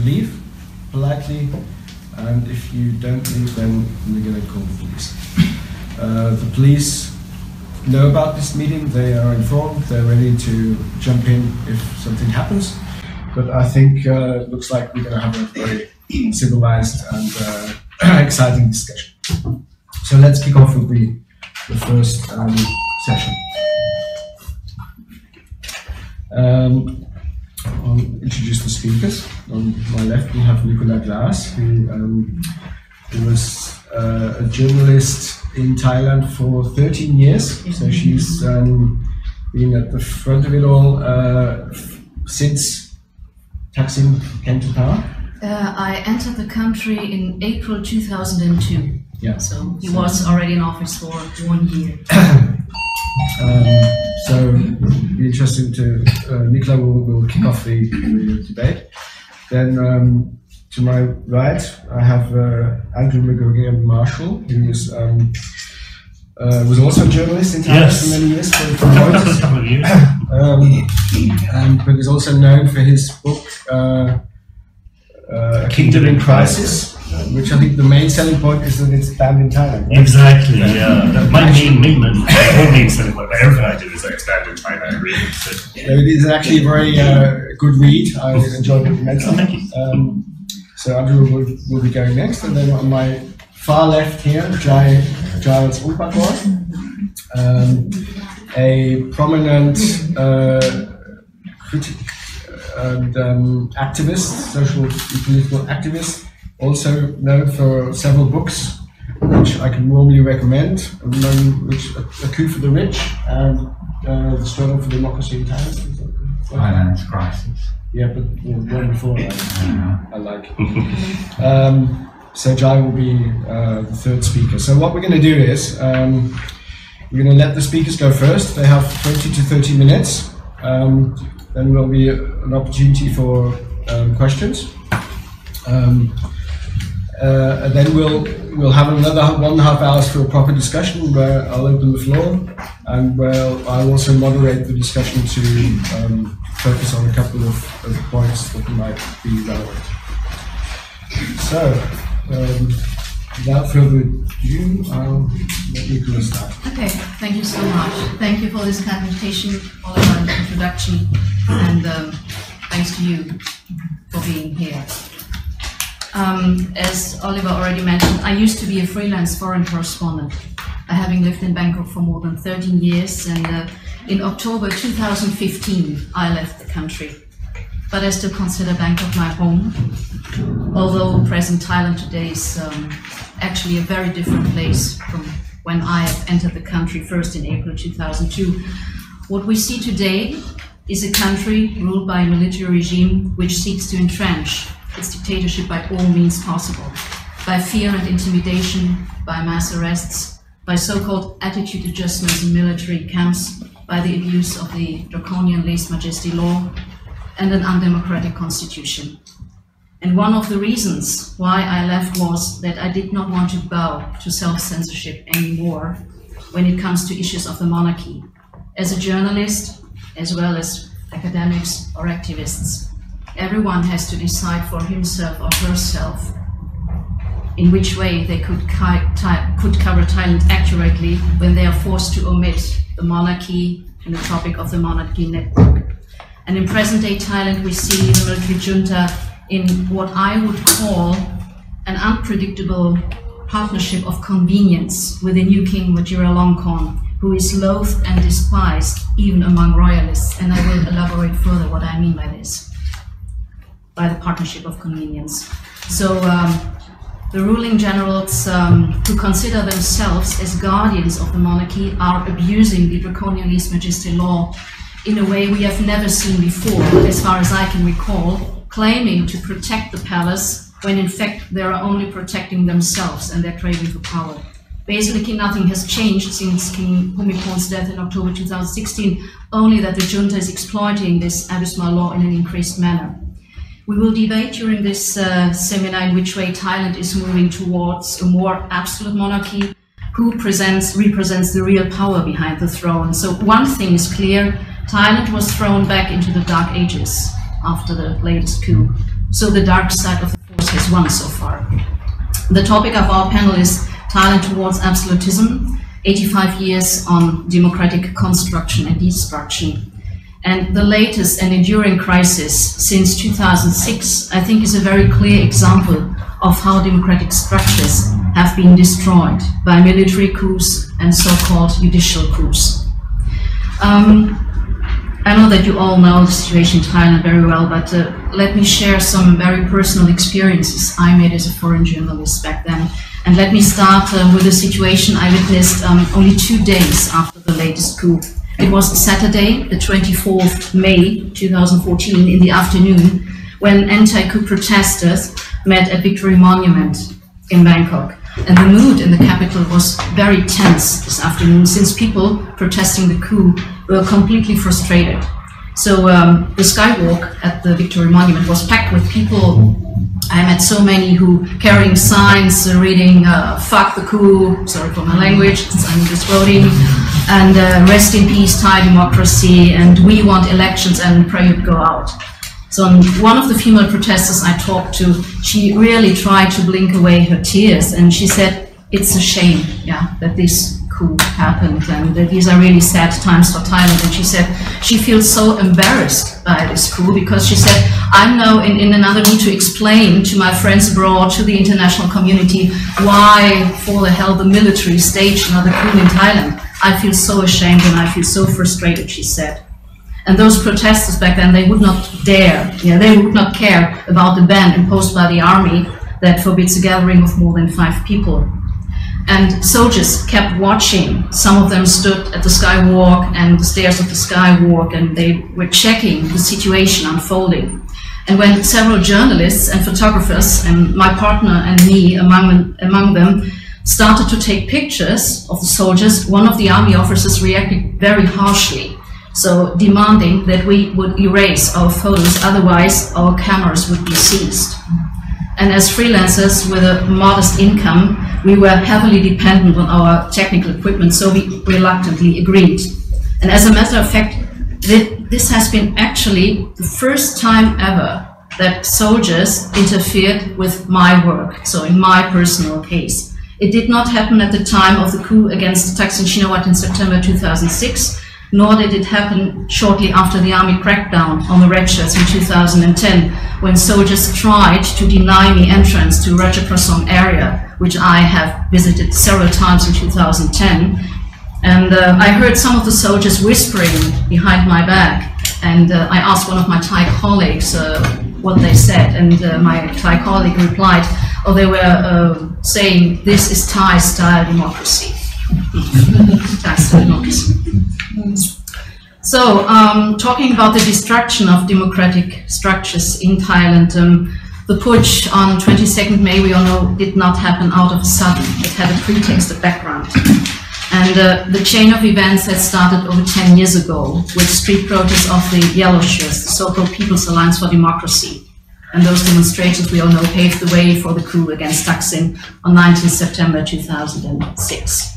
leave politely, and if you don't leave, then we're going to call the police. The police know about this meeting, they are informed, they're ready to jump in if something happens, but I think it looks like we're going to have a very civilized and exciting discussion. So let's kick off with the first session. I'll introduce the speakers. On my left we have Nicola Glass, who was a journalist in Thailand for 13 years. So she's been at the front of it all since Thaksin came to power. I entered the country in April 2002. Yeah. So he was already in office for 1 year. So it'll be interesting to Nicola will kick off the debate. Then to my right I have Andrew McGregor Marshall, who is was also a journalist in Thailand for many years, for Reuters, but is also known for his book A Kingdom in Crisis, which I think the main selling point is that it's banned in Thailand. Exactly, yeah. That might mean all main selling point, but everything I do is like banned in Thailand, really. So. It is actually a very good read. I enjoyed it immensely. So Andrew will be going next, and then on my far left here, Giles Ulpakor, a prominent critic and activist, social and political activist, also known for several books, which I can warmly recommend, which A Coup for the Rich and The Struggle for Democracy in Thailand. Thailand's Crisis. Yeah, but one before that, I like. So Jai will be the third speaker. So what we're going to do is, we're going to let the speakers go first. They have 20 to 30 minutes. Then there'll be an opportunity for questions. And then we'll have another 1.5 hours for a proper discussion where I'll open the floor, and where I'll also moderate the discussion to focus on a couple of points that might be relevant. So, without further ado, I'll let Nicola start. Okay, thank you so much. Thank you for this presentation, Oliver, and introduction, and thanks to you for being here. As Oliver already mentioned, I used to be a freelance foreign correspondent, having lived in Bangkok for more than 13 years, and in October 2015 I left the country. But I still consider Bangkok my home, although present Thailand today is actually a very different place from when I entered the country first in April 2002. What we see today is a country ruled by a military regime which seeks to entrench its dictatorship by all means possible, by fear and intimidation, by mass arrests, by so-called attitude adjustments in military camps, by the abuse of the draconian lèse-majesté law, and an undemocratic constitution. And one of the reasons why I left was that I did not want to bow to self-censorship anymore when it comes to issues of the monarchy. As a journalist, as well as academics or activists, everyone has to decide for himself or herself in which way they could cover Thailand accurately when they are forced to omit the monarchy and the topic of the monarchy network. And in present-day Thailand, we see the military junta in what I would call an unpredictable partnership of convenience with the new king Vajiralongkorn, who is loathed and despised even among royalists. And I will elaborate further what I mean by this, by the partnership of convenience. So the ruling generals who consider themselves as guardians of the monarchy are abusing the draconian lèse-majesté law in a way we have never seen before, as far as I can recall, claiming to protect the palace when in fact they are only protecting themselves and their craving for power. Basically, nothing has changed since King Bhumipohn's death in October 2016, only that the junta is exploiting this abysmal law in an increased manner. We will debate during this seminar in which way Thailand is moving towards a more absolute monarchy, who represents the real power behind the throne. So one thing is clear, Thailand was thrown back into the dark ages after the latest coup. So the dark side of the force has won so far. The topic of our panel is Thailand towards absolutism, 85 years on democratic construction and destruction. And the latest and enduring crisis since 2006, I think, is a very clear example of how democratic structures have been destroyed by military coups and so-called judicial coups. I know that you all know the situation in Thailand very well, but let me share some very personal experiences I made as a foreign journalist back then. And let me start with a situation I witnessed only 2 days after the latest coup. It was Saturday, the 24th May 2014 in the afternoon, when anti-coup protesters met at Victory Monument in Bangkok. And the mood in the capital was very tense this afternoon, since people protesting the coup were completely frustrated. So the skywalk at the Victory Monument was packed with people. I met so many who carrying signs reading "fuck the coup," sorry for my language, I'm just quoting, and "rest in peace Thai democracy," and "we want elections," and "pray you'd go out." So one of the female protesters I talked to, she really tried to blink away her tears, and she said, "It's a shame, yeah, that this coup happened, and these are really sad times for Thailand." And she said she feels so embarrassed by this coup, because she said, "I'm now in another need to explain to my friends abroad, to the international community, why for the hell the military staged another coup in Thailand. I feel so ashamed and I feel so frustrated," she said. And those protesters back then, they would not dare, they would not care about the ban imposed by the army that forbids a gathering of more than 5 people. And soldiers kept watching. Some of them stood at the skywalk and the stairs of the skywalk, and they were checking the situation unfolding. And when several journalists and photographers, and my partner and me among them, started to take pictures of the soldiers, one of the army officers reacted very harshly, so demanding that we would erase our photos, otherwise our cameras would be seized. And as freelancers with a modest income, we were heavily dependent on our technical equipment, so we reluctantly agreed. And as a matter of fact, this has been actually the first time ever that soldiers interfered with my work, so in my personal case. It did not happen at the time of the coup against Thaksin Shinawatra in September 2006, nor did it happen shortly after the army crackdown on the red shirts in 2010, when soldiers tried to deny me entrance to Ratchaprasong area, which I have visited several times in 2010. And I heard some of the soldiers whispering behind my back, and I asked one of my Thai colleagues what they said, and my Thai colleague replied, "Oh, they were saying this is Thai-style democracy." Thai-style democracy. So, talking about the destruction of democratic structures in Thailand, the putsch on 22nd May, we all know, did not happen out of a sudden. It had a pretext, a background. And the chain of events had started over 10 years ago with street protests of the Yellow Shirts, the so-called People's Alliance for Democracy. And those demonstrations, we all know, paved the way for the coup against Thaksin on 19 September 2006.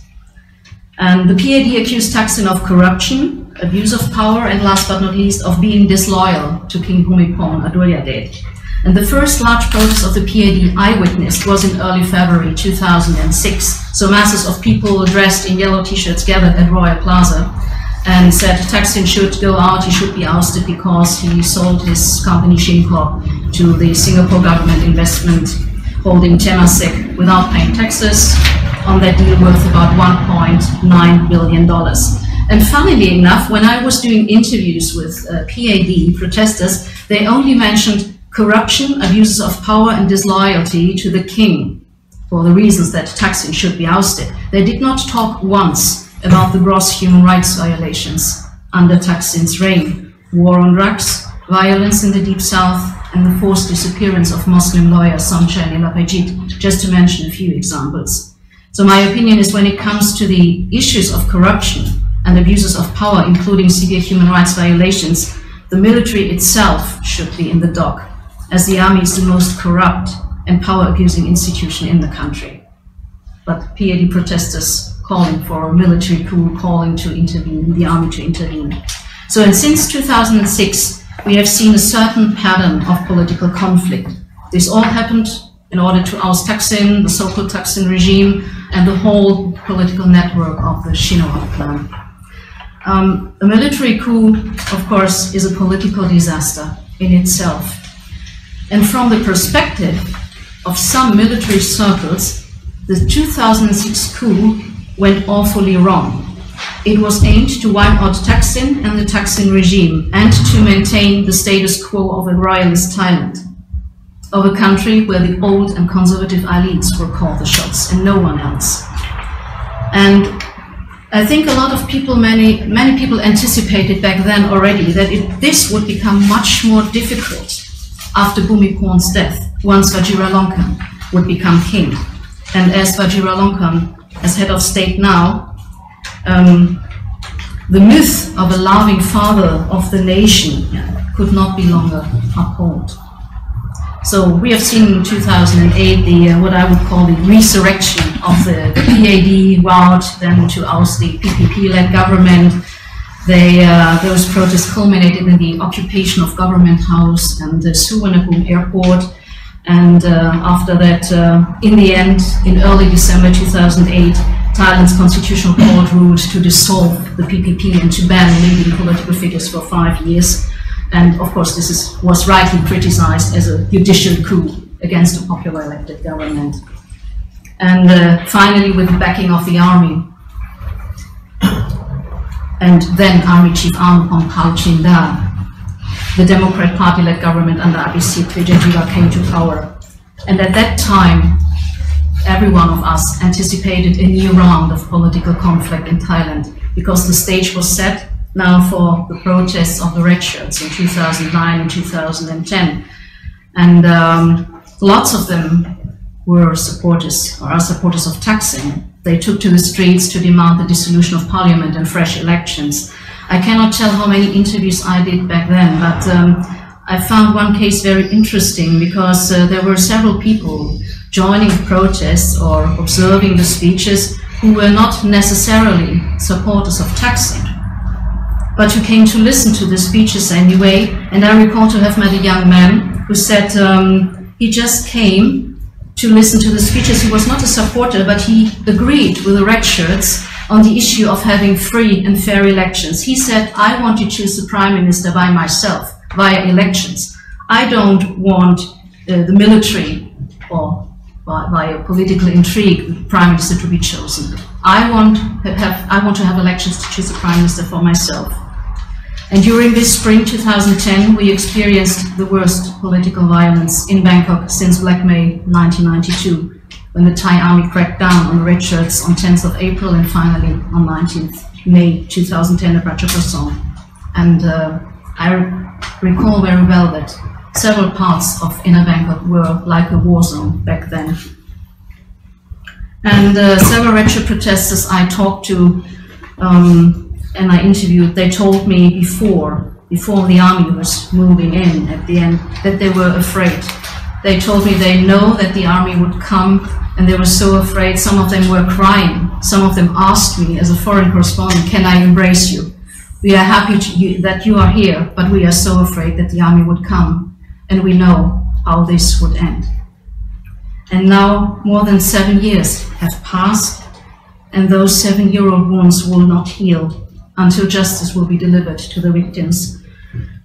And the PAD accused Thaksin of corruption, abuse of power, and last but not least, of being disloyal to King Bhumibol Adulyadej. And the first large protest of the PAD I witnessed was in early February 2006. So masses of people dressed in yellow t-shirts gathered at Royal Plaza and said Thaksin should go out, he should be ousted because he sold his company ShinCorp to the Singapore government investment holding Temasek without paying taxes on that deal worth about $1.9 billion. And funnily enough, when I was doing interviews with PAD protesters, they only mentioned corruption, abuses of power, and disloyalty to the king for the reasons that Thaksin should be ousted. They did not talk once about the gross human rights violations under Thaksin's reign, war on drugs, violence in the Deep South, and the forced disappearance of Muslim lawyer Somchai Nilapajit, just to mention a few examples. So my opinion is when it comes to the issues of corruption and abuses of power, including severe human rights violations, the military itself should be in the dock, as the army is the most corrupt and power-abusing institution in the country. But PAD protesters calling for a military coup, calling to intervene, the army to intervene. So and since 2006, we have seen a certain pattern of political conflict. This all happened in order to oust Thaksin, the so-called Thaksin regime, and the whole political network of the Shinawatra clan. A military coup, of course, is a political disaster in itself. And from the perspective of some military circles, the 2006 coup went awfully wrong. It was aimed to wipe out Thaksin and the Thaksin regime and to maintain the status quo of a royalist Thailand, of a country where the old and conservative elites were called the shots and no one else. And I think a lot of people, many people anticipated back then already that this would become much more difficult after Bhumiporn's death, once Vajiralongkorn would become king. And as Vajiralongkorn, as head of state now, the myth of a loving father of the nation could not be longer upheld. So we have seen in 2008 what I would call the resurrection of the PAD route, then to oust the PPP-led government. Those protests culminated in the occupation of Government House and the Suvarnabhumi airport. And after that, in the end, in early December 2008, Thailand's constitutional court ruled to dissolve the PPP and to ban leading political figures for 5 years. And of course, this was rightly criticized as a judicial coup against a popular elected government. And finally, with the backing of the army, and then Army Chief Arnopong Palchinda, the Democrat Party-led government under Abhisit Vejjajiva came to power. And at that time, every one of us anticipated a new round of political conflict in Thailand, because the stage was set now for the protests of the red shirts in 2009 and 2010. And lots of them were supporters, or are supporters of Thaksin. They took to the streets to demand the dissolution of parliament and fresh elections. I cannot tell how many interviews I did back then, but I found one case very interesting, because there were several people joining the protests or observing the speeches who were not necessarily supporters of Thaksin, but who came to listen to the speeches anyway. And I recall to have met a young man who said he just came to listen to the speeches. He was not a supporter, but he agreed with the red shirts on the issue of having free and fair elections. He said, I want to choose the prime minister by myself, via elections. I don't want the military or via political intrigue the prime minister to be chosen. I want to have elections to choose the prime minister for myself. And during this spring 2010, we experienced the worst political violence in Bangkok since Black May 1992, when the Thai army cracked down on red shirts on 10th of April and finally on 19th May 2010 at Ratchaprasong. And I recall very well that several parts of inner Bangkok were like a war zone back then. And several red shirt protesters I talked to and I interviewed, they told me before the army was moving in at the end, that they were afraid. They told me they know that the army would come, and they were so afraid. Some of them were crying. Some of them asked me as a foreign correspondent, can I embrace you? We are happy that you are here, but we are so afraid that the army would come, and we know how this would end. And now more than 7 years have passed, and those 7-year-old wounds will not heal until justice will be delivered to the victims.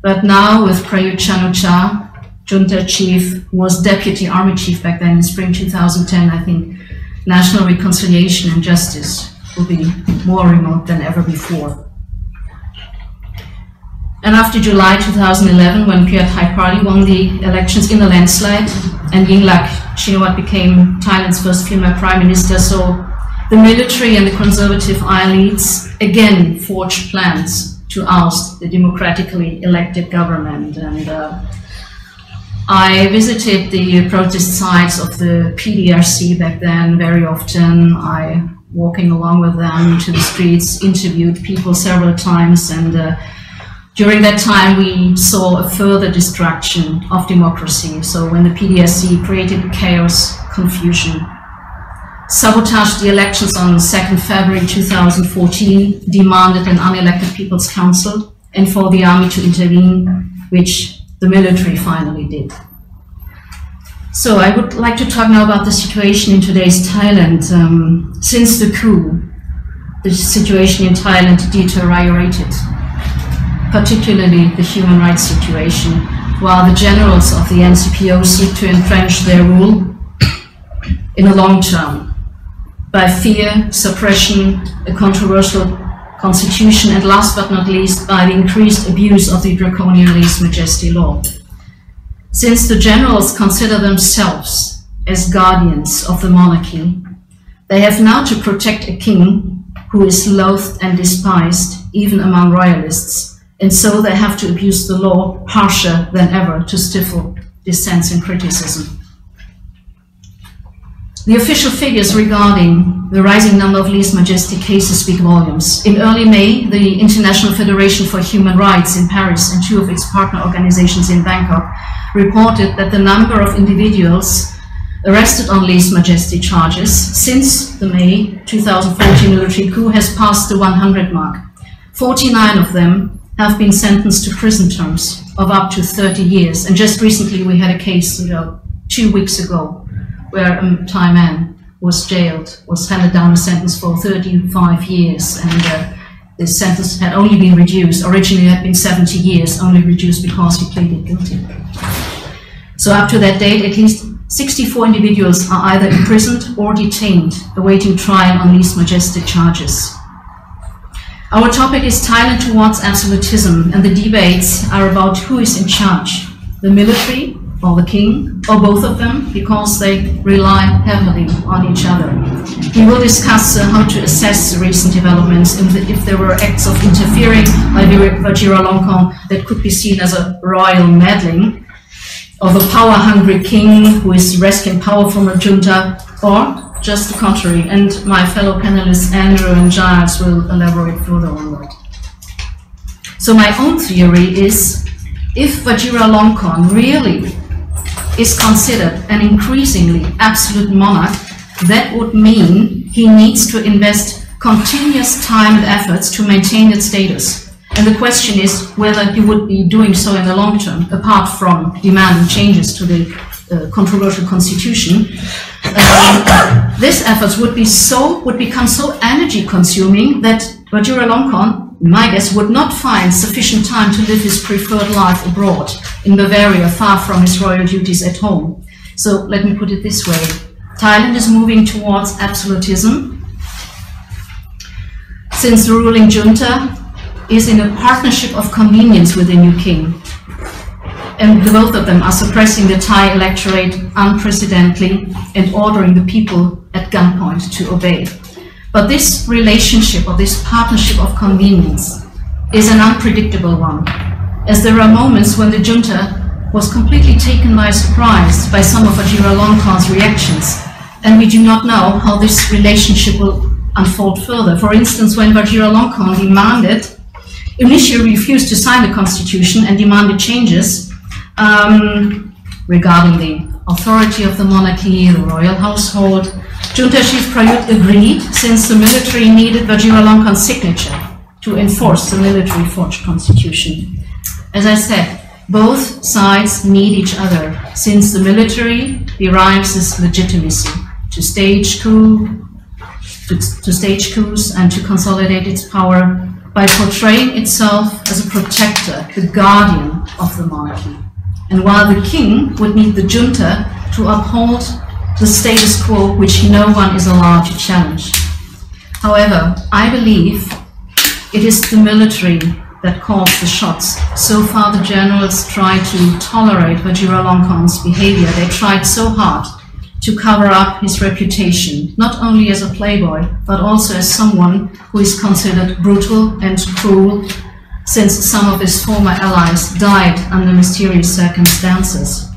But now with Prayut Chan-o-cha, junta chief, who was deputy army chief back then in spring 2010, I think national reconciliation and justice will be more remote than ever before. And after July 2011, when Pheu Thai Party won the elections in a landslide, and Yingluck Shinawatra became Thailand's first female prime minister, so the military and the conservative elites again forged plans to oust the democratically elected government. And I visited the protest sites of the PDRC back then very often. I, walking along with them to the streets, interviewed people several times, and during that time we saw a further destruction of democracy. So when the PDRC created chaos, confusion, sabotaged the elections on 2nd February 2014, demanded an unelected People's Council, and for the army to intervene which the military finally did. So I would like to talk now about the situation in today's Thailand. Since the coup, the situation in Thailand deteriorated, particularly the human rights situation, while the generals of the NCPO seek to entrench their rule in the long term by fear, suppression, a controversial constitution, and last but not least, by the increased abuse of the draconian lèse-majesté law. Since the generals consider themselves as guardians of the monarchy, they have now to protect a king who is loathed and despised, even among royalists, and so they have to abuse the law harsher than ever to stifle dissent and criticism. The official figures regarding the rising number of lèse-majesté cases speak volumes. In early May, the International Federation for Human Rights in Paris and two of its partner organizations in Bangkok reported that the number of individuals arrested on lèse-majesté charges since the May 2014 military coup has passed the 100 mark. 49 of them have been sentenced to prison terms of up to 30 years. And just recently we had a case 2 weeks ago where a Thai man was jailed, was handed down a sentence for 35 years, and this sentence had only been reduced. Originally it had been 70 years, only reduced because he pleaded guilty. So up to that date, at least 64 individuals are either imprisoned or detained, awaiting trial on lèse-majesté charges. Our topic is Thailand towards absolutism, and the debates are about who is in charge, the military or the king, or both of them, because they rely heavily on each other. We will discuss how to assess the recent developments and if there were acts of interfering by Vajiralongkorn that could be seen as a royal meddling, of a power-hungry king who is wresting power from a junta, or just the contrary. And my fellow panelists Andrew and Giles will elaborate further on that. So my own theory is, if Vajiralongkorn really is considered an increasingly absolute monarch, that would mean he needs to invest continuous time and efforts to maintain its status. And the question is whether he would be doing so in the long term, apart from demanding changes to the controversial constitution. These efforts would become so energy consuming that Vajiralongkorn, my guess, would not find sufficient time to live his preferred life abroad in Bavaria, far from his royal duties at home. So let me put it this way. Thailand is moving towards absolutism, since the ruling junta is in a partnership of convenience with the new king. And both of them are suppressing the Thai electorate unprecedentedly and ordering the people at gunpoint to obey. But this relationship, or this partnership of convenience, is an unpredictable one, as there are moments when the junta was completely taken by surprise by some of Vajiralongkorn's reactions, and we do not know how this relationship will unfold further. For instance, when Vajiralongkorn initially refused to sign the constitution and demanded changes regarding the authority of the monarchy, the royal household, Junta Chief Prayut agreed, since the military needed Vajiralongkorn's signature to enforce the military-forged constitution. As I said, both sides need each other, since the military derives its legitimacy to stage coups and to consolidate its power by portraying itself as a protector, the guardian of the monarchy. And while the king would need the junta to uphold the status quo which no one is allowed to challenge. However, I believe it is the military that calls the shots. So far the generals tried to tolerate Vajiralongkorn's behavior. They tried so hard to cover up his reputation, not only as a playboy, but also as someone who is considered brutal and cruel, since some of his former allies died under mysterious circumstances.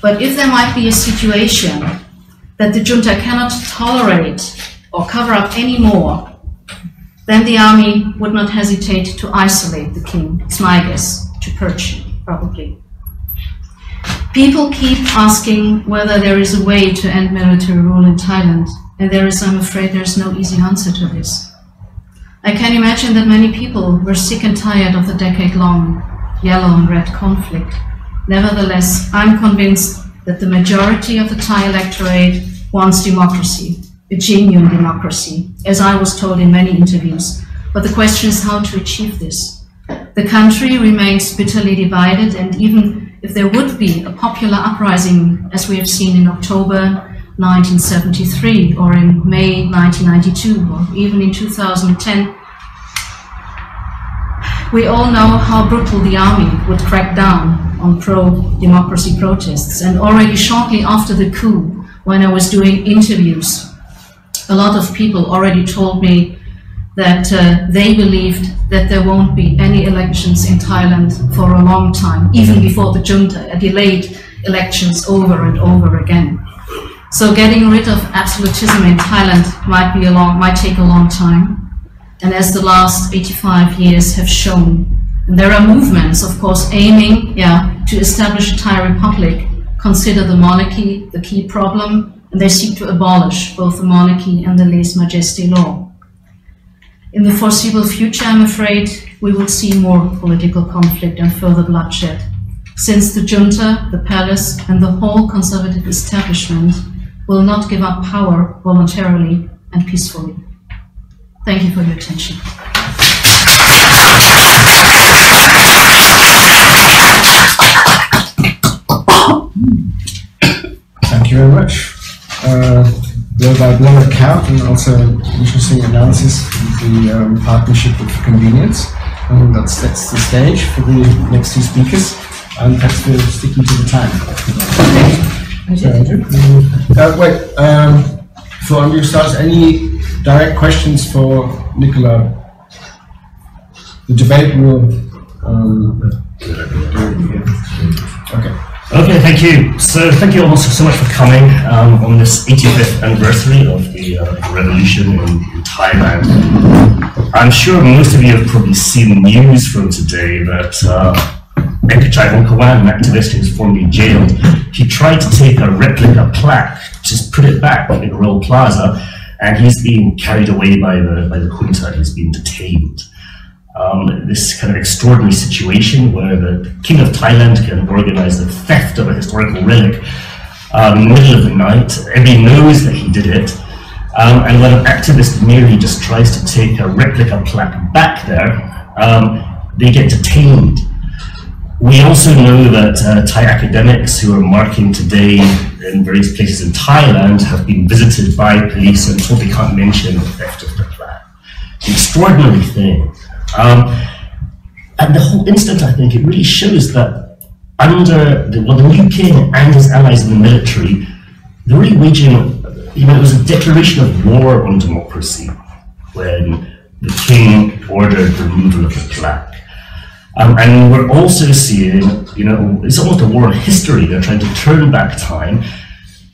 But if there might be a situation that the junta cannot tolerate or cover up anymore, then the army would not hesitate to isolate the king. It's my guess, to purge him, probably. People keep asking whether there is a way to end military rule in Thailand, and I'm afraid there's no easy answer to this. I can imagine that many people were sick and tired of the decade-long yellow and red conflict. Nevertheless, I'm convinced that the majority of the Thai electorate wants democracy, a genuine democracy, as I was told in many interviews. But the question is how to achieve this. The country remains bitterly divided, and even if there would be a popular uprising, as we have seen in October 1973 or in May 1992 or even in 2010, we all know how brutal the army would crack down on pro-democracy protests. And already shortly after the coup, when I was doing interviews, a lot of people already told me that they believed that there won't be any elections in Thailand for a long time, even before the junta delayed elections over and over again. So getting rid of absolutism in Thailand might take a long time. And as the last 85 years have shown, and there are movements, of course, aiming to establish a Thai republic, consider the monarchy the key problem, and they seek to abolish both the monarchy and the lèse-majesté law. In the foreseeable future, I'm afraid, we will see more political conflict and further bloodshed, since the junta, the palace, and the whole conservative establishment will not give up power voluntarily and peacefully. Thank you for your attention. Thank you very much. Blow-by-blow account and also interesting analysis of the partnership with convenience. And that sets the stage for the next two speakers. And thanks for sticking to the time. Before Andrew starts, any direct questions for Nicola? The debate will. Okay. Okay, thank you. So thank you all so much for coming on this 85th anniversary of the revolution in Thailand. I'm sure most of you have probably seen the news from today that Ekachai Onkawan, an activist who was formerly jailed, he tried to take a replica plaque, just put it back in Royal Plaza, and he's being carried away by the junta. He's been detained. This kind of extraordinary situation where the King of Thailand can organize the theft of a historical relic in the middle of the night. Everybody knows that he did it. And when an activist merely just tries to take a replica plaque back there, they get detained. We also know that Thai academics who are marking today in various places in Thailand have been visited by police and told they can't mention the theft of the plaque. It's an extraordinary thing. And the whole incident, I think, it really shows that under the new king and his allies in the military, they're really waging, it was a declaration of war on democracy when the king ordered the removal of the plaque. And we're also seeing, it's almost a war on history. They're trying to turn back time.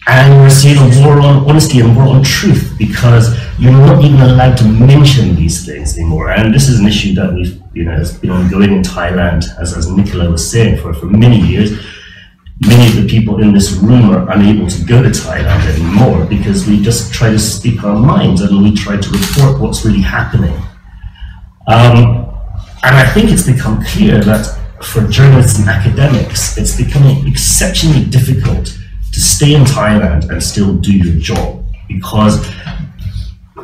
And we're seeing a war on honesty and a war on truth, because you're not even allowed to mention these things anymore. And this is an issue that has been ongoing in Thailand, as Nicola was saying, for many years. Many of the people in this room are unable to go to Thailand anymore because we just try to speak our minds and we try to report what's really happening. And I think it's become clear that for journalists and academics, it's becoming exceptionally difficult to stay in Thailand and still do your job, because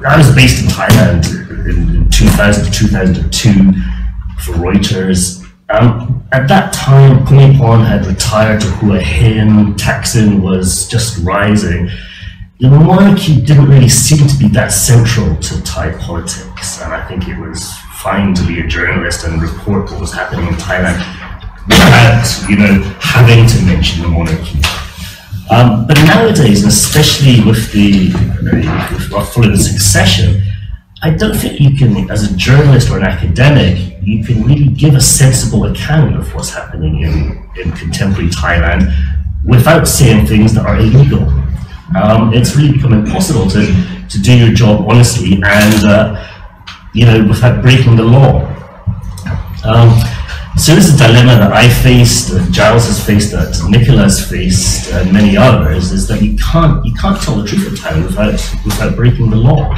I was based in Thailand in 2000 to 2002 for Reuters. At that time, Bhumibol had retired to Hua Hin, Thaksin was just rising. The monarchy didn't really seem to be that central to Thai politics, and I think it was fine to be a journalist and report what was happening in Thailand without, having to mention the monarchy. But nowadays, and especially with following the succession, I don't think you can, as a journalist or an academic, you can really give a sensible account of what's happening in contemporary Thailand without saying things that are illegal. It's really become impossible to do your job honestly and without breaking the law. So this is a dilemma that I faced, that Giles has faced, that Nicola has faced, and many others, is that you can't tell the truth in Thailand without breaking the law.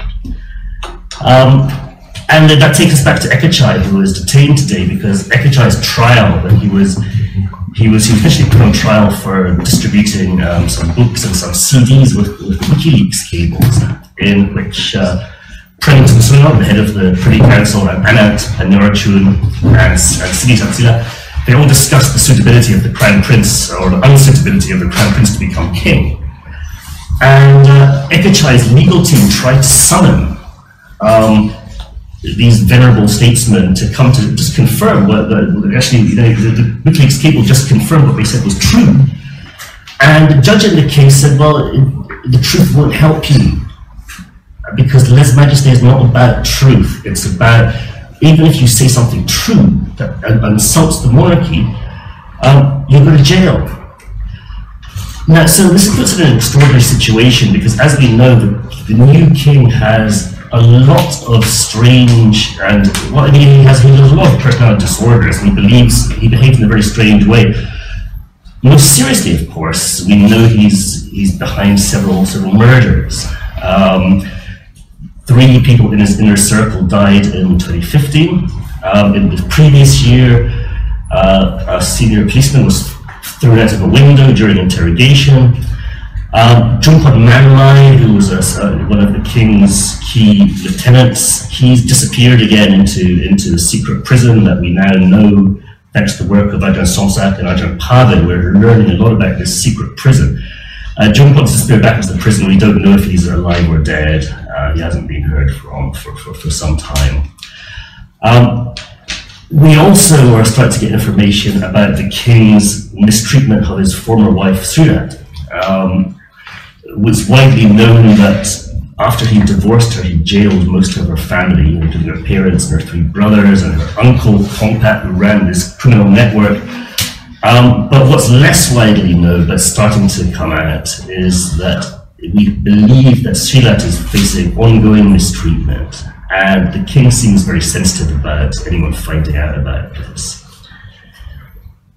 And that takes us back to Ekachai, who was detained today because Ekachai's trial, that he was officially put on trial for distributing some books and some CDs with WikiLeaks cables, in which Prince Musulman, the head of the Privy Council, and Anat, and Norachun, and Sidi Tatsila, they all discussed the suitability of the Crown Prince, or the unsuitability of the Crown Prince to become king. And Ekachai's legal team tried to summon these venerable statesmen to come to just confirm what actually, the WikiLeaks cable just confirmed what they said was true. And the judge in the case said, well, the truth won't help you, because lèse-majesté is not about truth. It's about, even if you say something true that insults the monarchy, you go to jail. Now, so this puts it in an extraordinary situation, because as we know, the new king has a lot of strange, and well, I mean, he has a lot of personality disorders, and he behaves in a very strange way. Most seriously, of course, we know he's behind several murders. 3 people in his inner circle died in 2015. In the previous year, a senior policeman was thrown out of a window during interrogation. Jumpot Manlai, who was one of the king's key lieutenants, he's disappeared again into the secret prison that we now know, thanks to the work of Ajahn Somsak and Ajahn Pavan. We're learning a lot about this secret prison. Jumpot's disappeared back into the prison. We don't know if he's alive or dead. He hasn't been heard from for some time. We also are starting to get information about the king's mistreatment of his former wife, Surat. It was widely known that after he divorced her, he jailed most of her family, including her parents and her 3 brothers and her uncle, Kongpat, who ran this criminal network. But what's less widely known, but starting to come out, is that we believe that Surat is facing ongoing mistreatment, and the king seems very sensitive about anyone finding out about this.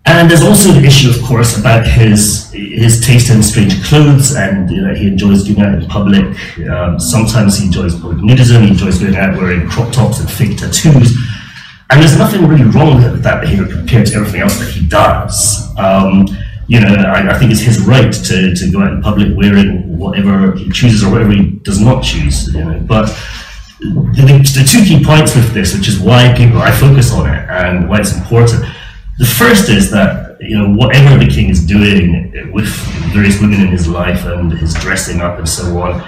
And there's also the issue, of course, about his taste in strange clothes, and he enjoys doing that in public. Sometimes he enjoys public nudism, he enjoys going out wearing crop tops and fake tattoos. And there's nothing really wrong with that behavior compared to everything else that he does. I think it's his right to go out in public wearing whatever he chooses or whatever he does not choose. But the 2 key points with this, which is why I focus on it and why it's important. The first is that whatever the king is doing with various women in his life and his dressing up and so on,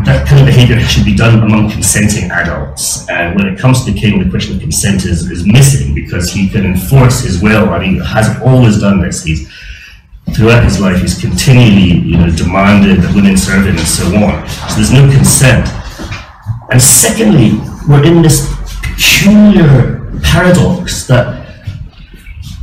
that kind of behavior should be done among consenting adults. And when it comes to the king, the question of consent is missing, because he can enforce his will, and he has always done this. Throughout his life, he's continually demanded that women serve him and so on. So there's no consent. And secondly, we're in this peculiar paradox that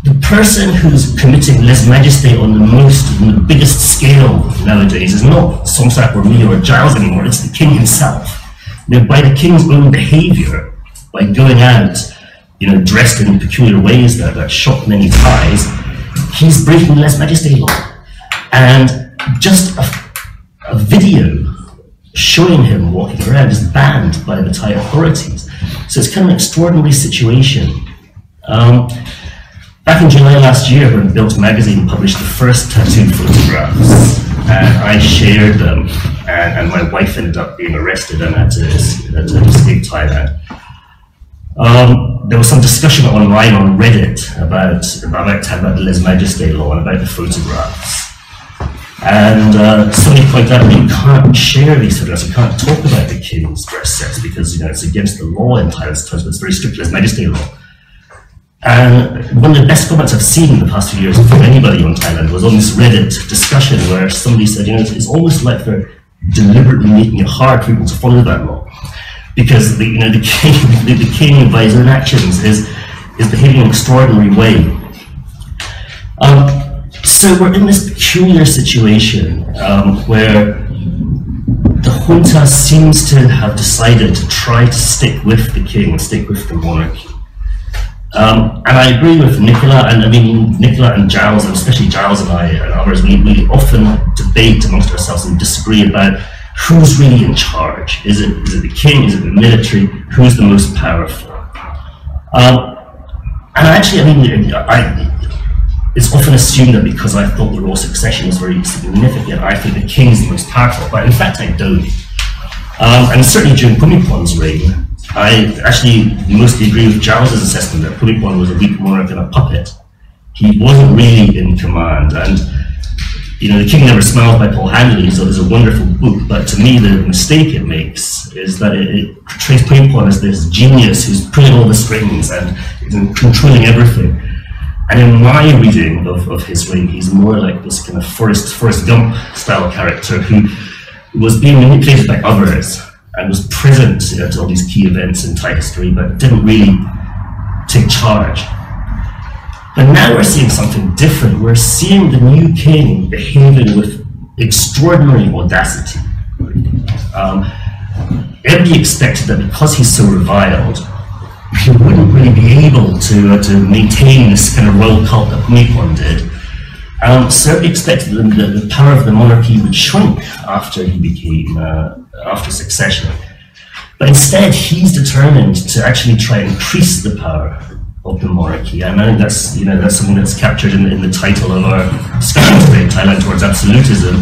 the person who's committing lèse-majesté on the biggest scale nowadays is not Somsak or me or Giles anymore, it's the king himself. By the king's own behavior, by going out, dressed in peculiar ways that shock many ties, he's breaking the lèse-majesté law. And just a video showing him walking around is banned by the Thai authorities. So it's kind of an extraordinary situation. Back in July last year, when Built magazine published the first tattooed photographs, and I shared them, and my wife ended up being arrested and had to escape Thailand. There was some discussion online on Reddit about the lèse-majesté law and about the photographs. And somebody pointed out that you can't share these photographs, you can't talk about the king's dress sets because it's against the law in Thailand, it's very strict lèse-majesté law. And one of the best comments I've seen in the past few years from anybody on Thailand was on this Reddit discussion where somebody said, it's almost like they're deliberately making it hard for people to follow that law, because the king by his own actions is behaving in an extraordinary way. So we're in this peculiar situation where the junta seems to have decided to try to stick with the king, stick with the monarchy. And I agree with Nicola, and I mean Nicola and Giles, and especially Giles and I and others, we often debate amongst ourselves and disagree about who's really in charge? Is it the king? Is it the military? Who's the most powerful? And actually, I mean, it's often assumed that because I thought the royal succession was very significant, I think the king is the most powerful, but in fact I don't. And certainly during Bhumipon's reign, I actually mostly agree with Giles' assessment that Bhumipon was a weak monarch and a puppet. He wasn't really in command, and you know, The King Never Smiles by Paul Handley is a wonderful book, but to me the mistake it makes is that it portrays Bhumipon as this genius who's pulling all the strings and controlling everything. And in my reading of his reign, he's more like this kind of Forrest Gump style character who was being manipulated by others and was present at all these key events in Thai history, but didn't really take charge. But now we're seeing something different. We're seeing the new king behaving with extraordinary audacity. Everybody expected that because he's so reviled, he wouldn't really be able to maintain this kind of royal cult that Bhumipon did. So he expected that the power of the monarchy would shrink after he became, after succession. But instead, he's determined to actually try and increase the power of the monarchy. And I think that's, you know, that's something that's captured in the title of our discussion today, Thailand Towards Absolutism.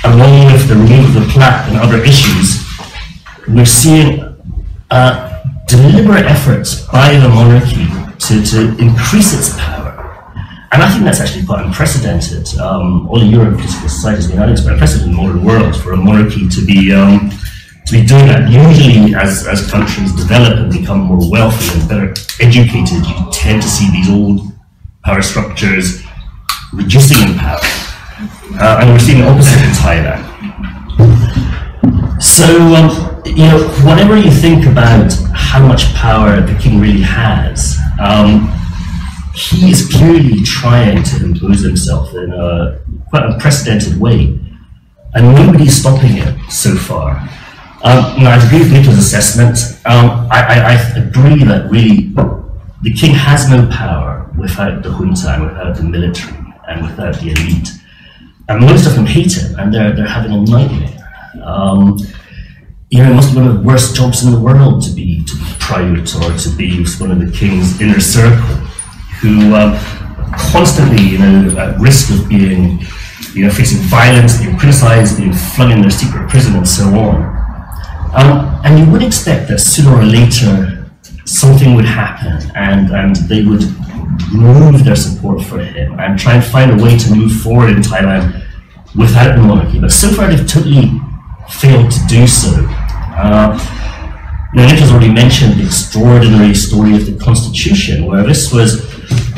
Along with the removal of the plaque and other issues, we're seeing deliberate efforts by the monarchy to increase its power. And I think that's actually quite unprecedented. All in Europe, political society has been unprecedented in the modern world for a monarchy to be doing that. Usually, as countries develop and become more wealthy and better educated, you tend to see these old power structures reducing in power. And we're seeing the opposite in Thailand. So, you know, whatever you think about how much power the king really has, he is clearly trying to impose himself in a quite unprecedented way, and nobody's stopping him so far. Now, I agree with Nico's assessment. I agree that really the king has no power without the junta, and without the military, and without the elite. And most of them hate him, and they're having a nightmare. You know, it must be one of the worst jobs in the world to be private or to be one of the king's inner circle, who constantly, you know, at risk of being, you know, facing violence, being criticized, being flung in their secret prison, and so on. And you would expect that sooner or later something would happen, and they would remove their support for him and try and find a way to move forward in Thailand without the monarchy. But so far they've totally failed to do so. Now, Nick has already mentioned the extraordinary story of the Constitution, where this was,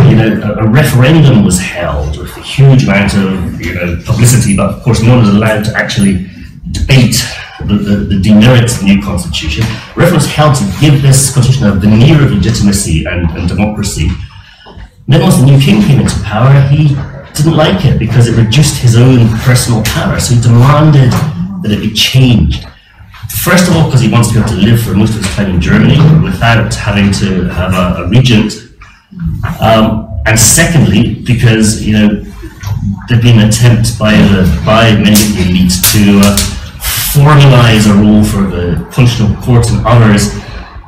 you know, a referendum was held with a huge amount of, you know, publicity, but of course no one was allowed to actually debate the demerits of the new constitution. A referendum was held to give this constitution a veneer of legitimacy and democracy. Then once the new king came into power, he didn't like it because it reduced his own personal power, so he demanded that it be changed. First of all, because he wants to be able to live for most of his time in Germany without having to have a regent. And secondly, because, you know, there'd been an attempt by many of the elites to formalize a role for the constitutional courts and others,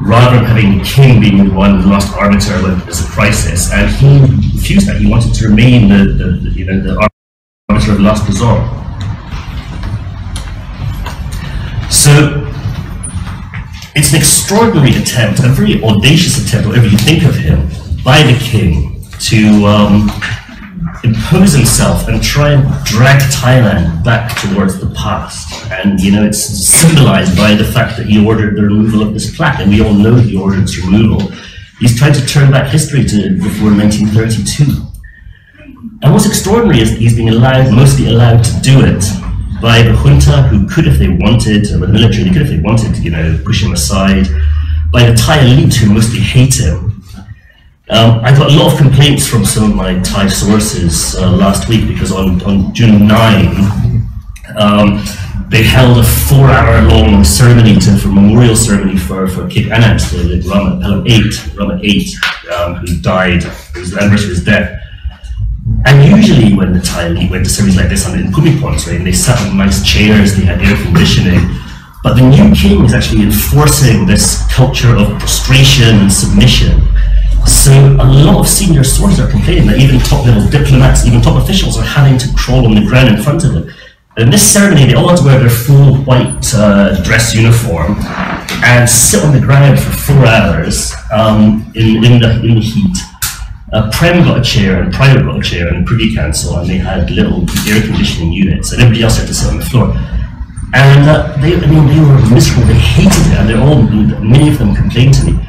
rather than having the king being the one, the last arbiter when there's a crisis. And he refused that. He wanted to remain the arbiter of last resort. So it's an extraordinary attempt, a very audacious attempt, whatever you think of him, by the king to impose himself and try and drag Thailand back towards the past. And, you know, it's symbolized by the fact that he ordered the removal of this plaque, and we all know he ordered its removal. He's trying to turn back history to before 1932. And what's extraordinary is that he's being mostly allowed to do it by the junta, who could, if they wanted, or the military, they could, if they wanted, you know, push him aside, by the Thai elite, who mostly hate him. I got a lot of complaints from some of my Thai sources last week, because on June 9, they held a 4-hour-long ceremony, for memorial ceremony for King Anant, the Rama 8, who died. It was the anniversary of his death. And usually when the Thai elite went to ceremonies like this in puppy ponds, right? And they sat on nice chairs, they had air conditioning. But the new king is actually enforcing this culture of prostration and submission. So a lot of senior sources are complaining that even top-level diplomats, even top officials are having to crawl on the ground in front of them. And in this ceremony, they all had to wear their full white dress uniform and sit on the ground for 4 hours in the heat. Prem got a chair and Private got a chair and Privy Council, and they had little air conditioning units, and everybody else had to sit on the floor. And they were miserable. They hated it, and many of them complained to me.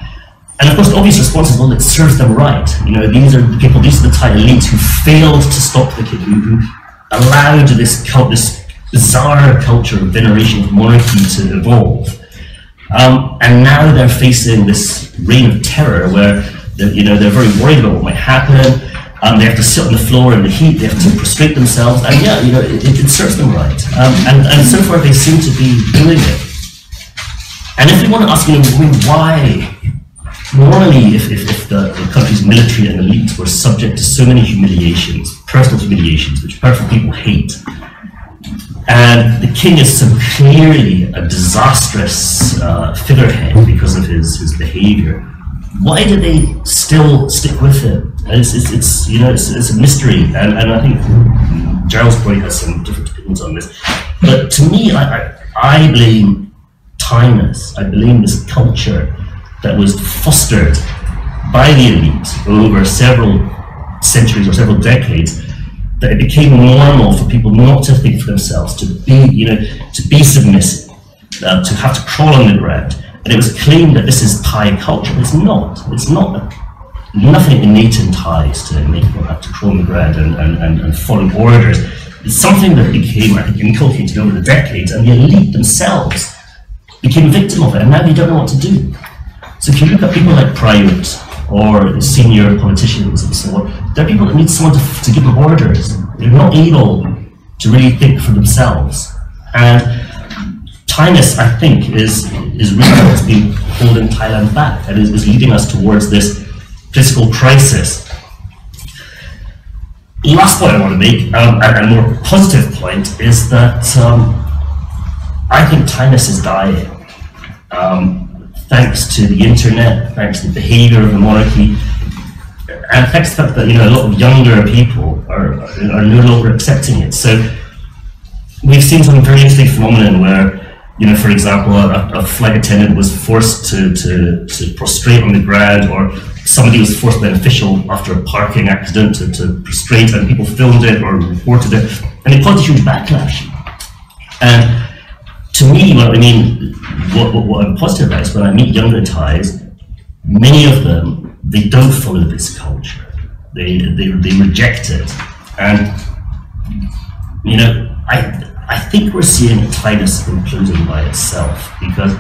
And of course, the obvious response is, well, it serves them right. You know, these are the people, these are the Thai elites who failed to stop the king, who allowed this bizarre culture of veneration of monarchy to evolve. And now they're facing this reign of terror where they're very worried about what might happen. They have to sit on the floor in the heat, they have to prostrate themselves, and yeah, it serves them right. And so far they seem to be doing it. And if we want to ask, why? Normally, if the country's military and elites were subject to so many humiliations, personal humiliations, which powerful people hate, and the king is so clearly a disastrous figurehead because of his behavior, why do they still stick with him? It's a mystery, and I think Gerald's probably has some different opinions on this. But to me, I blame Thai-ness. I blame this culture that was fostered by the elite over several centuries or several decades, that it became normal for people not to think for themselves, to be submissive, to have to crawl on the ground. And it was claimed that this is Thai culture. It's not. It's not. Nothing innate in Thais to make people have to crawl on the ground and follow orders. It's something that became, I think, inculcated over the decades, and the elite themselves became a victim of it, and now they don't know what to do. So if you look at people like Private or senior politicians and so on, they're people that need someone to give them orders. They're not able to really think for themselves. And Thai-ness, I think, is really what's been holding Thailand back, and is leading us towards this political crisis. The last point I want to make, and a more positive point, is that I think Thai-ness is dying. Thanks to the internet, thanks to the behavior of the monarchy, and thanks to the fact that a lot of younger people are no longer accepting it. So we've seen some very interesting phenomenon where, for example, a flight attendant was forced to prostrate on the ground, or somebody was forced by an official after a parking accident to prostrate, and people filmed it or reported it, and it caused a huge backlash. And to me, what I'm positive about is when I meet younger Thais, many of them, they don't follow this culture. They reject it. And, I think we're seeing a Thai-ness imploding by itself, because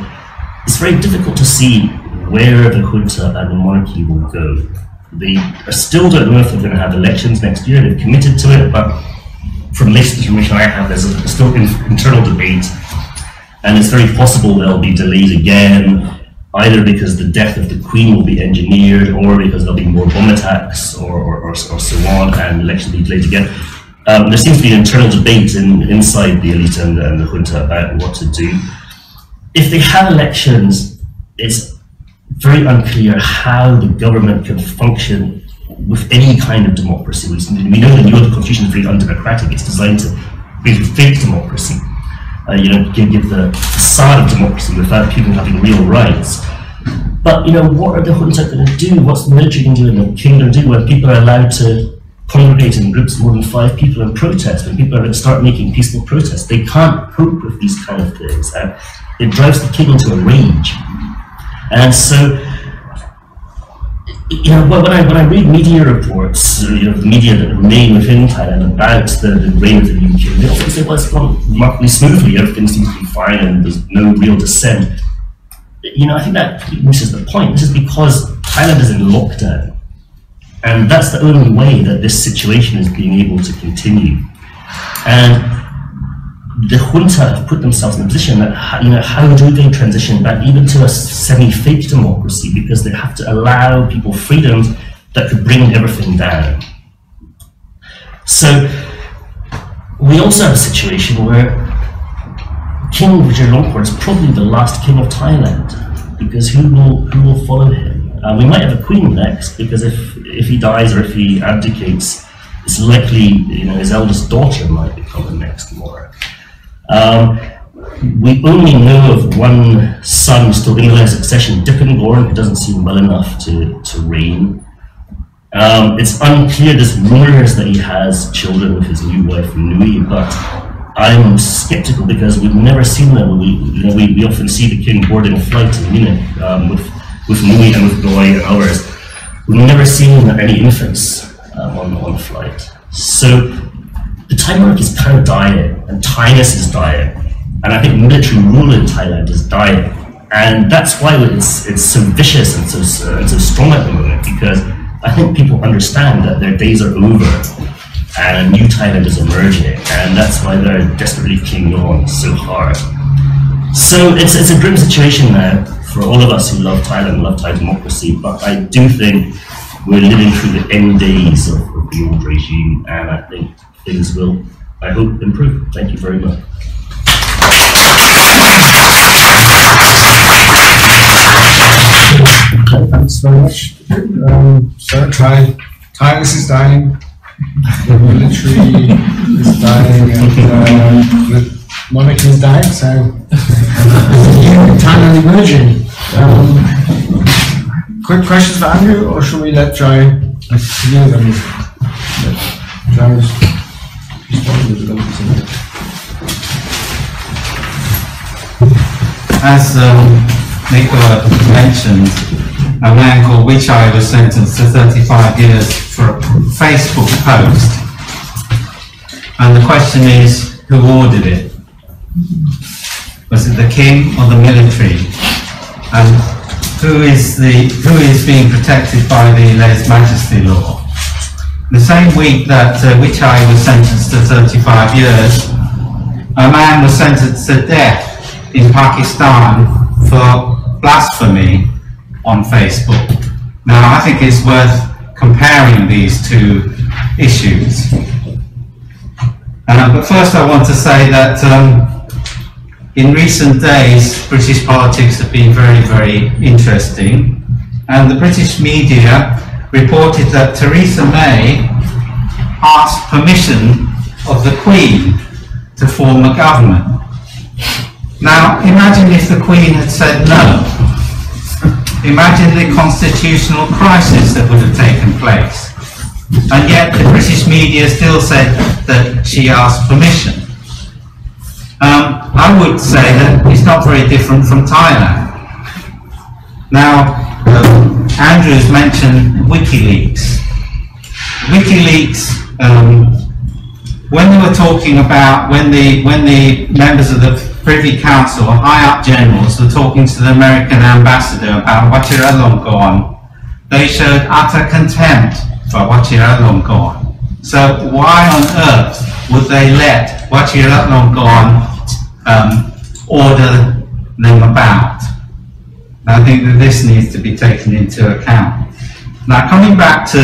it's very difficult to see where the junta and the monarchy will go. They still don't know if they're going to have elections next year. They've committed to it, but from latest information I have, there's still internal debate. And it's very possible there'll be delays again, either because the death of the Queen will be engineered, or because there'll be more bomb attacks, or so on, and elections will be delayed again. There seems to be an internal debate inside the elite and the junta about what to do. If they have elections, it's very unclear how the government can function with any kind of democracy. We know the new constitution is very undemocratic. It's designed to create fake democracy. Give the facade of democracy without people having real rights. But what are the junta going to do? What's the military going to do and the king going to do when people are allowed to congregate in groups of more than 5 people and protest? When people are going to start making peaceful protests, they can't cope with these kind of things, and it drives the king into a rage. And so, when I read media reports, the media that remain within Thailand about the reign of the new king, they often say, well, it's gone remarkably smoothly, everything seems to be fine and there's no real dissent. I think that misses the point. This is because Thailand is in lockdown, and that's the only way that this situation is being able to continue. And the junta have put themselves in a position that, how do they transition back even to a semi-fake democracy, because they have to allow people freedoms that could bring everything down. So we also have a situation where King Vajiralongkorn is probably the last king of Thailand, because who will follow him? We might have a queen next, because if he dies or if he abdicates, it's likely his eldest daughter might become the next monarch. We only know of one son still in line succession, Dipengorn, who doesn't seem well enough to reign. It's unclear. There's rumors that he has children with his new wife Nui, but I'm skeptical because we've never seen them. We often see the king boarding a flight in Munich with Nui and with Goy and others. We've never seen any infants on the flight. So the Thai monarchy is kind of dying, and Thainess is dying, and I think military rule in Thailand is dying, and that's why it's so vicious and so strong at the moment, because I think people understand that their days are over and a new Thailand is emerging, and that's why they're desperately clinging on so hard. So it's a grim situation now for all of us who love Thailand, love Thai democracy, but I do think we're living through the end days of the old regime, and I think things will, I hope, improve. Thank you very much. Thanks very much. So Thailand is dying, the military is dying, and the monarchy is dying, so Thailand emerging. Quick questions for Andrew, or should we let Jai continue them? Jai's responding to the As Nicola mentioned, a man called Wichai was sentenced to 35 years for a Facebook post. And the question is, who ordered it? Was it the king or the military? And who is being protected by the lèse-majesté law? The same week that Wichai was sentenced to 35 years, a man was sentenced to death in Pakistan for blasphemy on Facebook. Now, I think it's worth comparing these two issues. But first I want to say that in recent days, British politics have been very, very interesting. And the British media reported that Theresa May asked permission of the Queen to form a government. Now, imagine if the Queen had said no. Imagine the constitutional crisis that would have taken place. And yet the British media still said that she asked permission. I would say that it's not very different from Thailand. Now, Andrew's mentioned WikiLeaks. WikiLeaks, when they were talking about, when the members of the Privy Council, high-up generals, were talking to the American ambassador about Vajiralongkorn, they showed utter contempt for Vajiralongkorn. So why on earth would they let Vajiralongkorn order them about? I think that this needs to be taken into account. Now, coming back to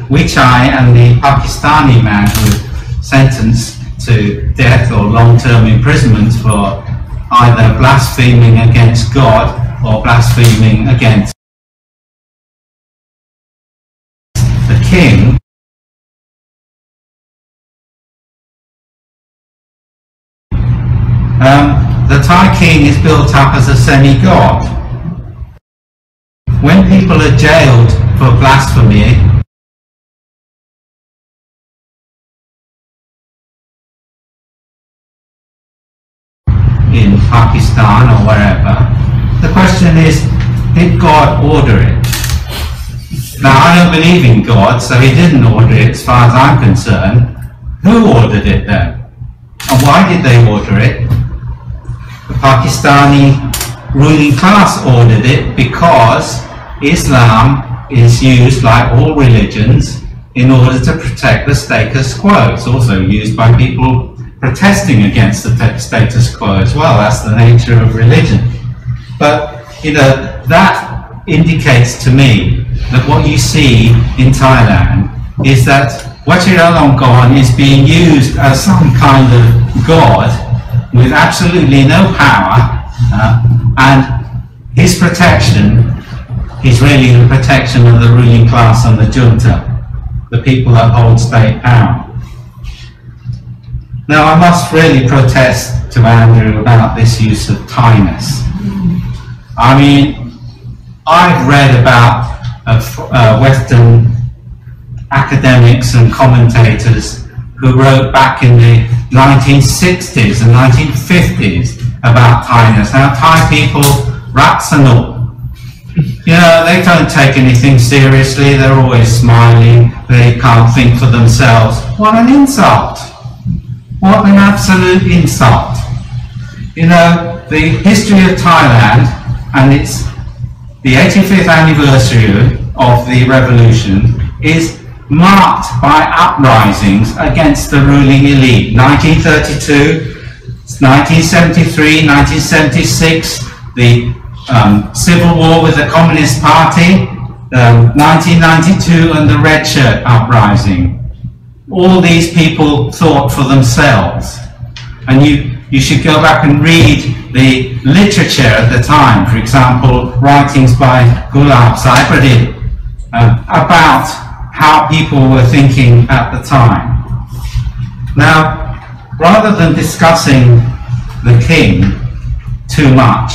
Wichai and the Pakistani man who was sentenced to death or long-term imprisonment for either blaspheming against God or blaspheming against the king. The Thai king is built up as a semi-god. When people are jailed for blasphemy, in Pakistan or wherever, the question is, did God order it? Now, I don't believe in God, so he didn't order it as far as I'm concerned. Who ordered it then? And why did they order it? The Pakistani ruling class ordered it because Islam is used, like all religions, in order to protect the status quo. It's also used by people protesting against the status quo as well. That's the nature of religion. But, that indicates to me that what you see in Thailand is that Vajiralongkorn is being used as some kind of god with absolutely no power, and his protection is really the protection of the ruling class and the junta, the people that hold state power. Now I must really protest to Andrew about this use of Thai-ness. I mean, I've read about Western academics and commentators who wrote back in the 1960s and 1950s about Thai-ness. Now Thai people, rats and all. You know, they don't take anything seriously, they're always smiling, they can't think for themselves. What an insult! What an absolute insult! You know, the history of Thailand, and it's the 85th anniversary of the revolution, is marked by uprisings against the ruling elite. 1932, 1973, 1976, the civil war with the Communist Party, 1992 and the Red Shirt uprising. All these people thought for themselves. And you should go back and read the literature at the time, for example, writings by Gulab Saibradin about how people were thinking at the time. Now, rather than discussing the king too much,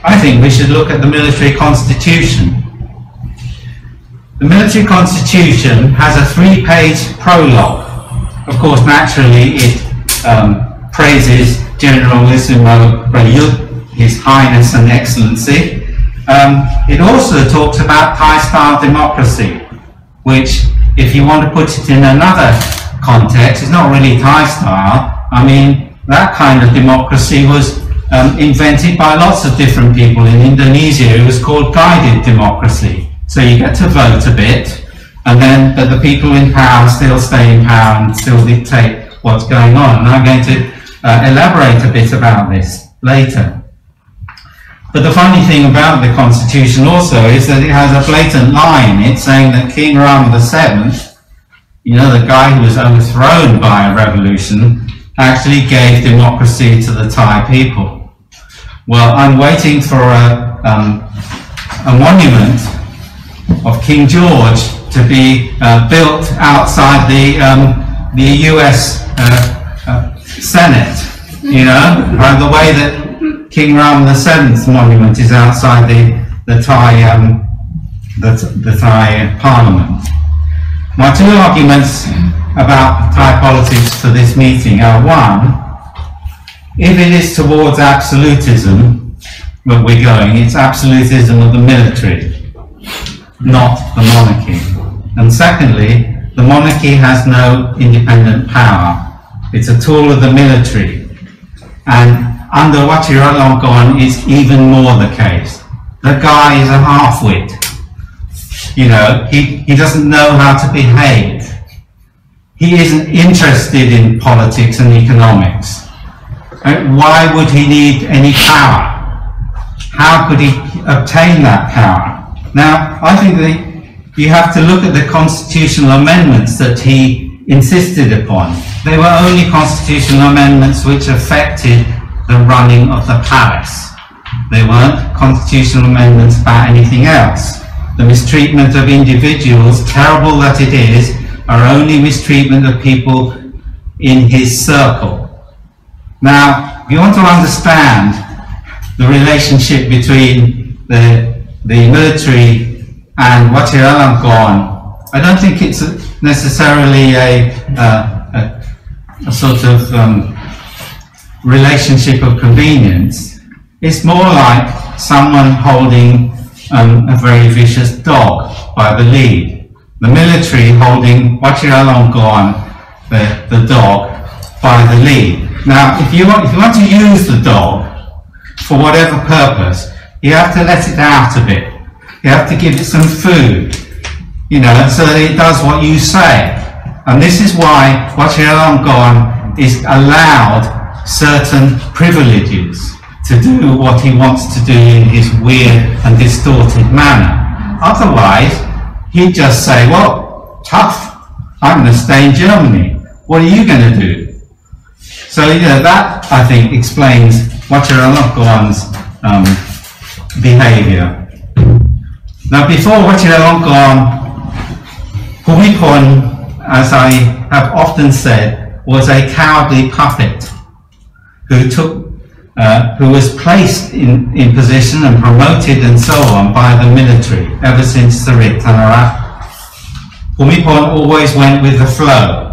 I think we should look at the military constitution. The military constitution has a 3-page prologue. Of course, naturally, it praises Generalissimo Prayut, His Highness and Excellency. It also talks about Thai-style democracy, which, if you want to put it in another context, is not really Thai-style. I mean, that kind of democracy was invented by lots of different people in Indonesia. It was called guided democracy. So you get to vote a bit, and then but the people in power still stay in power and still dictate what's going on. And I'm going to elaborate a bit about this later. But the funny thing about the constitution also is that it has a blatant lie in it saying that King Ram VII, you know, the guy who was overthrown by a revolution, actually gave democracy to the Thai people. Well, I'm waiting for a monument of King George to be built outside the US Senate, you know, by the way that King Ram VII's monument is outside the Thai Parliament. My two arguments about Thai politics for this meeting are: one, if it is towards absolutism that we're going, it's absolutism of the military, not the monarchy. And secondly, the monarchy has no independent power. It's a tool of the military. And under Vajiralongkorn it's even more the case. The guy is a half-wit. You know, he doesn't know how to behave. He isn't interested in politics and economics. Why would he need any power? How could he obtain that power? Now, I think that you have to look at the constitutional amendments that he insisted upon. They were only constitutional amendments which affected the running of the palace. They weren't constitutional amendments about anything else. The mistreatment of individuals, terrible that it is, are only mistreatment of people in his circle. Now, if you want to understand the relationship between the military and Vajiralongkorn, I don't think it's necessarily a sort of relationship of convenience. It's more like someone holding a very vicious dog by the lead. The military holding Vajiralongkorn, the dog, by the lead. Now, if you want to use the dog for whatever purpose, you have to let it out a bit. You have to give it some food, you know, so that it does what you say. And this is why Vajiralongkorn is allowed certain privileges to do what he wants to do in his weird and distorted manner. Otherwise, he'd just say, well, tough, I'm going to stay in Germany. What are you going to do? So, you know, that, I think, explains Wachiranongon's behavior. Now, before Wachiranongon, Bhumibol, as I have often said, was a cowardly puppet who was placed in position and promoted and so on by the military ever since Sarit Tanarat. Bhumibol always went with the flow.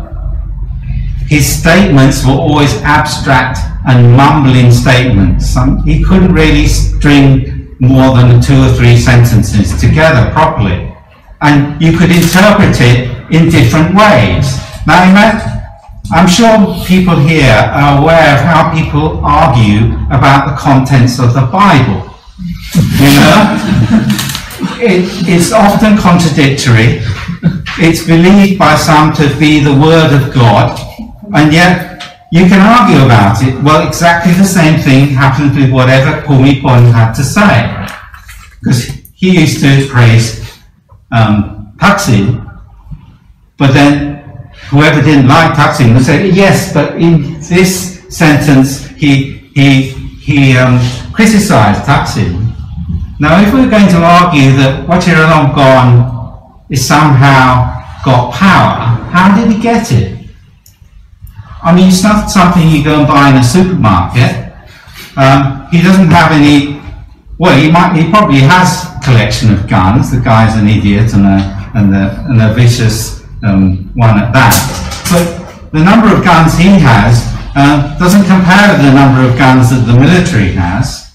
His statements were always abstract and mumbling statements. He couldn't really string more than 2 or 3 sentences together properly. And you could interpret it in different ways. Now, I'm sure people here are aware of how people argue about the contents of the Bible. You know? It's often contradictory. It's believed by some to be the Word of God, and yet you can argue about it. Well, exactly the same thing happens with whatever Bhumibol had to say. Because he used to praise Thaksin, but then whoever didn't like Thaksin would say, yes, but in this sentence he criticized Thaksin. Now, if we're going to argue that Wachiranongon is somehow got power, how did he get it? I mean, it's not something you go and buy in a supermarket. He doesn't have any. Well, he probably has a collection of guns. The guy's an idiot and a vicious one at that. But the number of guns he has doesn't compare with the number of guns that the military has.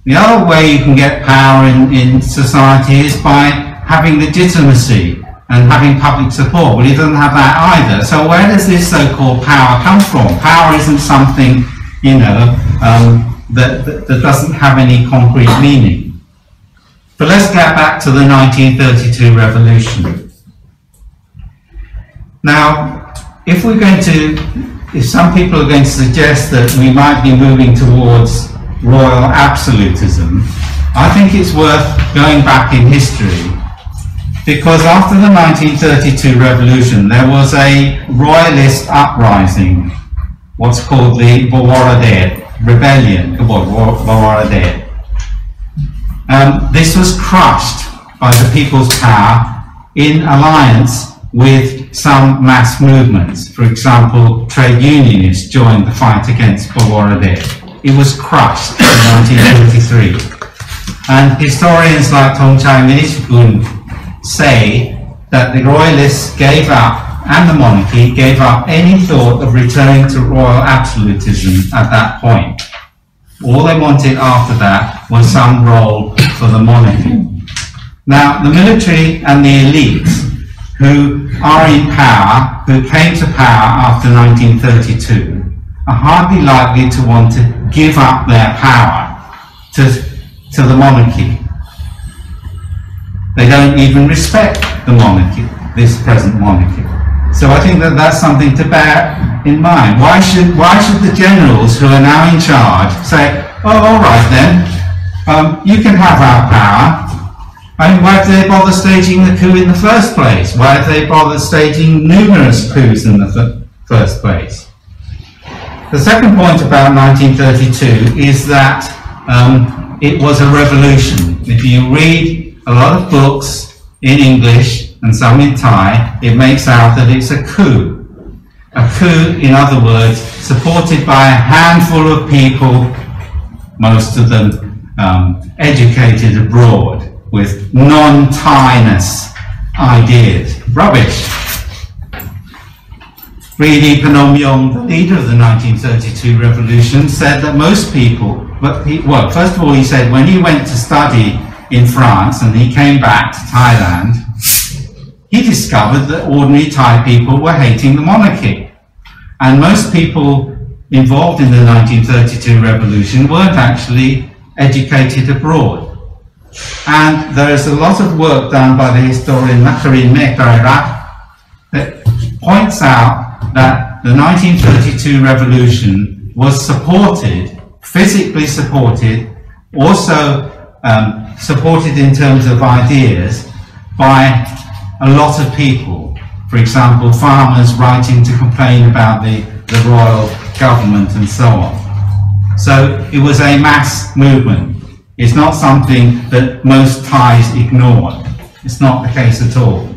The other way you can get power in society is by having legitimacy and having public support. Well, he doesn't have that either. So where does this so-called power come from? Power isn't something, you know, that doesn't have any concrete meaning. But let's get back to the 1932 revolution. Now, if some people are going to suggest that we might be moving towards royal absolutism, I think it's worth going back in history, because after the 1932 revolution there was a royalist uprising, what's called the Bawarade rebellion. This was crushed by the People's Power in alliance with some mass movements. For example, trade unionists joined the fight against Bawarade. It was crushed in 1933. And historians like Tongchai Minichikun say that the royalists gave up, and the monarchy gave up any thought of returning to royal absolutism at that point. All they wanted after that was some role for the monarchy. Now, the military and the elites who are in power, who came to power after 1932, are hardly likely to want to give up their power to the monarchy. They don't even respect the monarchy, this present monarchy. So I think that that's something to bear in mind. Why should the generals who are now in charge say, oh, all right then, you can have our power. I mean, why have they bothered staging the coup in the first place? Why have they bothered staging numerous coups in the first place? The second point about 1932 is that it was a revolution. If you read a lot of books in English and some in Thai, it makes out that it's a coup. A coup, in other words, supported by a handful of people, most of them educated abroad, with non-Thai-ness ideas. Rubbish. Ridi Panomyong, the leader of the 1932 revolution, said that most people, well, first of all, he said when he went to study in France and he came back to Thailand, he discovered that ordinary Thai people were hating the monarchy. And most people involved in the 1932 revolution weren't actually educated abroad. And there is a lot of work done by the historian Nakarin Mekairat that points out that the 1932 revolution was supported, physically supported, also supported in terms of ideas by a lot of people. For example, farmers writing to complain about the royal government and so on. So it was a mass movement. It's not something that most Thais ignore. It's not the case at all.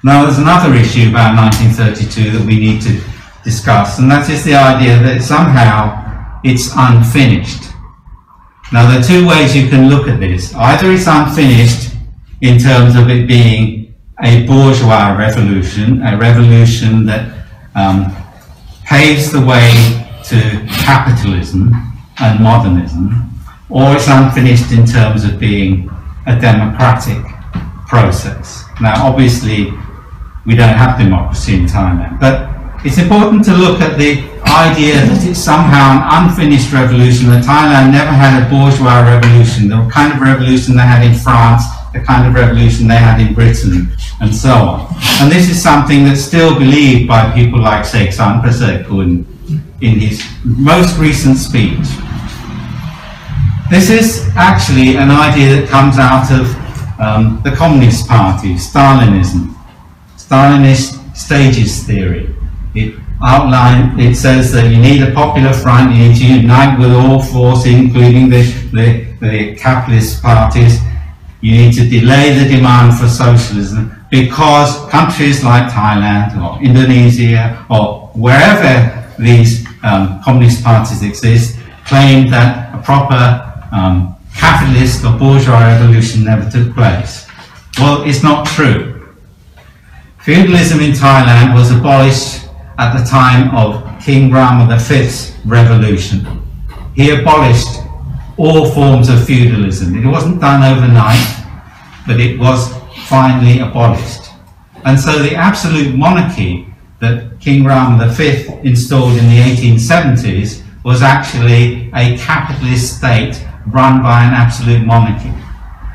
Now there's another issue about 1932 that we need to discuss, and that is the idea that somehow it's unfinished. Now there are two ways you can look at this. Either it's unfinished in terms of it being a bourgeois revolution, a revolution that paves the way to capitalism and modernism, or it's unfinished in terms of being a democratic process. Now obviously we don't have democracy in Thailand, but it's important to look at the idea that it's somehow an unfinished revolution, that Thailand never had a bourgeois revolution, the kind of revolution they had in France, the kind of revolution they had in Britain, and so on. And this is something that's still believed by people like Seksan Prasekun in his most recent speech. This is actually an idea that comes out of the Communist Party, Stalinism, Stalinist stages theory. It says that you need a popular front, you need to unite with all forces, including the capitalist parties. You need to delay the demand for socialism because countries like Thailand or Indonesia or wherever these communist parties exist claim that a proper capitalist or bourgeois revolution never took place. Well, it's not true. Feudalism in Thailand was abolished at the time of King Rama V's revolution. He abolished all forms of feudalism. It wasn't done overnight, but it was finally abolished. And so the absolute monarchy that King Rama V installed in the 1870s was actually a capitalist state run by an absolute monarchy.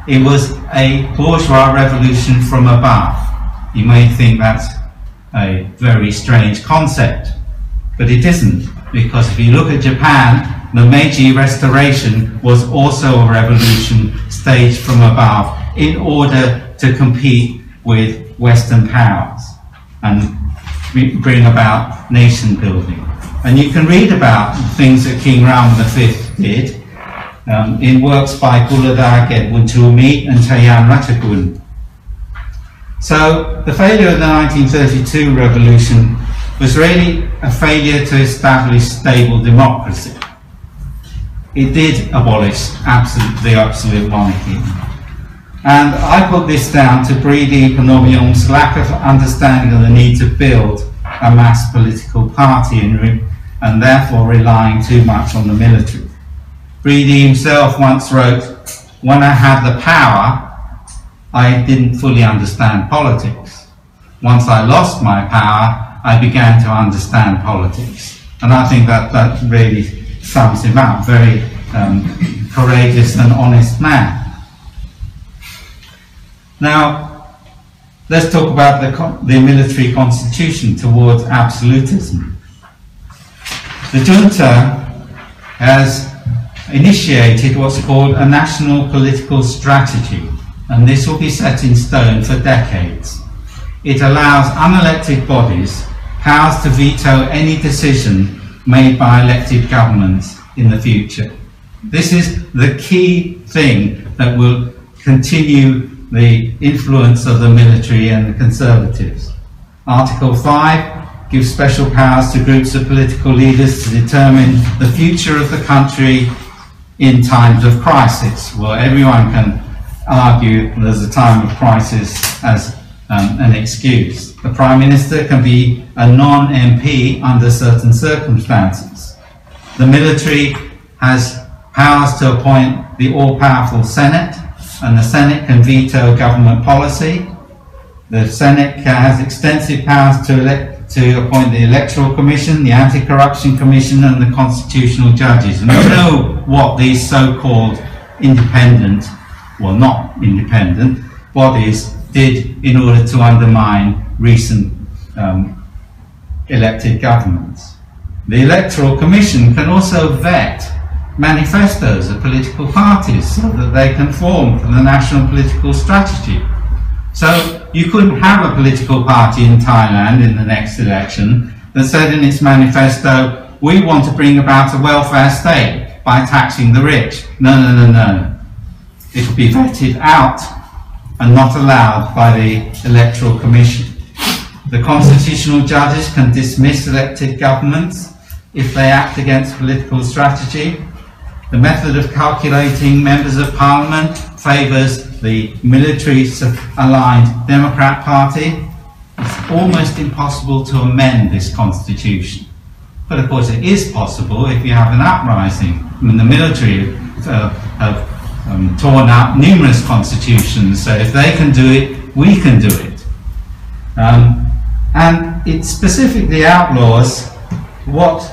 It was a bourgeois revolution from above. You may think that's a very strange concept, but it isn't, because if you look at Japan, the Meiji Restoration was also a revolution staged from above in order to compete with Western powers and bring about nation building. And you can read about things that King Rama V did in works by Gulada Gedwuntumi and Chayan Ratchagun. So the failure of the 1932 revolution was really a failure to establish stable democracy. It did abolish the absolute monarchy. And I put this down to Bridi Panomyong's lack of understanding of the need to build a mass political party and therefore relying too much on the military. Bridi himself once wrote, "When I had the power, I didn't fully understand politics. Once I lost my power, I began to understand politics." And I think that really sums him up. Very courageous and honest man. Now, let's talk about the military constitution towards absolutism. The junta has initiated what's called a national political strategy, and this will be set in stone for decades. It allows unelected bodies powers to veto any decision made by elected governments in the future. This is the key thing that will continue the influence of the military and the conservatives. Article 5 gives special powers to groups of political leaders to determine the future of the country in times of crisis. Well, everyone can argue there's a time of crisis as an excuse. The Prime Minister can be a non-MP under certain circumstances. The military has powers to appoint the all-powerful Senate, and the Senate can veto government policy. The Senate has extensive powers to appoint the Electoral Commission, the Anti-Corruption Commission, and the constitutional judges. And we know what these so-called independent, well, not independent, bodies did in order to undermine recent elected governments. The Electoral Commission can also vet manifestos of political parties so that they conform to the national political strategy. So you couldn't have a political party in Thailand in the next election that said in its manifesto, we want to bring about a welfare state by taxing the rich. No, no, no, no. It will be vetted out and not allowed by the Electoral Commission. The constitutional judges can dismiss elected governments if they act against political strategy. The method of calculating members of parliament favours the military-aligned Democrat Party. It's almost impossible to amend this constitution. But of course it is possible if you have an uprising. I mean, the military have torn out numerous constitutions, so if they can do it, we can do it. And it specifically outlaws what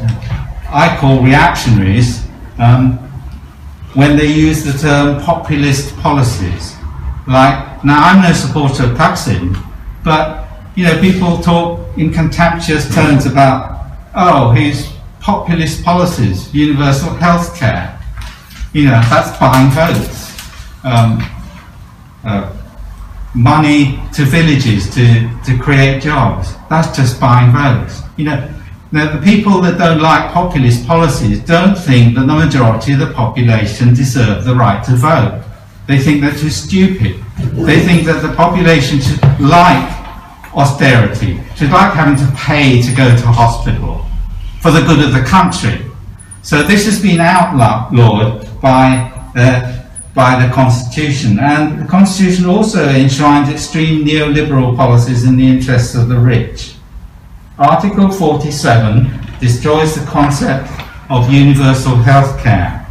I call reactionaries when they use the term populist policies. Like, now I'm no supporter of Thaksin, but you know, people talk in contemptuous terms about, oh, his populist policies, universal health care. You know, that's buying votes. Money to villages to create jobs, that's just buying votes. You know, now the people that don't like populist policies don't think that the majority of the population deserve the right to vote. They think they're too stupid. They think that the population should like austerity, should like having to pay to go to hospital for the good of the country. So this has been outlawed by the Constitution, and the Constitution also enshrines extreme neoliberal policies in the interests of the rich. Article 47 destroys the concept of universal health care,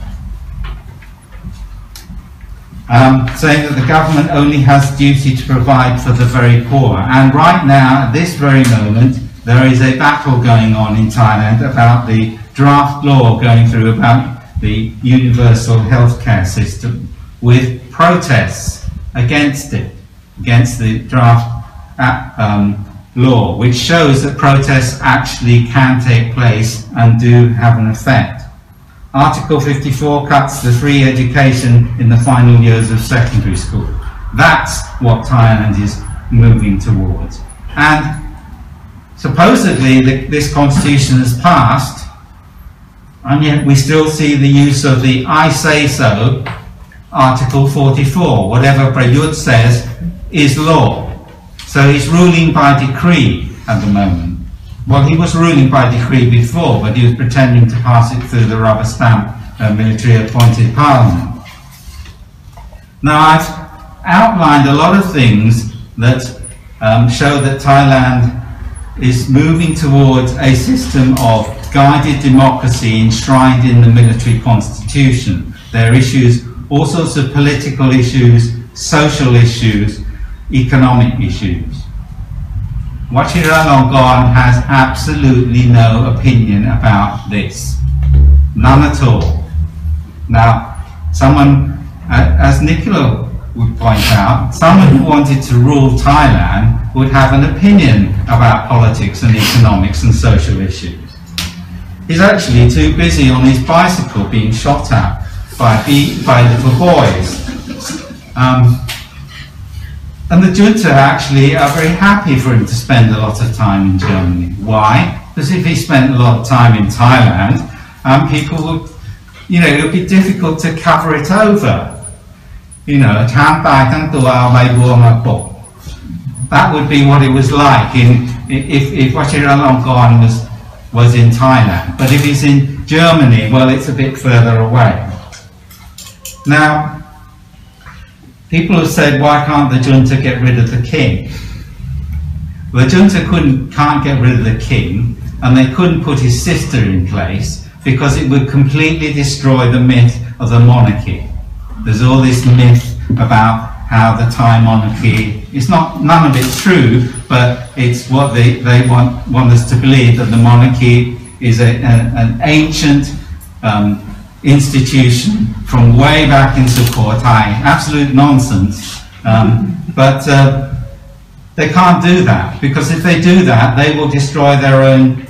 saying that the government only has duty to provide for the very poor. And right now, at this very moment, there is a battle going on in Thailand about the draft law going through about the universal healthcare system, with protests against it, against the draft law, which shows that protests actually can take place and do have an effect. Article 54 cuts the free education in the final years of secondary school. That's what Thailand is moving towards. And supposedly this constitution has passed, and yet we still see the use of the I say so, Article 44. Whatever Prayut says is law. So he's ruling by decree at the moment. Well, he was ruling by decree before, but he was pretending to pass it through the rubber stamp military appointed parliament. Now, I've outlined a lot of things that show that Thailand is moving towards a system of guided democracy enshrined in the military constitution. There are issues, all sorts of political issues, social issues, economic issues. Vajiralongkorn has absolutely no opinion about this. None at all. Now, someone, as Nicola would point out, someone who wanted to rule Thailand would have an opinion about politics and economics and social issues. He's actually too busy on his bicycle being shot at by little boys. And the junta actually are very happy for him to spend a lot of time in Germany. Why? Because if he spent a lot of time in Thailand, people would, you know, it would be difficult to cover it over. You know, that would be what it was like if Vajiralongkorn was in Thailand. But if he's in Germany, well, it's a bit further away. Now, people have said, why can't the junta get rid of the king? Well, the junta can't get rid of the king, and they couldn't put his sister in place because it would completely destroy the myth of the monarchy. There's all this myth about how the Thai monarchy, none of it's true, but it's what they want us to believe, that the monarchy is an ancient institution from way back in Sukhothai. Absolute nonsense. But they can't do that, because if they do that, they will destroy their own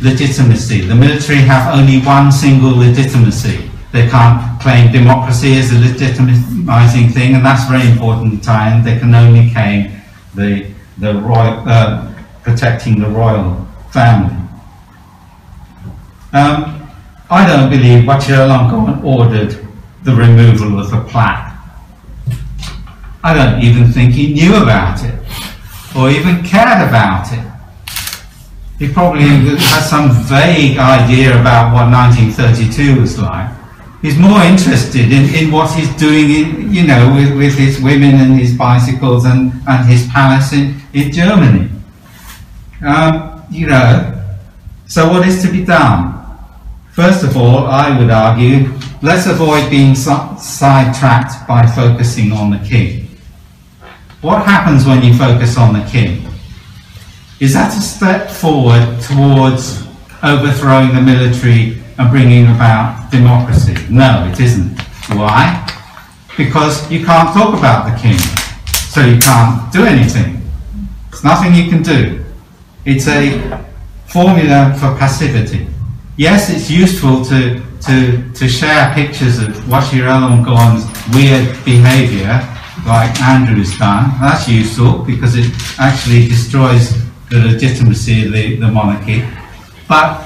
legitimacy. The military have only one single legitimacy. They can't claim democracy as a legitimizing thing, and that's very important in Thailand. They can only the royal, protecting the royal family. I don't believe Vajiralongkorn ordered the removal of the plaque. I don't even think he knew about it, or even cared about it. He probably has some vague idea about what 1932 was like. He's more interested in what he's doing, with his women and his bicycles and his palace in Germany. So what is to be done? First of all, I would argue, let's avoid being sidetracked by focusing on the king. What happens when you focus on the king? Is that a step forward towards overthrowing the military and bringing about democracy? No, it isn't. Why? Because you can't talk about the king, so you can't do anything. There's nothing you can do. It's a formula for passivity. Yes, it's useful to share pictures of Vajiralongkorn's weird behaviour, like Andrew's done. That's useful because it actually destroys the legitimacy of the monarchy. But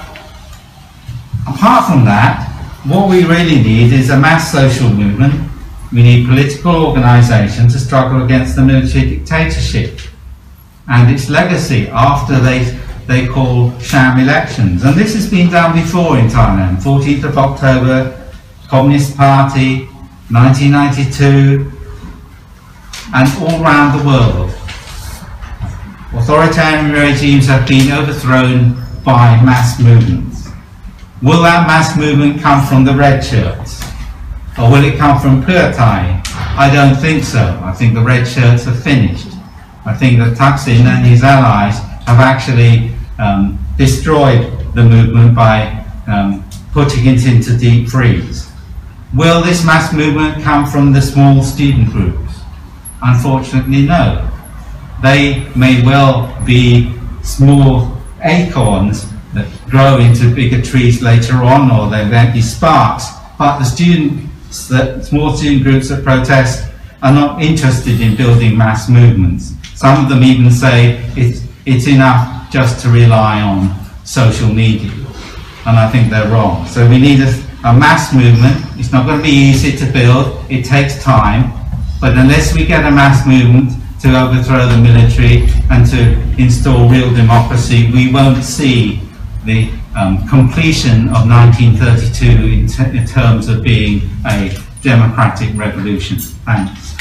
apart from that, what we really need is a mass social movement. We need political organisation to struggle against the military dictatorship and its legacy after they call sham elections. And this has been done before in Thailand. 14th of October, Communist Party, 1992, and all around the world. Authoritarian regimes have been overthrown by mass movements. Will that mass movement come from the red shirts? Or will it come from Pheu Thai? I don't think so. I think the red shirts have finished. I think that Thaksin and his allies have actually destroyed the movement by putting it into deep freeze. Will this mass movement come from the small student groups? Unfortunately, no. They may well be small acorns that grow into bigger trees later on, or they might be sparks, but the small student groups that protest are not interested in building mass movements. Some of them even say it's enough just to rely on social media, and I think they're wrong. So we need a mass movement. It's not going to be easy to build, it takes time, but unless we get a mass movement to overthrow the military and to install real democracy, we won't see the completion of 1932 in terms of being a democratic revolution. Thanks.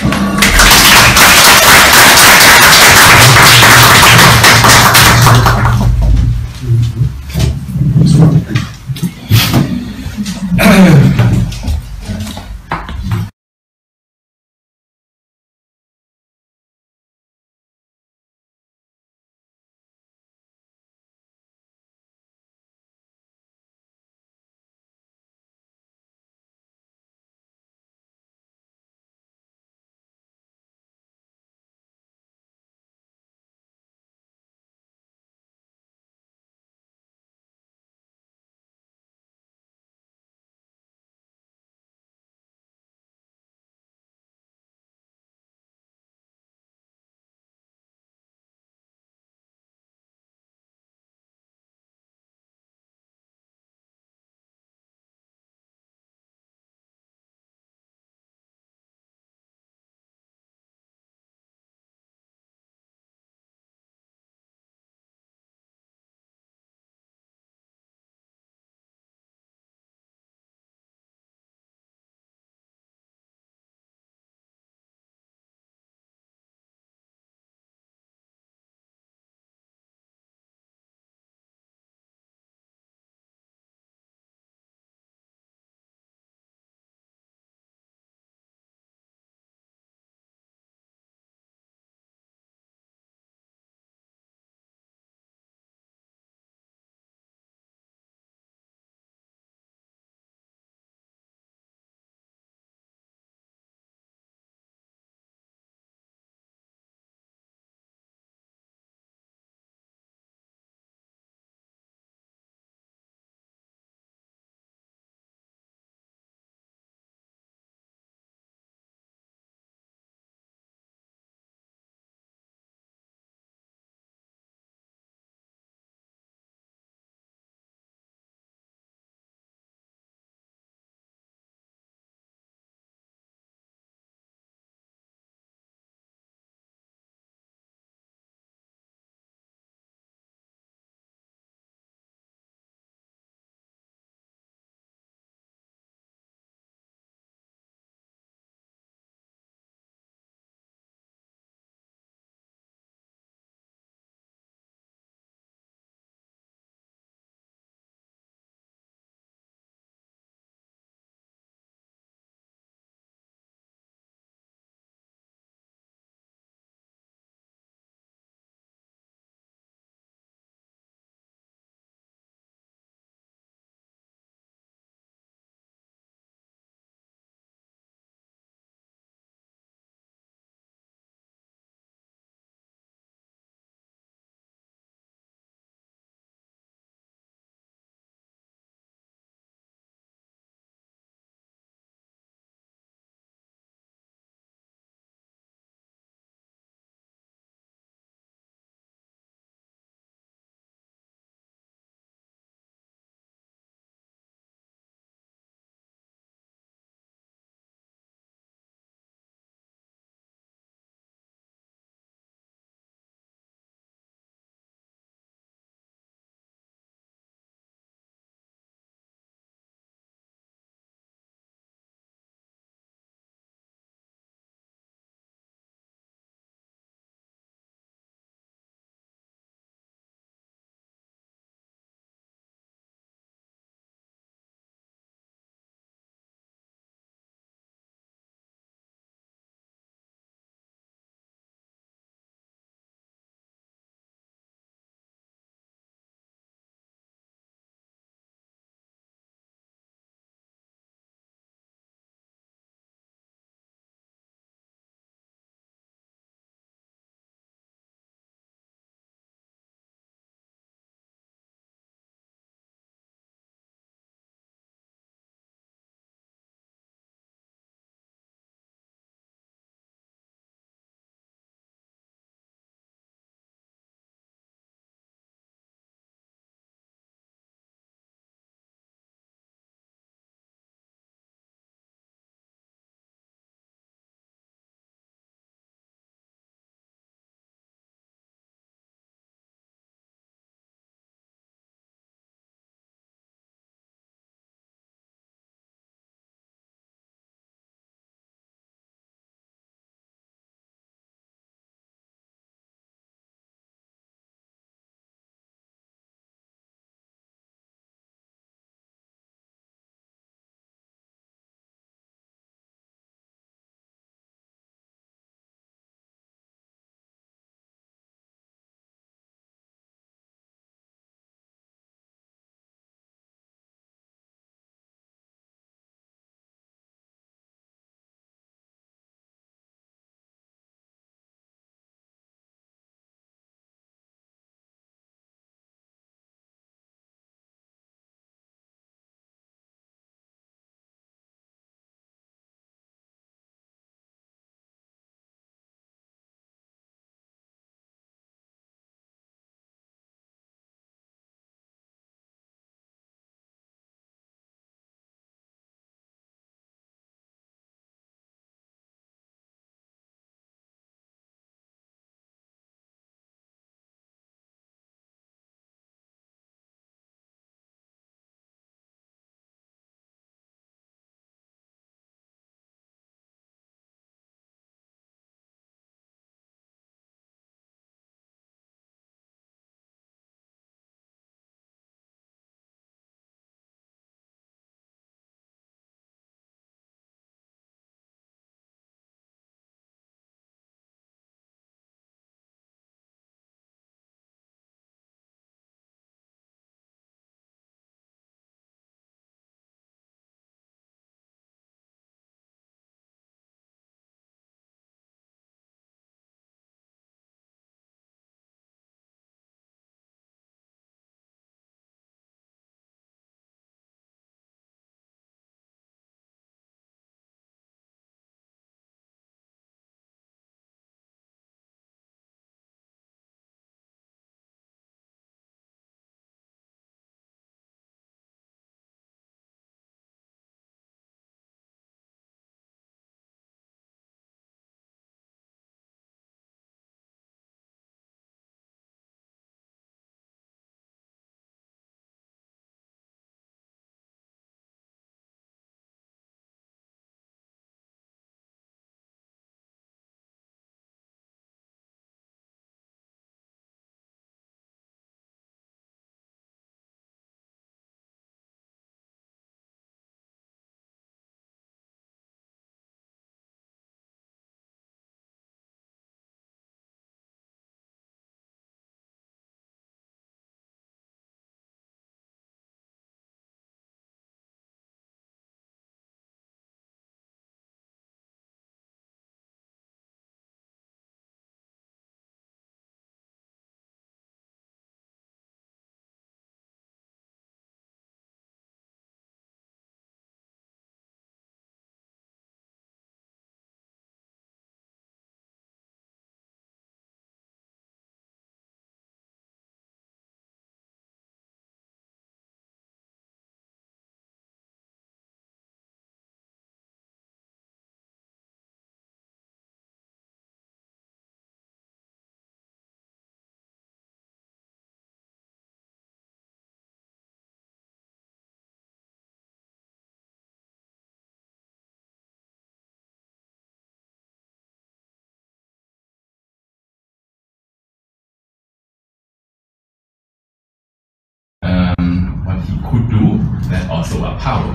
could do, that also a power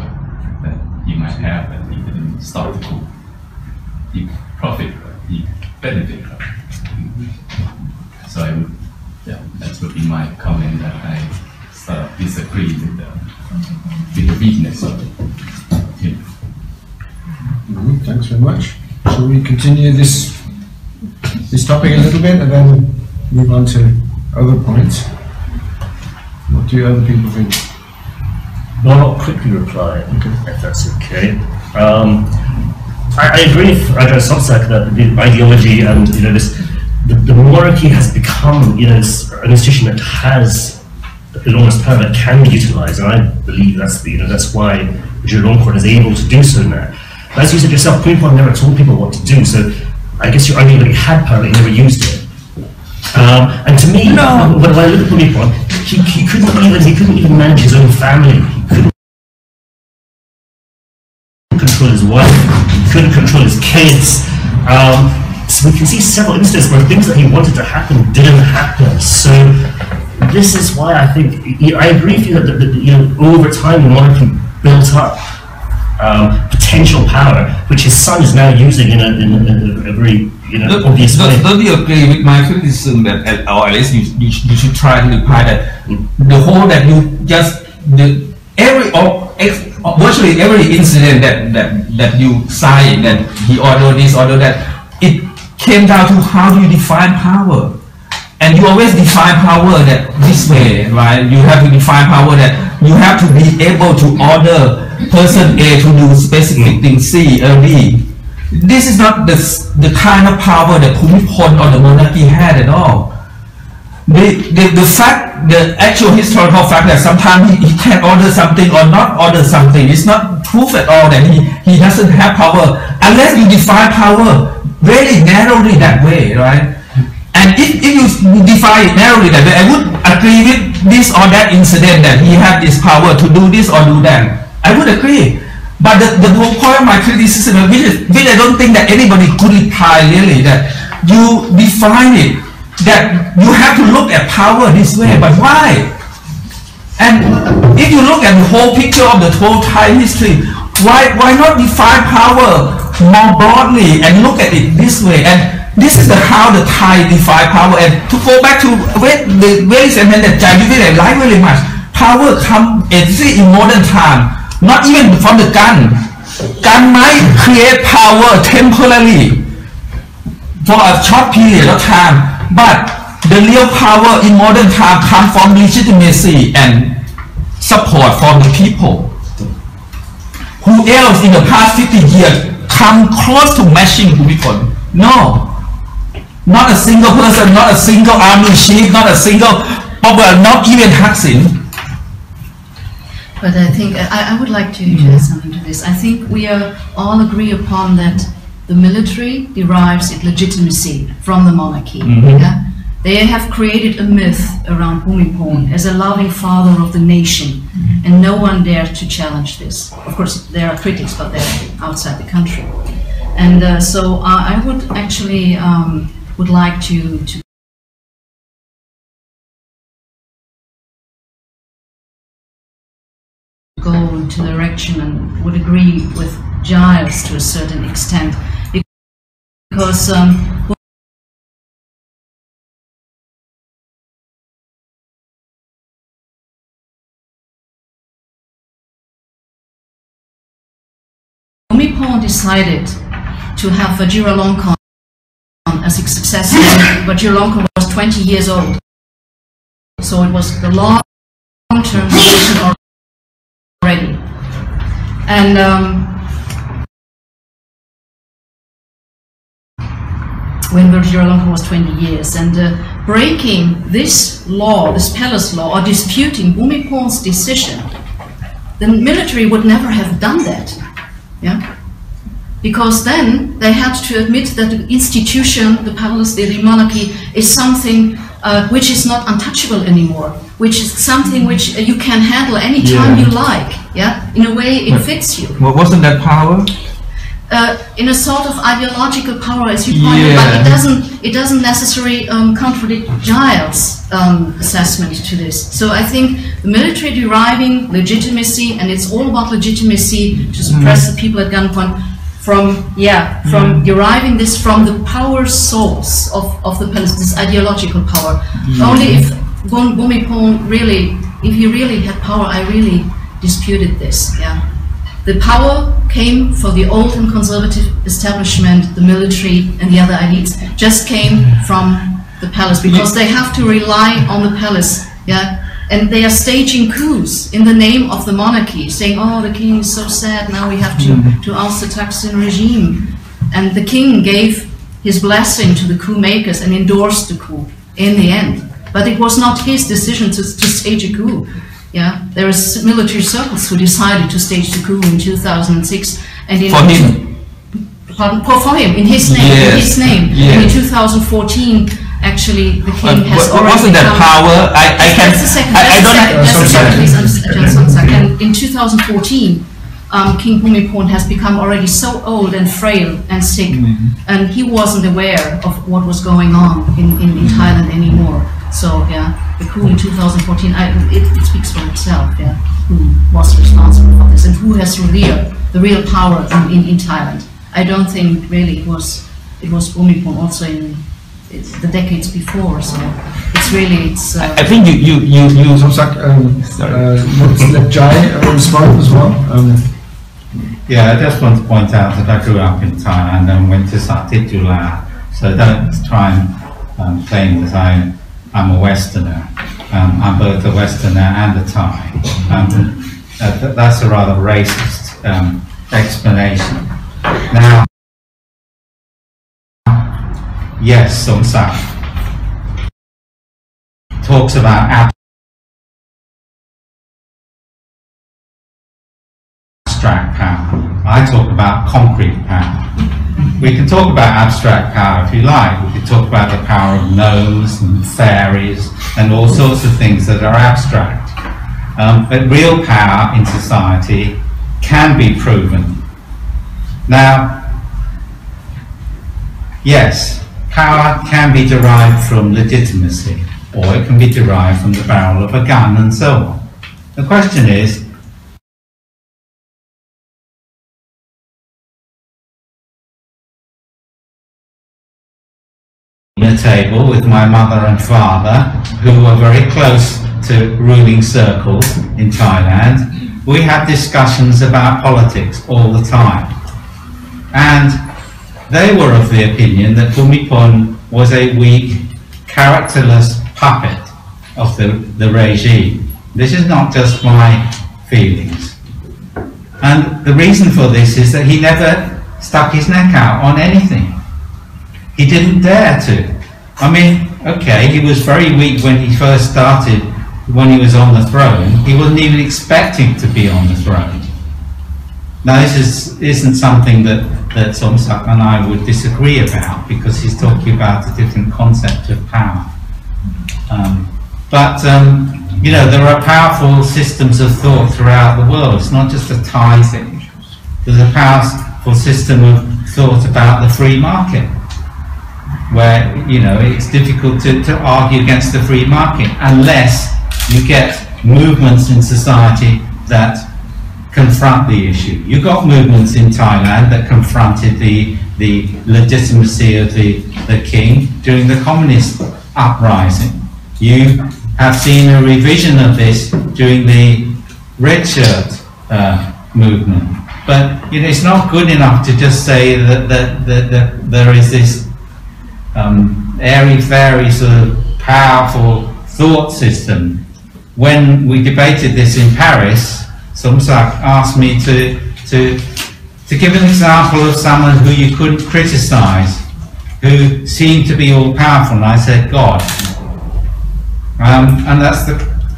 that he might have that he didn't stop to he profit, he benefit. So I would, that would be my comment that I sort of disagree with the weakness of him. Thanks very much. Shall we continue this topic a little bit and then move on to other points? What do other people think? Well, I'll quickly reply, if that's okay. I agree with Ajahn Somsak that the ideology and the monarchy has become an institution that has enormous power that can be utilized, and I believe that's why Chulalongkorn is able to do so now. But as you said yourself, Bhumibol never told people what to do, so I guess you're arguing that he had power, but he never used it. And to me, when I look at Bhumibol, he couldn't even manage his own family. He couldn't control his wife. He couldn't control his kids. So we can see several instances where things that he wanted to happen didn't happen. So this is why I think I agree with you that over time the monarchy built up potential power, which his son is now using in a very obvious way. Don't you agree with my criticism that, or at least you should try to reply that the whole that you just virtually every incident that you cite that he ordered this, ordered that, it came down to how do you define power, and you always define power that this way, right? You have to define power that you have to be able to order person A to do specific thing C or D. This is not the kind of power that Bhumibol or the monarchy had at all. The actual historical fact that sometimes he can order something or not order something is not proof at all that he doesn't have power unless you define power very narrowly that way, right? And if you define it narrowly that way, I would agree with this or that incident that he had this power to do this or do that. I would agree. But the whole point of my criticism, which I don't think that anybody could reply really, that you define it, that you have to look at power this way, but why? And if you look at the whole picture of the whole Thai history, why not define power more broadly and look at it this way? And this is how the Thai define power. And to go back to the very sentence that Jai I like very much, power comes in modern time, not even from the gun. Gun might create power temporarily for a short period of time, but the real power in modern time comes from legitimacy and support from the people. Who else in the past 50 years come close to matching Bhumibol? No. Not a single person, not a single army chief, not a single popular, not even Thaksin. But I think I would like to add something to this. I think we all agree upon that the military derives its legitimacy from the monarchy. Yeah? They have created a myth around Bhumibol as a loving father of the nation, and no one dared to challenge this. Of course, there are critics, but they're outside the country. And so I would actually would like to go into the direction and would agree with Giles to a certain extent, because Bhumibol decided to have Chulalongkorn as his successor, but Chulalongkorn was 20 years old, so it was the long-term vision already. And when Chulalongkorn was 20 years, and breaking this law, this palace law, or disputing Bhumibol's decision, the military would never have done that. Yeah? Because then they had to admit that the institution, the palace, the monarchy, is something which is not untouchable anymore, which is something which you can handle anytime you like. Yeah, in a way it fits you. Well, wasn't that power? in a sort of ideological power, as you pointed, but it doesn't necessarily contradict Giles' assessment to this. So I think the military deriving legitimacy, and it's all about legitimacy to suppress the people at gunpoint, from deriving this from the power source of the palace, this ideological power. Only if Bhumibol really, if he really had power, I really disputed this. The power came from the old and conservative establishment, the military and the other elites, just came from the palace, because they have to rely on the palace, and they are staging coups in the name of the monarchy, saying, oh, the king is so sad, now we have to oust the Thaksin regime. And the king gave his blessing to the coup makers and endorsed the coup in the end. But it was not his decision to stage a coup. There is military circles who decided to stage the coup in 2006, and in for him, in his name, and in 2014, actually the king has already wasn't that power? And in 2014, King Bhumibol has become already so old and frail and sick, and he wasn't aware of what was going on in Thailand anymore. So the coup in 2014, it speaks for itself. Who was responsible for this, and who has the real power in Thailand? I don't think really it was Bhumibol also in the decades before. So it's really I think you let Jai respond as well. I just want to point out that I grew up in Thailand and went to Satit Jula, so don't try and claim that I'm a Westerner. I'm both a Westerner and a Thai. That's a rather racist explanation. Now, yes, Somsak talks about abstract power. I talk about concrete power. We can talk about abstract power if you like. We can talk about the power of gnomes and fairies and all sorts of things that are abstract. But real power in society can be proven. Now, yes, power can be derived from legitimacy, or it can be derived from the barrel of a gun and so on. The question is, a table with my mother and father, who were very close to ruling circles in Thailand. We had discussions about politics all the time, and they were of the opinion that Bhumibol was a weak, characterless puppet of the regime. This is not just my feelings, and the reason for this is that he never stuck his neck out on anything. He didn't dare to. I mean, okay, he was very weak when he first started, when he was on the throne. He wasn't even expecting to be on the throne. Now, this isn't something that Somsak and I would disagree about, because he's talking about a different concept of power. You know, there are powerful systems of thought throughout the world. It's not just a Thai thing. There's a powerful system of thought about the free market, where, you know, it's difficult to argue against the free market unless you get movements in society that confront the issue. You got movements in Thailand that confronted the legitimacy of the king during the communist uprising. You have seen a revision of this during the red shirt movement. But, you know, it's not good enough to just say that there is this airy-fairy sort of powerful thought system. When we debated this in Paris, Somsak asked me to give an example of someone who you couldn't criticize, who seemed to be all-powerful, and I said God. And that's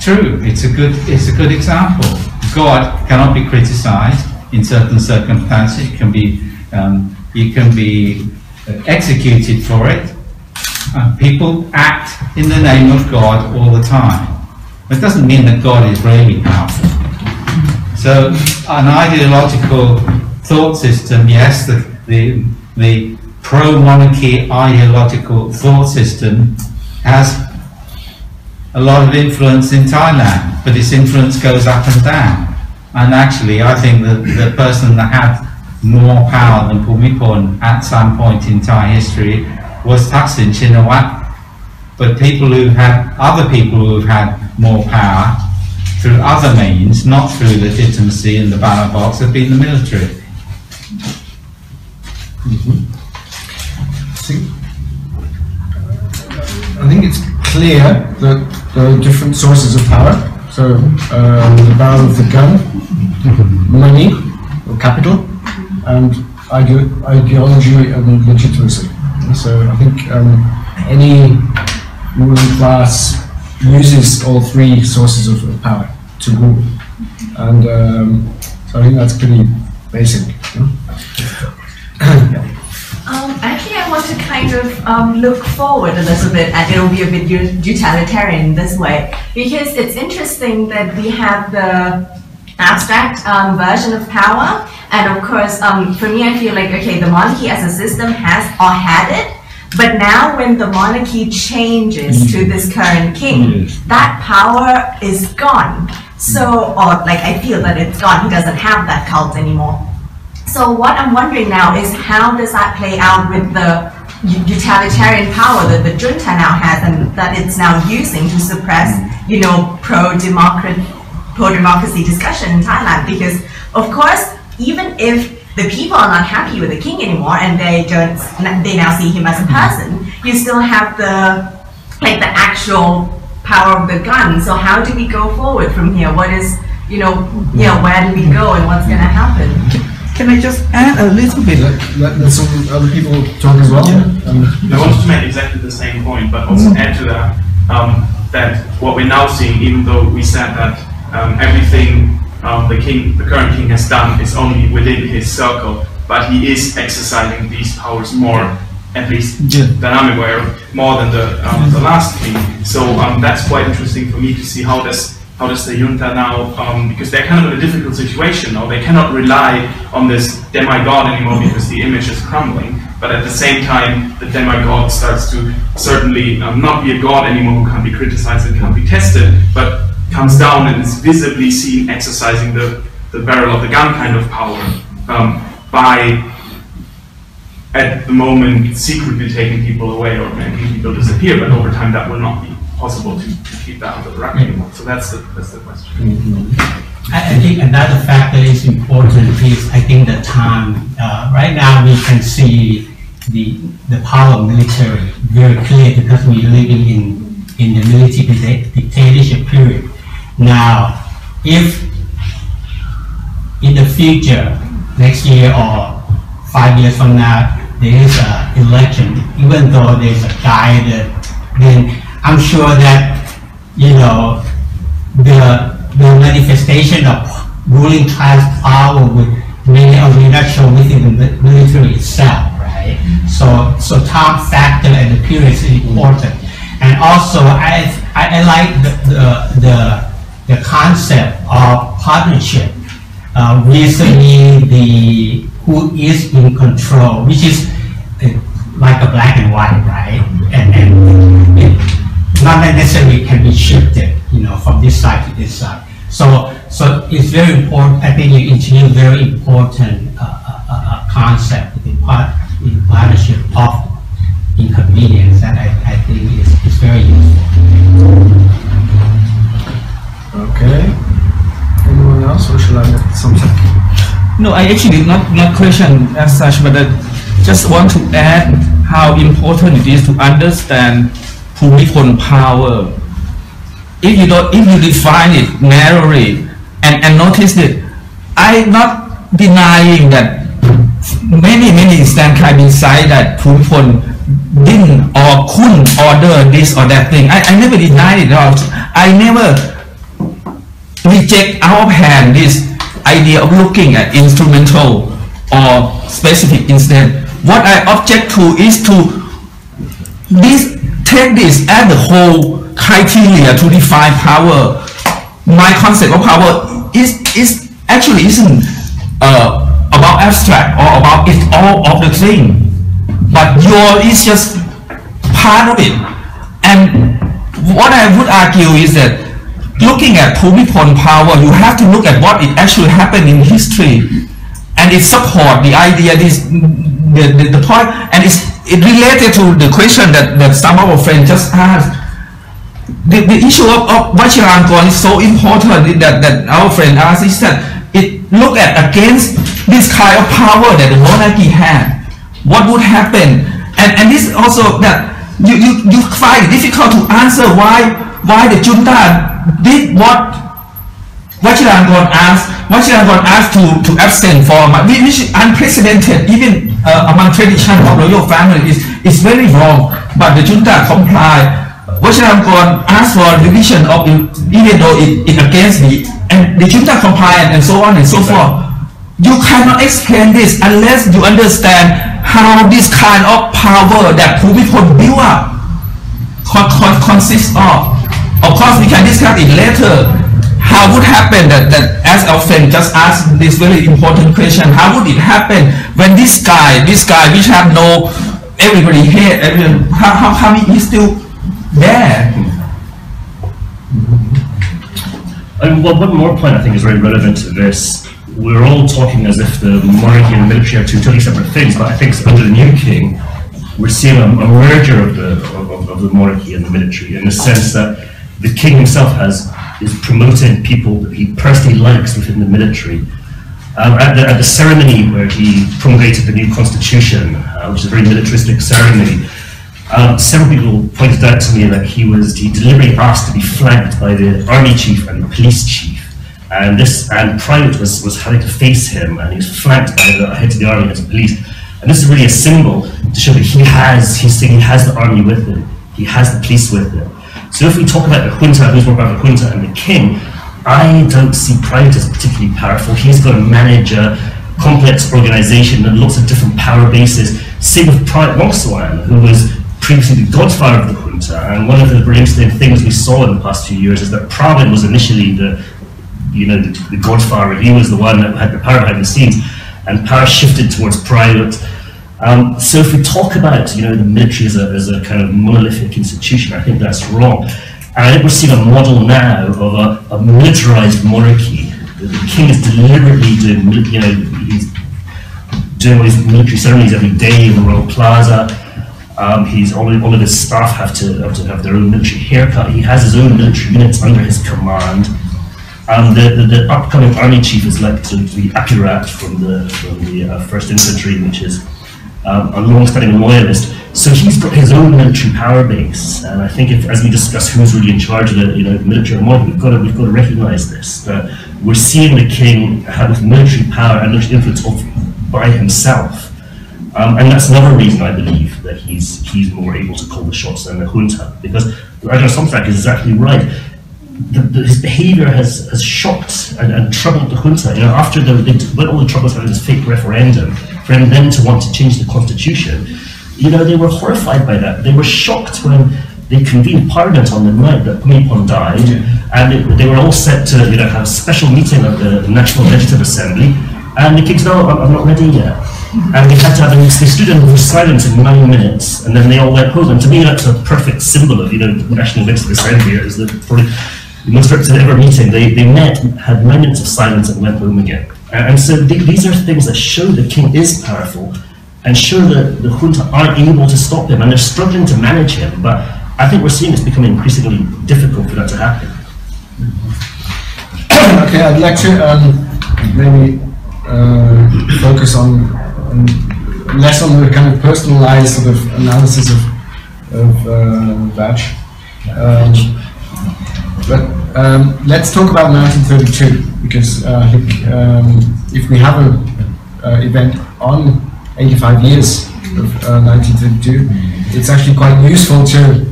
true. It's a good example. God cannot be criticized in certain circumstances. You can be executed for it. People act in the name of God all the time. It doesn't mean that God is really powerful. So an ideological thought system, yes, the pro-monarchy ideological thought system has a lot of influence in Thailand, but its influence goes up and down. And actually, I think that the person that had more power than Bhumibol at some point in Thai history was Thaksin Shinawatra. But people who've had, other people who've had more power through other means, not through legitimacy in the ballot box, have been the military. I think it's clear that there are different sources of power. So the power of the gun, money or capital, and ideology and legitimacy. So I think any ruling class uses all three sources of power to rule, and so I think that's pretty basic. Actually, I want to kind of look forward a little bit, and it'll be a bit utilitarian this way, because it's interesting that we have the abstract version of power, and of course, for me, I feel like, okay, the monarchy as a system has or had it, but now when the monarchy changes to this current king, that power is gone. So, or like I feel that it's gone, he doesn't have that cult anymore. So what I'm wondering now is how does that play out with the utilitarian power that the junta now has and that it's now using to suppress, you know, pro-democracy discussion in Thailand? Because of course, even if the people are not happy with the king anymore and they now see him as a person, you still have the actual power of the gun. So how do we go forward from here? What is, where do we go and what's going to happen? Can I just add a little bit? Let some other people talk as well. I wanted to make exactly the same point, but also add to that, that what we're now seeing, even though we said that everything the current king has done is only within his circle, but he is exercising these powers more, at least that I'm aware of, more than the last king. So that's quite interesting for me to see how does the junta now, because they're kind of in a difficult situation now. They cannot rely on this demigod anymore because the image is crumbling. But at the same time, the demigod starts to certainly not be a god anymore who can't be criticized and can't be tested, but comes down and is visibly seen exercising the barrel of the gun kind of power by, at the moment, secretly taking people away or making people disappear. But over time, that will not be possible to keep that under the rug anymore. So that's the question. I think another factor is important is I think the time. Right now we can see the power of military very clear because we're living in the military dictatorship period. Now, if in the future, next year or 5 years from now, there is an election, even though there's a guy then I'm sure that, the manifestation of ruling class power would may or may not show within the military itself, right? So time factor and the period is important. And also, I like the concept of partnership vis-a-vis who is in control, which is like a black and white, right? And it not necessarily can be shifted, from this side to this side. So it's very important. I think you introduced very important concept in partnership of inconvenience that I think is very useful. Okay. Anyone else, or shall I get something? No, I actually not question as such, but I just want to add how important it is to understand Bhumibol power. If you define it narrowly and notice that I'm not denying that many instances can be cited that Bhumibol didn't or couldn't order this or that thing. I never denied it at all. I never reject out of hand this idea of looking at instrumental or specific instance. What I object to is to take this as the whole criteria to define power. My concept of power isn't about abstract or about it all of the thing, but your is just part of it. And what I would argue is that looking at Bhumibol power, you have to look at what it actually happened in history, and it support the idea, the point, and it related to the question that some of our friends just asked. The issue of Vajirangkorn is so important that our friend asked, is that it look at against this kind of power that the monarchy had. What would happen? And this also that you find it difficult to answer why the junta did what Vajirangkorn asked. Vajirangkorn asked to abstain for which is unprecedented even among tradition of royal family is very wrong. But the junta complied. Vajirangkorn asked for division of even though it against and the junta complied and so on and so forth. You cannot explain this unless you understand how this kind of power that Bhumibol built up consists of. Of course, we can discuss it later. How would happen that as our friend just asked this very important question, how would it happen when this guy which have no, everybody hate, how come he's still there? And one more point I think is very relevant to this. We're all talking as if the monarchy and the military are two totally separate things, but I think under the new king, we're seeing a merger of the monarchy and the military in the sense that the king himself is promoting people that he personally likes within the military. At the ceremony where he promulgated the new constitution, which is a very militaristic ceremony, several people pointed out to me that he deliberately asked to be flanked by the army chief and the police chief. And Private was having to face him, and he was flanked by the heads of the army and the police. And this is really a symbol to show that he's saying he has the army with him, he has the police with him. So if we talk about the junta, who's more about the junta and the king, I don't see Private as particularly powerful. He's got to manage a complex organization and lots of different power bases. Same with Private Mongsoan, who was previously the godfather of the junta. And one of the very interesting things we saw in the past few years is that Private was initially the godfather. He was the one that had the power behind the scenes, and power shifted towards Private. So if we talk about the military as a kind of monolithic institution, I think that's wrong. And I think we're seeing a model now of a militarized monarchy. The king is deliberately he's doing all these military ceremonies every day in the Royal Plaza. All of his staff have to have their own military haircut. He has his own military units under his command. The upcoming army chief is elected to be Apparat from the 1st Infantry, which is a long-standing loyalist. So he's got his own military power base, and I think as we discuss who's really in charge of the military and monarchy, we've got to recognise this, that we're seeing the king have military power and military influence by himself, and that's another reason I believe that he's more able to call the shots than the junta, because Raja Somsak is exactly right. His behaviour has shocked and troubled the junta. After they went all the troubles having this fake referendum for them to want to change the constitution, they were horrified by that. They were shocked when they convened parliament on the night that Bhumibol died, and they were all set to have a special meeting of the National Legislative Assembly, and the king said, "No, I'm not ready yet." And they had to have they stood in silence in 9 minutes, and then they all went home. And to me, that's a perfect symbol of the National Legislative Assembly. It was probably the most representative ever meeting. They met, had 9 minutes of silence, and went home again. And so these are things that show the king is powerful, and show that the junta aren't able to stop him, and they're struggling to manage him. But I think we're seeing it's becoming increasingly difficult for that to happen. Okay, I'd like to maybe focus on less on the kind of personalized sort of analysis of Vaj. But let's talk about 1932, because I think if we have an event on 85 years of 1932, it's actually quite useful to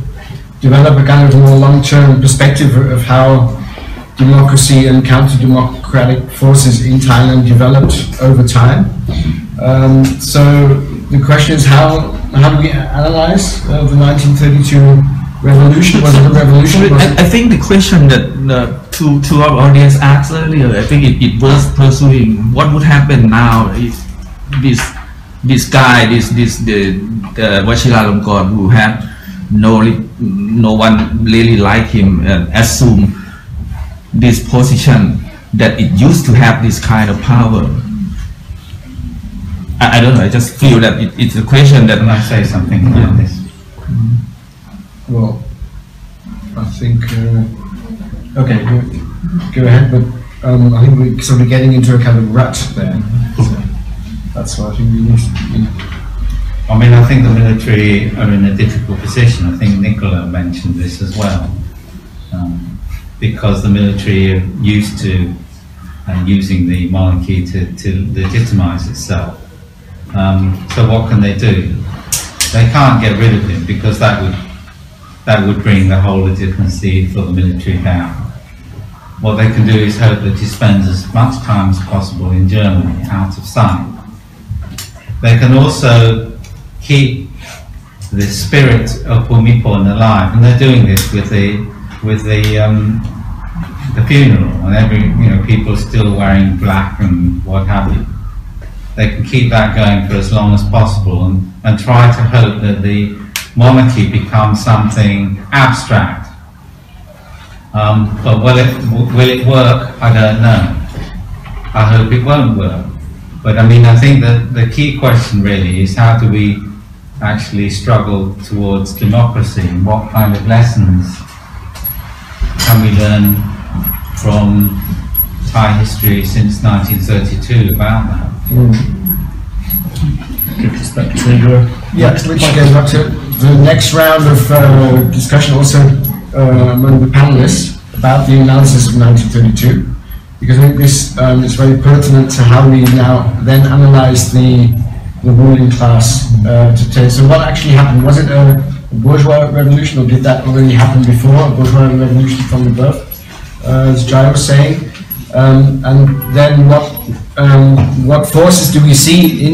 develop a kind of more long-term perspective of how democracy and counter-democratic forces in Thailand developed over time. So the question is, how do we analyze the 1932 revolution? Was it a revolution? I think the question that to our audience asked earlier, I think it was pursuing what would happen now if this guy, the Vajiralongkorn, who had no one really like him, assume this position that it used to have this kind of power. I don't know. I just feel that it's a question that. Can I say something about this? Well, I think. Okay, go ahead. But I think we're sort of getting into a kind of rut there. So that's what I think we need to. I mean, I think the military are in a difficult position. I think Nicola mentioned this as well, because the military are used to using the monarchy to legitimize itself. So what can they do? They can't get rid of him because that would bring the whole legitimacy for the military down. What they can do is hope that he spends as much time as possible in Germany, out of sight. They can also keep the spirit of Bhumibol alive, and they're doing this with the funeral, and people still wearing black and what have you. They can keep that going for as long as possible and try to hope that the monarchy becomes something abstract. But will it work? I don't know. I hope it won't work. But I mean, I think that the key question really is how do we actually struggle towards democracy, and what kind of lessons can we learn from Thai history since 1932 about that? Yeah, which goes back to the next round of discussion also among the panelists about the analysis of 1932, because I think this is very pertinent to how we now then analyze the ruling class today. So what actually happened? Was it a bourgeois revolution, or did that already happen before, a bourgeois revolution from above, as Jai was saying? And then what forces do we see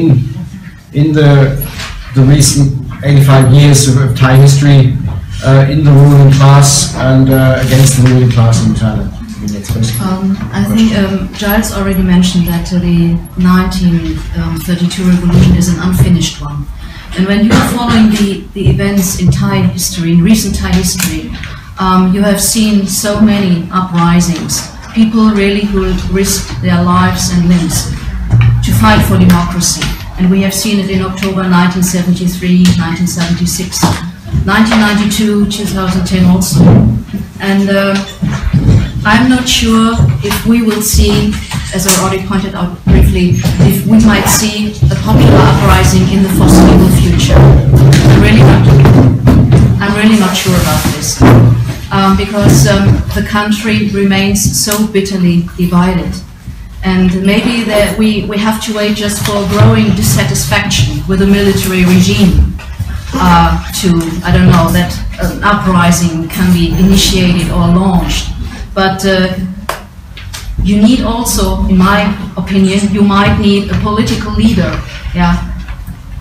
in the recent 85 years of Thai history in the ruling class and against the ruling class in Thailand? I think Giles already mentioned that the 1932 revolution is an unfinished one. And when you are following the events in Thai history, in recent Thai history, you have seen so many uprisings. People really who risked their lives and limbs to fight for democracy. And we have seen it in October 1973, 1976, 1992, 2010 also. And I'm not sure if we will see, as I already pointed out briefly, if we might see a popular uprising in the foreseeable future. I'm really not sure about this. Because the country remains so bitterly divided. And maybe that we have to wait just for growing dissatisfaction with the military regime I don't know, that an uprising can be initiated or launched. But you need also, in my opinion, you might need a political leader,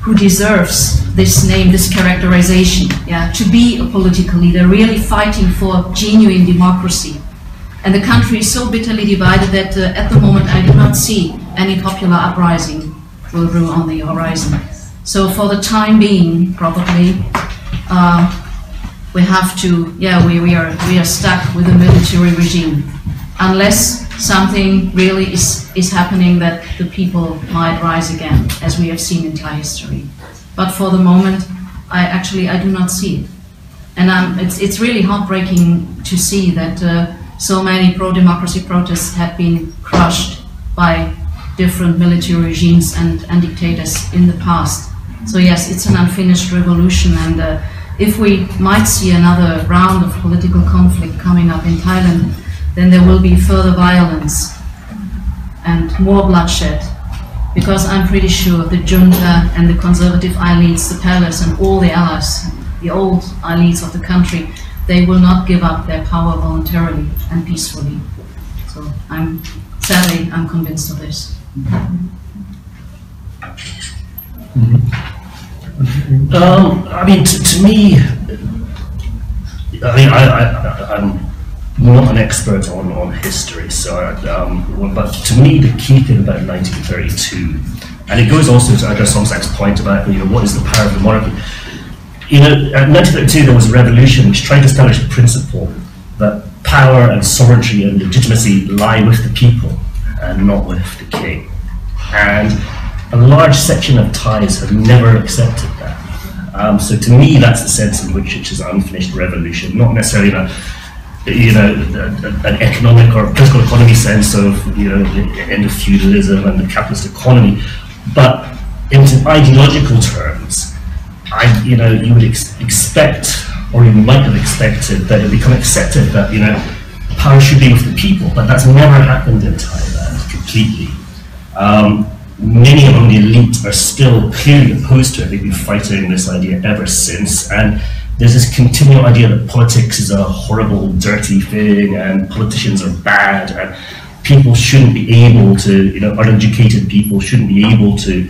who deserves this name, this characterization, to be a political leader, really fighting for genuine democracy. And the country is so bitterly divided that at the moment I do not see any popular uprising will grow on the horizon. So for the time being, probably, we have to, we are stuck with the military regime, unless something really is happening that the people might rise again, as we have seen in Thai history. But for the moment, I do not see it. And it's really heartbreaking to see that so many pro-democracy protests have been crushed by different military regimes and dictators in the past. So yes, it's an unfinished revolution, and if we might see another round of political conflict coming up in Thailand, then there will be further violence and more bloodshed, because I'm pretty sure the junta and the conservative elites, the palace and all the allies, the old elites of the country, they will not give up their power voluntarily and peacefully. So I'm convinced of this. I mean, to me, I mean, I'm not an expert on history, so but to me the key thing about 1932, and it goes also to Edgar Somsack's point about what is the power of the monarchy. At 1932 there was a revolution which tried to establish a principle that power and sovereignty and legitimacy lie with the people and not with the king. And a large section of Thais have never accepted that. So to me, that's the sense in which it is an unfinished revolution, not necessarily an economic or political economy sense of the end of feudalism and the capitalist economy, but in ideological terms, you would expect, or you might have expected, that it become accepted that power should be with the people, but that's never happened in Thailand completely. Many among the elite are still clearly opposed to it. They've been fighting this idea ever since, and there's this continual idea that politics is a horrible, dirty thing, and politicians are bad, and people shouldn't be able to, uneducated people shouldn't be able to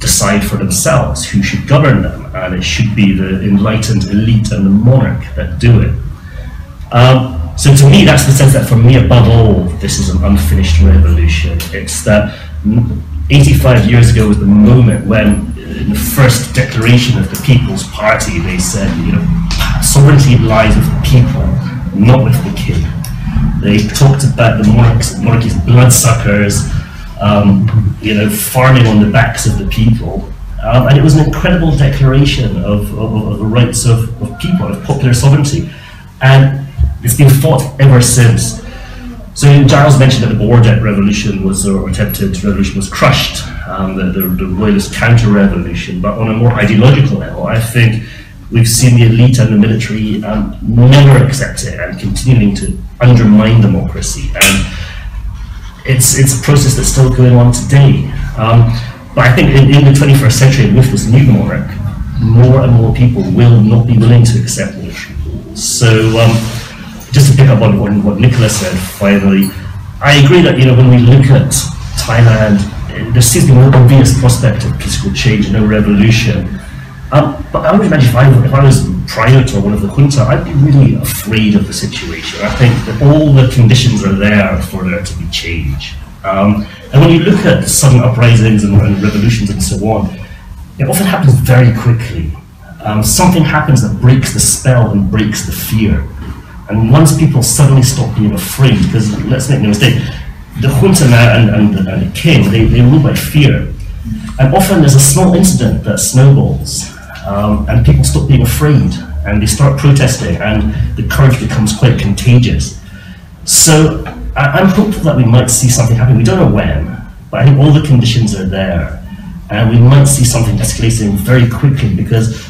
decide for themselves who should govern them, and it should be the enlightened elite and the monarch that do it. So to me, that's the sense that for me, above all, this is an unfinished revolution. It's that 85 years ago was the moment when, in the first declaration of the People's Party, they said, sovereignty lies with the people, not with the king. They talked about the monarchy's bloodsuckers, farming on the backs of the people, and it was an incredible declaration of the rights of people, of popular sovereignty, and it's been fought ever since. So Giles mentioned that the Border Revolution or attempted revolution was crushed, the royalist counter-revolution, but on a more ideological level, I think we've seen the elite and the military never accept it and continuing to undermine democracy. And it's a process that's still going on today. But I think in the 21st century, with this new monarch, more and more people will not be willing to accept military rule. So just to pick up on what Nicholas said finally, I agree that when we look at Thailand, there seems to be an obvious prospect of political change, no revolution. But I would imagine if I was Private or one of the junta, I'd be really afraid of the situation. I think that all the conditions are there for there to be change. And when you look at sudden uprisings and revolutions and so on, it often happens very quickly. Something happens that breaks the spell and breaks the fear. And once people suddenly stop being afraid, because let's make no mistake, the junta and the king, they rule by fear. And often there's a small incident that snowballs, and people stop being afraid, and they start protesting, and the courage becomes quite contagious. So I'm hopeful that we might see something happen. We don't know when, but I think all the conditions are there, and we might see something escalating very quickly, because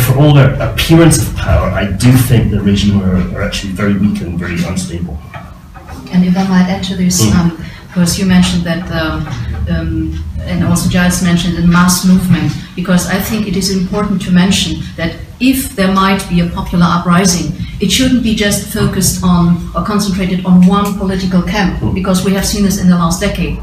for all their appearance of power, I do think the regime are actually very weak and very unstable. And if I might add to this, because you mentioned that, and also Giles mentioned the mass movement, because I think it is important to mention that if there might be a popular uprising, it shouldn't be just focused on or concentrated on one political camp, because we have seen this in the last decade.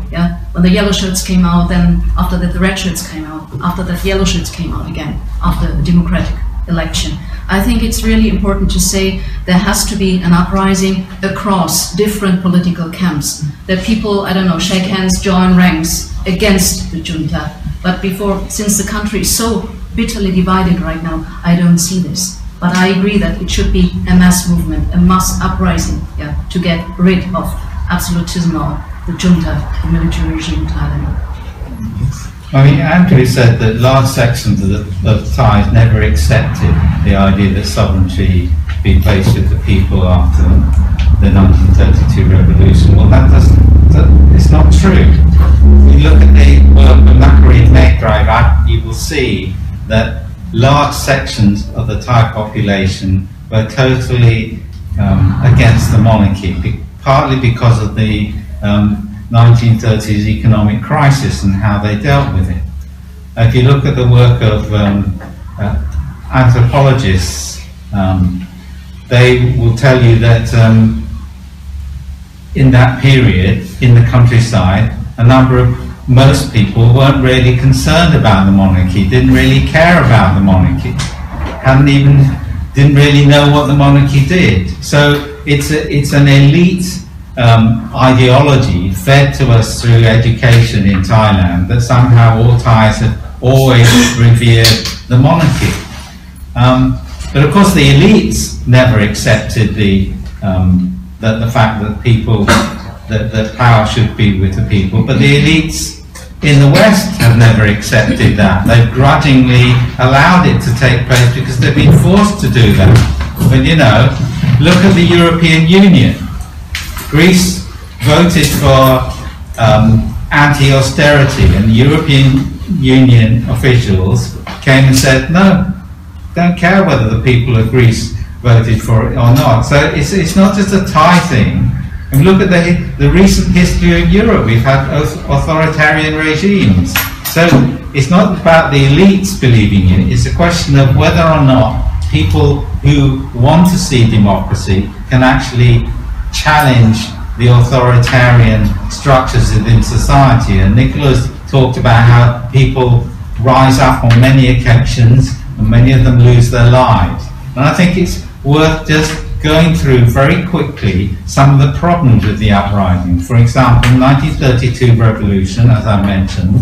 When the yellow shirts came out, then after that the red shirts came out, after that yellow shirts came out again, after the democratic election. I think it's really important to say there has to be an uprising across different political camps, that people, shake hands, join ranks against the junta. But since the country is so bitterly divided right now, I don't see this. But I agree that it should be a mass movement, a mass uprising, to get rid of absolutism or the junta, the military regime in Thailand. Andrew said that large sections of Thais never accepted the idea that sovereignty be placed with the people after the 1932 revolution. Well, it's not true. If you look at the work of Macquarie and Megdrive, you will see that large sections of the Thai population were totally against the monarchy, partly because of the 1930s economic crisis and how they dealt with it. If you look at the work of anthropologists, they will tell you that in that period, in the countryside, most people weren't really concerned about the monarchy, didn't really care about the monarchy, didn't really know what the monarchy did. So it's an elite ideology fed to us through education in Thailand that somehow all Thais have always revered the monarchy. But of course the elites never accepted the fact that people, that power should be with the people, but the elites in the West have never accepted that. They've grudgingly allowed it to take place because they've been forced to do that. But you know, look at the European Union. Greece voted for anti-austerity, and the European Union officials came and said, no, don't care whether the people of Greece voted for it or not. So it's not just a Thai thing. And look at the recent history of Europe. We've had authoritarian regimes. So it's not about the elites believing it. It's a question of whether or not people who want to see democracy can actually challenge the authoritarian structures within society. And Nicholas talked about how people rise up on many occasions and many of them lose their lives. And I think it's worth just going through very quickly some of the problems with the uprising. For example, in the 1932 revolution, as I mentioned,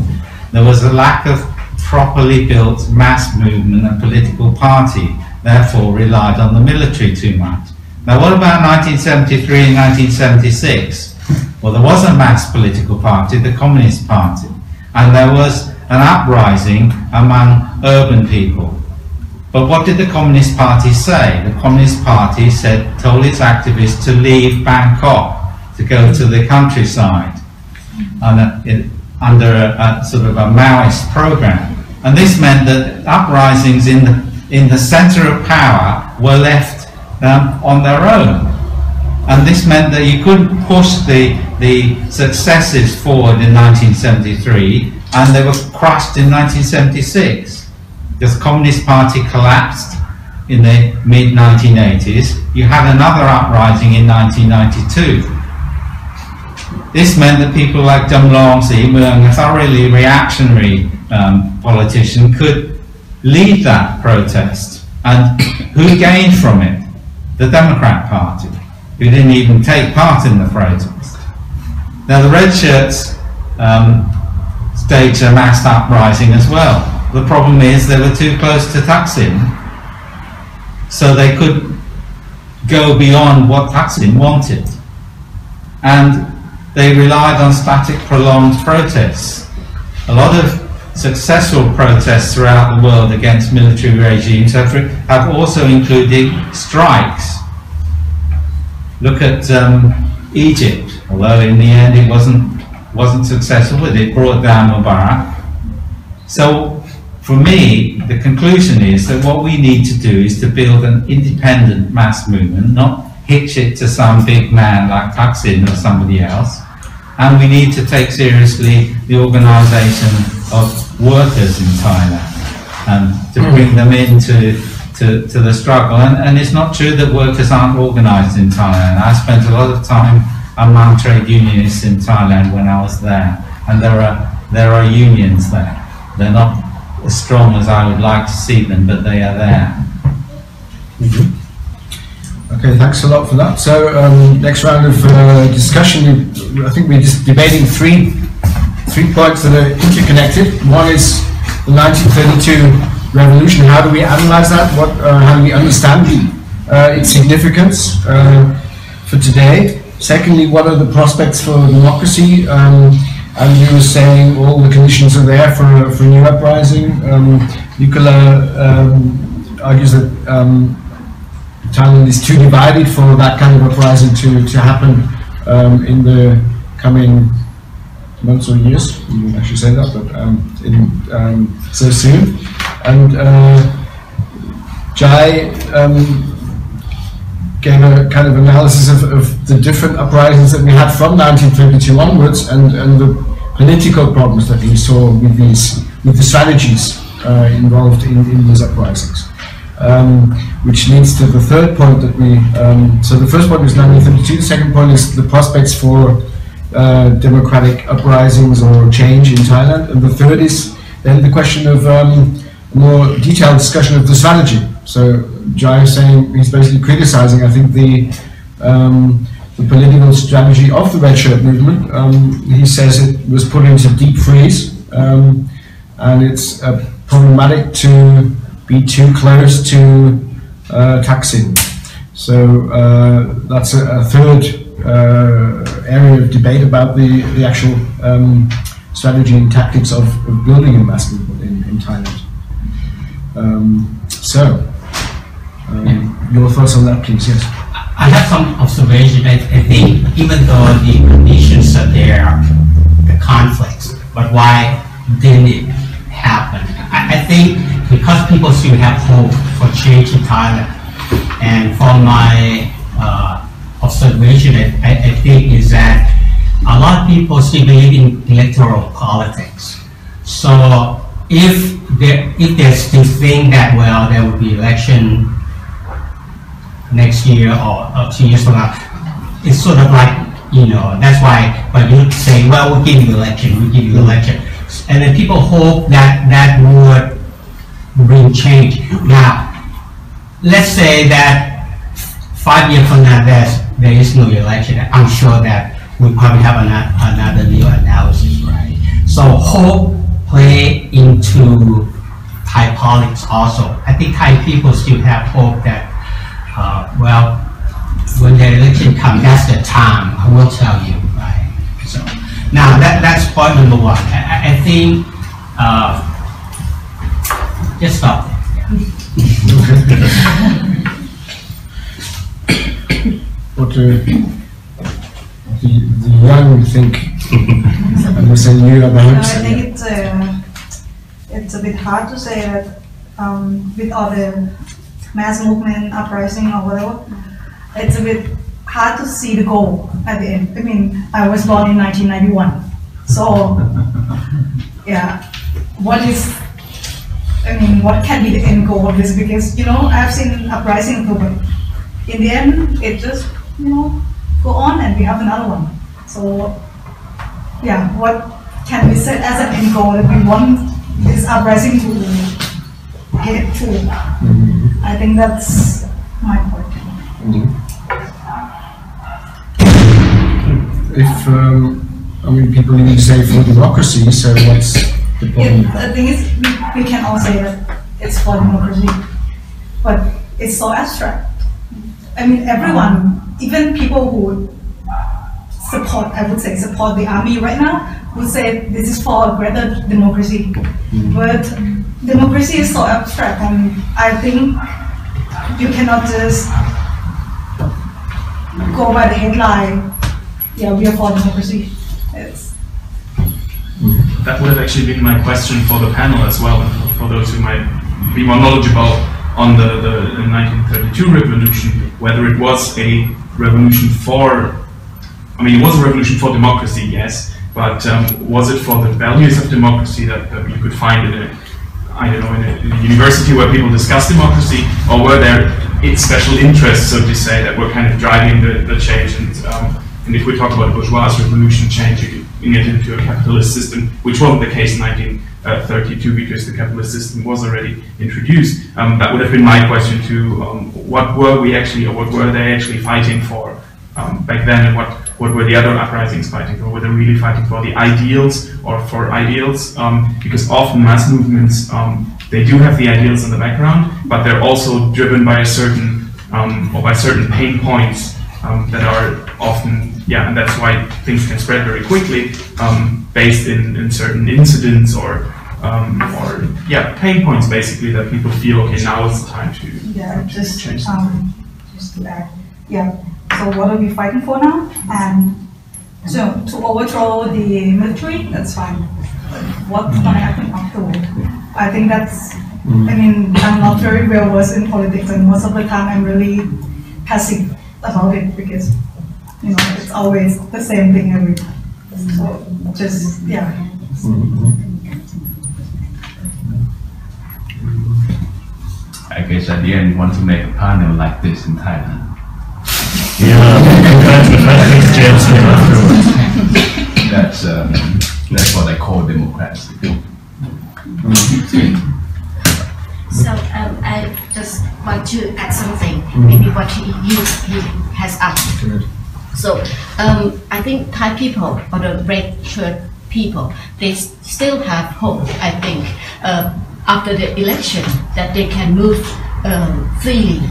there was a lack of properly built mass movement and political party, therefore relied on the military too much. Now what about 1973 and 1976? Well, there was a mass political party, the Communist Party, and there was an uprising among urban people. But what did the Communist Party say? The Communist Party told its activists to leave Bangkok, to go to the countryside under a sort of a Maoist program. And this meant that uprisings in the center of power were left on their own. And this meant that you couldn't push the successes forward in 1973, and they were crushed in 1976. Because the Communist Party collapsed in the mid-1980s, you had another uprising in 1992. This meant that people like Damlong Si Muang, a thoroughly reactionary politician, could lead that protest. And who gained from it? The Democrat Party, who didn't even take part in the protest. Now the Red Shirts staged a mass uprising as well. The problem is they were too close to Thaksin, so they could go beyond what Thaksin wanted. And they relied on static, prolonged protests. A lot of successful protests throughout the world against military regimes have also included strikes. Look at Egypt, although in the end it wasn't successful, but it brought down Mubarak. So for me, the conclusion is that what we need to do is to build an independent mass movement, not hitch it to some big man like Thaksin or somebody else. And we need to take seriously the organisation of workers in Thailand and to bring them into the struggle. And it's not true that workers aren't organised in Thailand. I spent a lot of time among trade unionists in Thailand when I was there, and there are unions there. They're not as strong as I would like to see them, but they are there. Okay, thanks a lot for that. So next round of discussion, I think we're just debating three points that are interconnected. One is the 1932 revolution. How do we analyze that? How do we understand its significance for today? Secondly, what are the prospects for democracy? And you were saying all the conditions are there for a new uprising. Nicola argues that Thailand is too divided for that kind of uprising to happen in the coming months or years. You didn't actually say that, but so soon. And Jai gave a kind of analysis of the different uprisings that we had from 1932 onwards and the political problems that we saw with the strategies involved in these uprisings. Which leads to the third point that we, so the first point is 1932, the second point is the prospects for democratic uprisings or change in Thailand, and the third is then the question of more detailed discussion of the strategy. So Jai is saying, he's basically criticizing, I think, the the political strategy of the red shirt movement. He says it was put into deep freeze, and it's problematic to be too close to Thaksin. So that's a third area of debate about the actual strategy and tactics of building a mass movement in Thailand. Your thoughts on that, please? Yes. I have some observation. I think even though the conditions are there, the conflicts, but why didn't it happen? I think because people still have hope for change in Thailand, and from my observation, I think is that a lot of people still believe in electoral politics. So if they still think that there will be election next year or 2 years from now, it's sort of like, that's why when you say, we'll give you election, and then people hope that would bring change. Now, let's say that 5 years from now there is no election. I'm sure that we probably have another new analysis, right? So hope play into Thai politics also. I think Thai people still have hope that when the election comes, that's the time. I will tell you, right? So now that's point number one. I think just stop there. What the young think, and we say you have the hopes. I think it's a bit hard to say that with all the mass movement, uprising or whatever, it's a bit hard to see the goal at the end. I mean, I was born in 1991, so yeah, what can be the end goal of this? Because I've seen uprising too, but in the end, it just go on and we have another one. So yeah, what can we set as an end goal that we want this uprising to head to? I think that's my point. If people even say for democracy, so what's the problem? The thing is, we can all say that it's for democracy, but it's so abstract. I mean, everyone, even people who support the army right now, would say this is for greater democracy. But democracy is so abstract, and I think you cannot just go by the headline, yeah, we are for democracy. That would have actually been my question for the panel as well, and for those who might be more knowledgeable on the 1932 revolution, whether it was a revolution it was a revolution for democracy, yes, but was it for the values of democracy that you could find in a university where people discuss democracy, or were there special interests, so to say, that were kind of driving the change? And if we talk about bourgeois revolution change, you get into a capitalist system, which wasn't the case in 1932 because the capitalist system was already introduced. That would have been my question too. What were they actually fighting for back then, and what were the other uprisings fighting for? Were they really fighting for the ideals or for ideals? Because often mass movements, they do have the ideals in the background, but they're also driven by certain pain points that are often, and that's why things can spread very quickly, based in certain incidents or pain points basically, that people feel, okay, now is the time to change something. Just to add, so what are we fighting for now? And so to overthrow the military, that's fine. But what's going to happen afterward? I think that's, I'm not very well versed in politics, and most of the time I'm really passive about it because, it's always the same thing every time. So just, I guess at the end, you want to make a panel like this in Thailand. James here afterwards. That's what I call democracy. So I just want to add something. Maybe what you has asked. Good. So I think Thai people or the red shirt people, they still have hope, I think, after the election that they can move freely,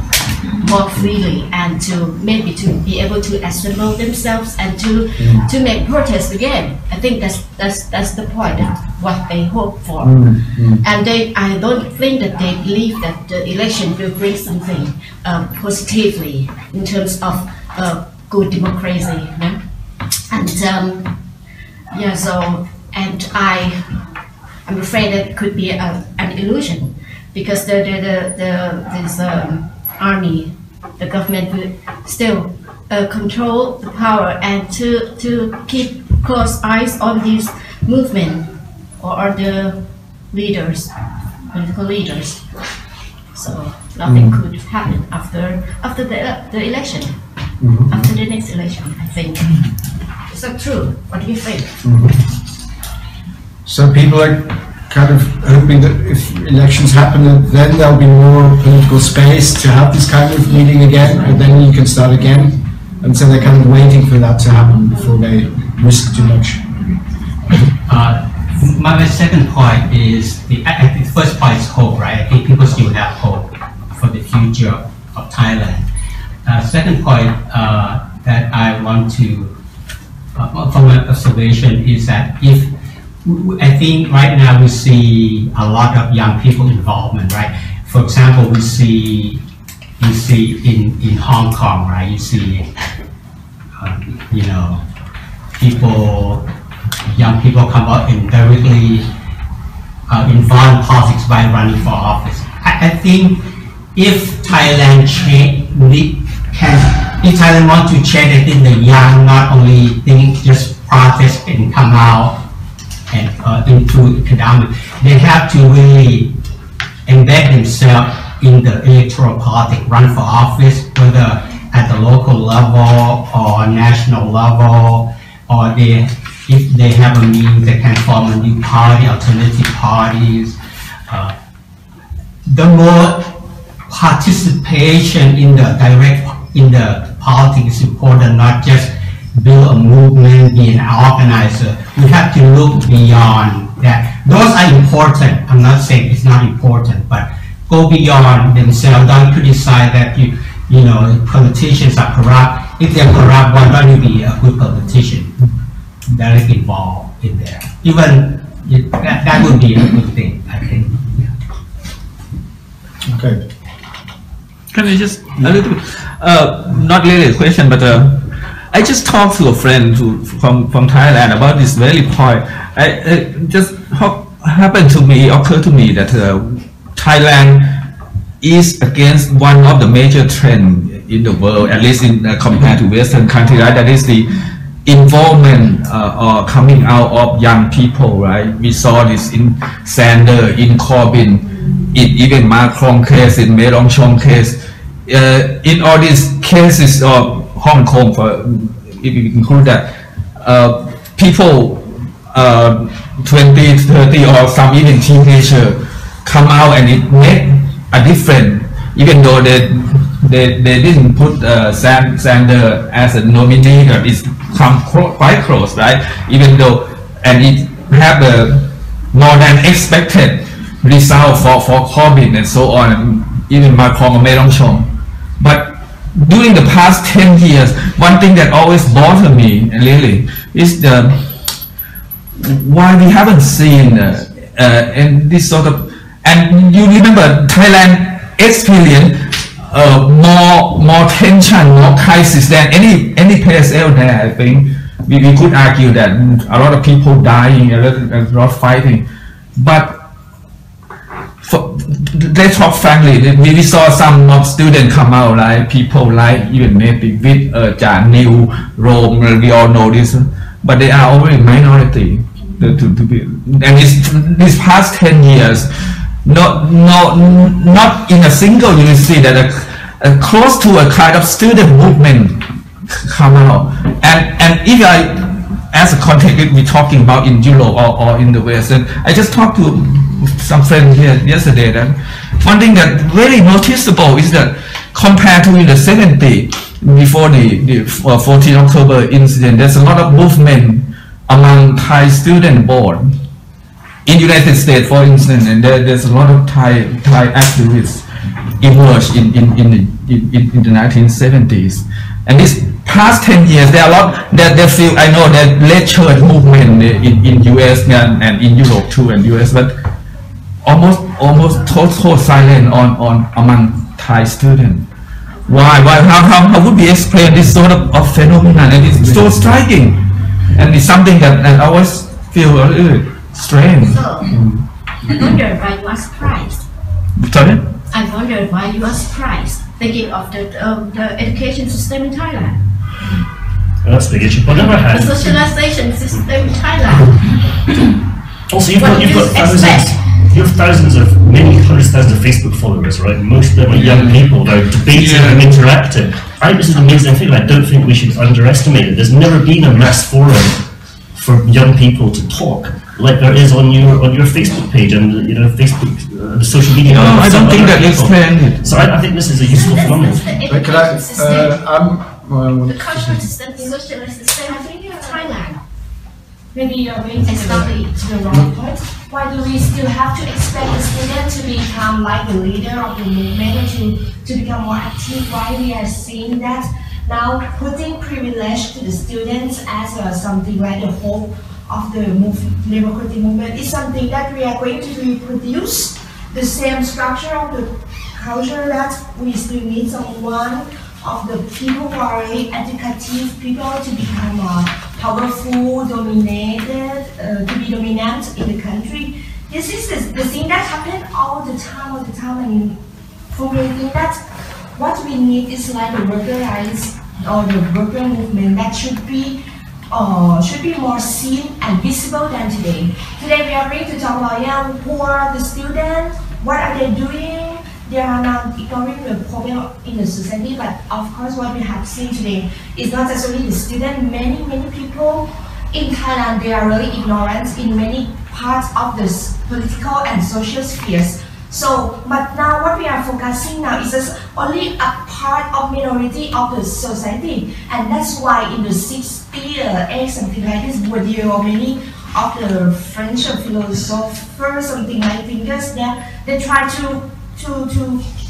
more freely, and to maybe to be able to assemble themselves and to make protest again. I think that's the point of what they hope for. And I don't think that they believe that the election will bring something positively in terms of good democracy. No? And yeah, so and I'm afraid that it could be an illusion, because this army, the government will still control the power and to keep close eyes on these movement or on the leaders, political leaders. So nothing could happen after the election, after the next election, I think. Is that true? What do you think? So people are kind of hoping that if elections happen, then there'll be more political space to have this kind of meeting again, and then you can start again. And so they're kind of waiting for that to happen before they risk too much. My second point is the first point is hope, right? I think people still have hope for the future of Thailand. Second point that I want to, from my observation, is that I think right now we see a lot of young people involvement, right? For example, we see in Hong Kong, right? You see, young people come up and directly involved in politics by running for office. I think if Thailand if Thailand wants to change, I think the young not only think just protest and come out and into economic, they have to really embed themselves in the electoral politics, run for office, whether at the local level or national level, or if they have a means, they can form a new party, alternative parties. The more participation in the politics is important, not just build a movement, be an organizer. We have to look beyond that. Those are important. I'm not saying it's not important, but go beyond themselves. Don't criticize that politicians are corrupt. If they're corrupt, why don't you be a good politician? Directly involved in there. Even that would be a good thing, I think. Okay. Can I just a little bit, not really a question, but I just talked to a friend from Thailand about this very point. I just occurred to me that Thailand is against one of the major trends in the world, at least compared to Western countries, right? That is the involvement or coming out of young people, right? We saw this in Sanders, in Corbyn, in even Macron case, in Mélenchon case. In all these cases of Hong Kong, if we include that, people 20, 30 or some even teenagers come out and it make a difference, even though they didn't put Sanders as a nominee, but it's come quite close, right? Even though, and it have a more than expected result for Corbyn and so on, even Macron or Mélenchon. But during the past 10 years, one thing that always bothered me, really, is why we haven't seen and this sort of, and you remember Thailand experienced more tension, more crisis than any place else there. I think we could argue that a lot of people dying, a lot of fighting, but let's talk frankly. We saw some students come out, like people like even maybe with Jan New Rome. We all know this, but they are already minority. And these past 10 years, not in a single university that close to a kind of student movement come out. And if as a context, we're talking about in Europe or in the West, and I just talked to some friends here yesterday that one thing that very noticeable is that compared to in the 70s, before the 14 October incident, there's a lot of movement among Thai student board in United States, for instance, and there's a lot of Thai activists emerged in the 1970s. And this past 10 years, there are a lot that they feel, I know that late church movement in US and in Europe too, and US, but almost total silent on among Thai students. Why? How would we explain this sort of phenomenon? And it's so striking, and it's something that I always feel strange. So, I wonder why you are surprised. Sorry? I wonder why you are surprised, thinking of the education system in Thailand. That's a big issue. On the other hand, The socialization system in Thailand. also you've What got do you expect? many hundreds of thousands of Facebook followers, right? Most of them are young people. They're debating and interacting. I think this is an amazing thing. I don't think we should underestimate it. There's never been a mass forum for young people to talk like there is on your Facebook page and Facebook, the social media. No, I don't think that explains it. So I think this is a useful phenomenon. But can I? The cultural system, the socialist system in Thailand. Maybe you're going to the wrong point. Why do we still have to expect the student to become like the leader of the movement and to become more active? Why we are seeing that now putting privilege to the students as something like the hope of the democratic movement is something that we are going to reproduce the same structure of the culture that we still need someone of the people who are very educative people to become powerful, dominated, to be dominant in the country. This is the thing that happens all the time, and for me, I think that what we need is like the worker rights or the worker movement that should be more seen and visible than today. Today we are going to talk about who are the students, what are they doing. They are not ignoring the problem in the society, but of course what we have seen today is not necessarily the student. Many people in Thailand, they are really ignorant in many parts of the political and social spheres. So, but now what we are focusing now is just only a part of minority of the society, and that's why in the 60s, something like this, video, many of the French philosophers, something like thinkers, they try to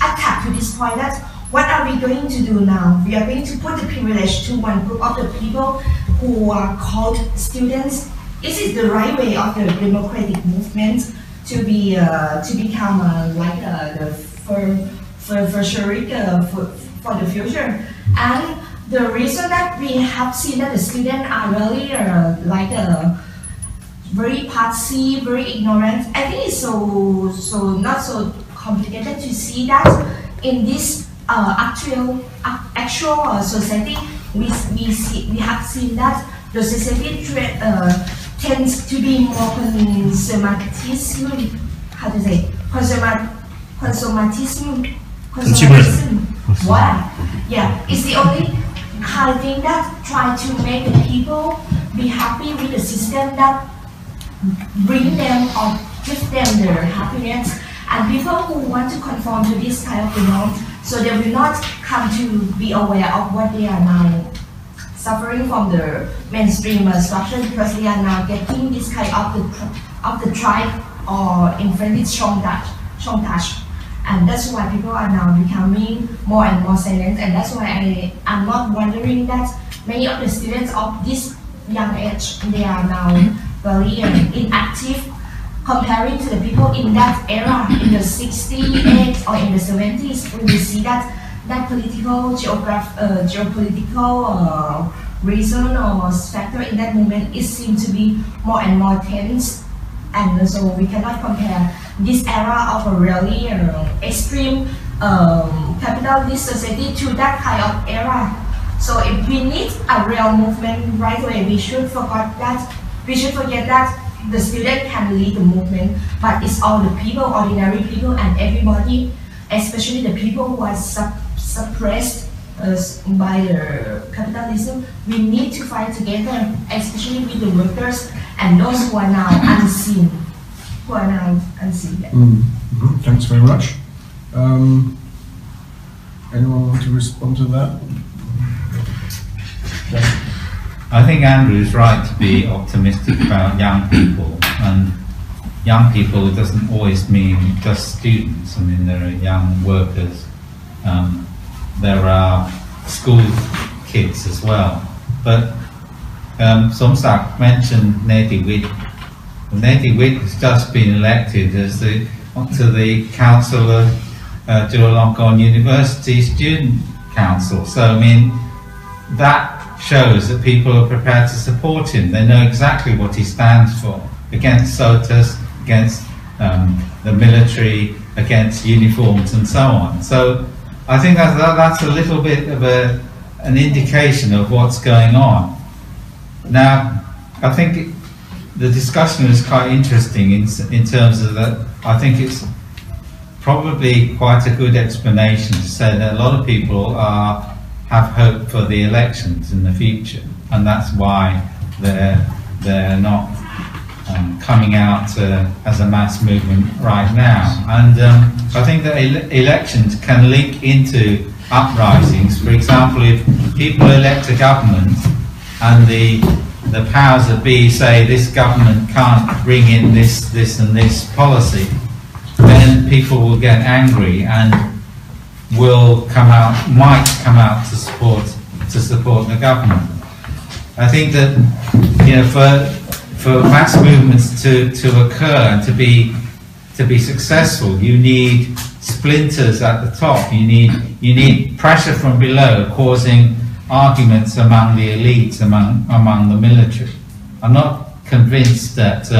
attack to this point that what are we going to do now? We are going to put the privilege to one group of the people who are called students. Is it the right way of the democratic movement to be to become like the for the future? And the reason that we have seen that the students are really very passive, very ignorant, I think it's so not so complicated to see that in this actual society, we have seen that the society tends to be more consumerism. How to say? Consumerism. Why? Yeah, it's the only kind of thing that try to make the people be happy with the system that bring them or give them their happiness. And people who want to conform to this kind of norm, so they will not come to be aware of what they are now suffering from the mainstream structure, because they are now getting this kind of the tribe or in French it's chantage. And that's why people are now becoming more and more silent, and that's why I'm not wondering that many of the students of this young age, they are now very inactive comparing to the people in that era, in the 60s or in the 70s, when we see that political, geopolitical reason or factor in that movement, it seems to be more and more tense. And so we cannot compare this era of a really extreme capitalist society to that kind of era. So if we need a real movement right away, we should forget that the student can lead the movement, but it's all the people, ordinary people, and everybody, especially the people who are suppressed by the capitalism. We need to fight together, especially with the workers and those who are now unseen. Thanks very much. Anyone want to respond to that? I think Andrew's right to be optimistic about young people, and young people doesn't always mean just students. I mean, there are young workers, there are school kids as well. But Somsak mentioned Neti Wit. Neti Wit has just been elected as to the Council of Chulalongkorn University Student Council. So, I mean, that shows that people are prepared to support him. They know exactly what he stands for, against SOTUS, against the military, against uniforms and so on. So I think that's a little bit of an indication of what's going on. Now, I think the discussion is quite interesting in terms of that. I think it's probably quite a good explanation to say that a lot of people have hope for the elections in the future, and that's why they're not coming out as a mass movement right now. And I think that elections can link into uprisings. For example, if people elect a government and the powers that be say this government can't bring in this and this policy, then people will get angry and might come out to support the government. I think that, you know, for mass movements to occur and to be successful, you need splinters at the top. You need pressure from below, causing arguments among the elites, among the military. I'm not convinced that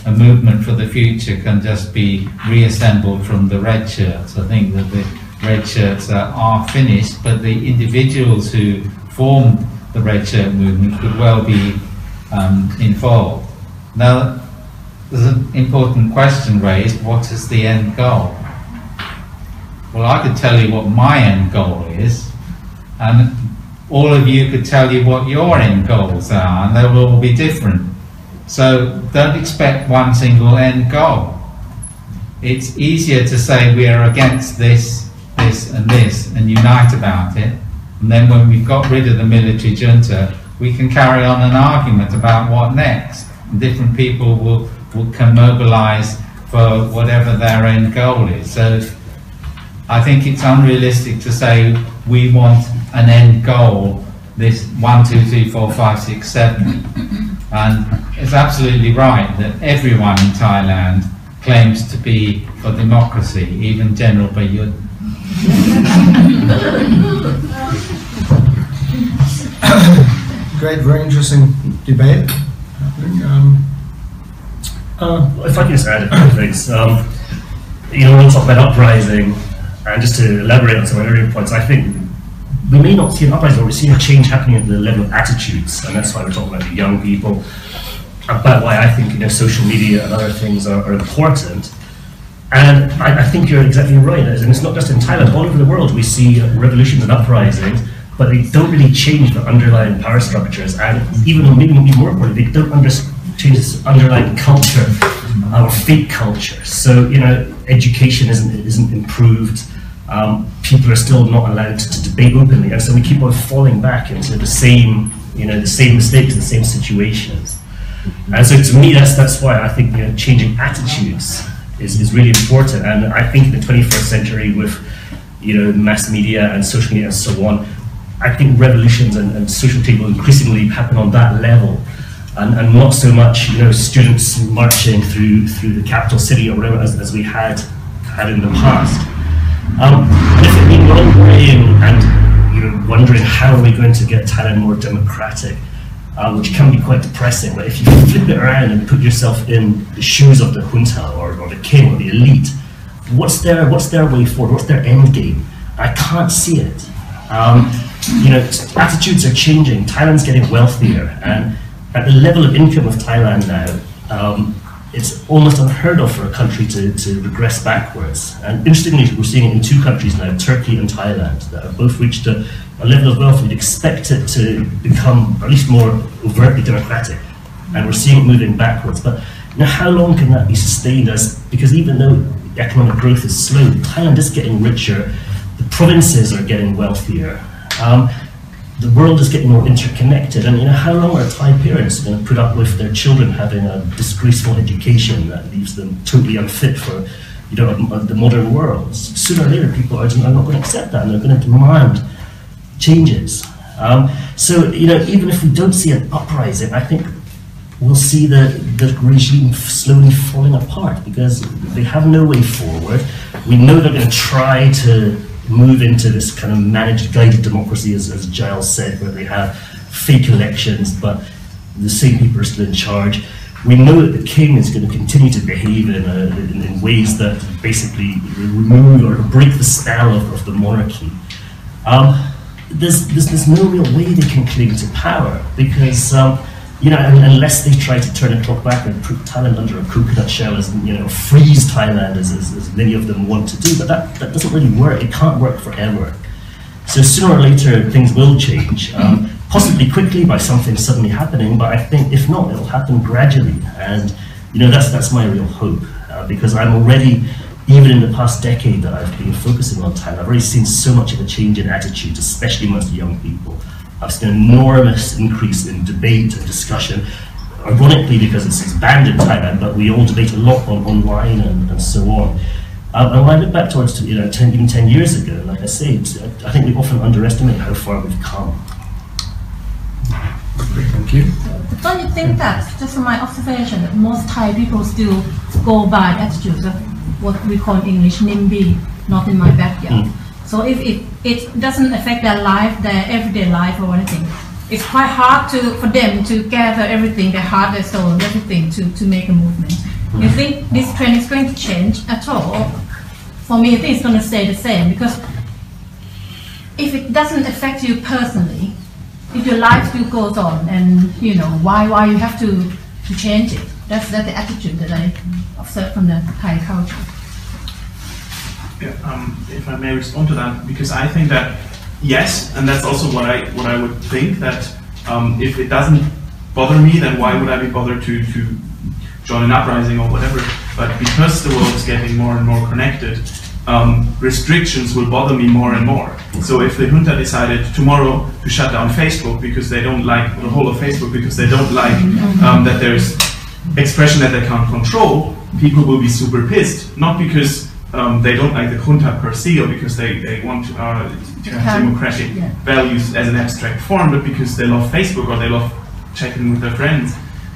a movement for the future can just be reassembled from the red shirts. I think that the red shirts are finished, but the individuals who formed the red shirt movement could well be involved. Now, there's an important question raised: what is the end goal? Well, I could tell you what my end goal is, and all of you could tell you what your end goals are, and they will all be different. So don't expect one single end goal. It's easier to say we are against this, this and this, and unite about it, and then when we've got rid of the military junta, we can carry on an argument about what next. And different people can mobilise for whatever their end goal is. So I think it's unrealistic to say we want an end goal, this 1, 2, 3, 4, 5, 6, 7. And it's absolutely right that everyone in Thailand claims to be for democracy, even General Bayut. Great, very interesting debate. If I can just add a couple of things. You know, we'll talk about uprising, and just to elaborate on some of the earlier points, I think we may not see an uprising, but we're seeing a change happening at the level of attitudes, and that's why we're talking about the young people, about why I think, you know, social media and other things are important. And I think you're exactly right, and it's not just in Thailand, all over the world we see revolutions and uprisings, but they don't really change the underlying power structures, and even maybe more importantly, they don't change this underlying culture, or fake culture. So, you know, education isn't improved, people are still not allowed to debate openly, and so we keep on falling back into the same, you know, the same mistakes, the same situations. And so to me, that's why I think, you know, changing attitudes is really important. And I think in the 21st century, with, you know, mass media and social media and so on, I think revolutions and social change will increasingly happen on that level, and not so much, you know, students marching through the capital city or whatever as we had in the past. And if it means worrying and, you know, wondering how are we going to get Thailand more democratic, which can be quite depressing. But if you flip it around and put yourself in the shoes of the junta or the king or the elite, what's their way forward? What's their end game? I can't see it. You know, attitudes are changing. Thailand's getting wealthier, and at the level of income of Thailand now, it's almost unheard of for a country to regress backwards. And interestingly, we're seeing it in two countries now, Turkey and Thailand, that have both reached a level of wealth we'd expect it to become at least more overtly democratic. And we're seeing it moving backwards. But, you know, how long can that be sustained? Because even though economic growth is slow, Thailand is getting richer, the provinces are getting wealthier. the world is getting more interconnected, and how long are Thai parents going to put up with their children having a disgraceful education that leaves them totally unfit for the modern world? Sooner or later, people are not going to accept that, and they're going to demand changes. So even if we don't see an uprising, I think we'll see the regime slowly falling apart because they have no way forward. We know they're going to try to move into this kind of managed guided democracy, as Giles said, where they have fake elections, but the same people are still in charge. We know that the king is going to continue to behave in ways that basically remove or break the spell of the monarchy. There's no real way they can cling to power because unless they try to turn the clock back and put Thailand under a coconut shell, as freeze Thailand as many of them want to do, but that doesn't really work. It can't work forever. So sooner or later things will change, possibly quickly by something suddenly happening, but I think if not, it'll happen gradually, and that's my real hope, because I'm already, even in the past decade that I've been focusing on Thailand, I've already seen so much of a change in attitudes, especially amongst young people. I've seen an enormous increase in debate and discussion, ironically because it's banned in Thailand, but we all debate a lot online and so on. And when I look back towards even 10 years ago, like I say, I think we often underestimate how far we've come. Thank you. Don't you think that, just from my observation, that most Thai people still go by attitudes of what we call in English NIMBY, not in my backyard. So if it doesn't affect their life, their everyday life or anything, it's quite hard for them to gather everything, their heart, their soul, everything to make a movement. You think this trend is going to change at all? For me, I think it's going to stay the same, because if it doesn't affect you personally, if your life still goes on, and why you have to change it? That's the attitude that I observe from the Thai culture. If I may respond to that, because I think that yes, and that's also what I would think, that if it doesn't bother me, then why would I be bothered to join an uprising or whatever? But because the world is getting more and more connected, restrictions will bother me more and more. So if the junta decided tomorrow to shut down Facebook because they don't like the whole of Facebook, because they don't like that there's expression that they can't control, people will be super pissed, not because they don't like the junta per se, or because they want to have democratic values as an abstract form, but because they love Facebook or they love checking with their friends,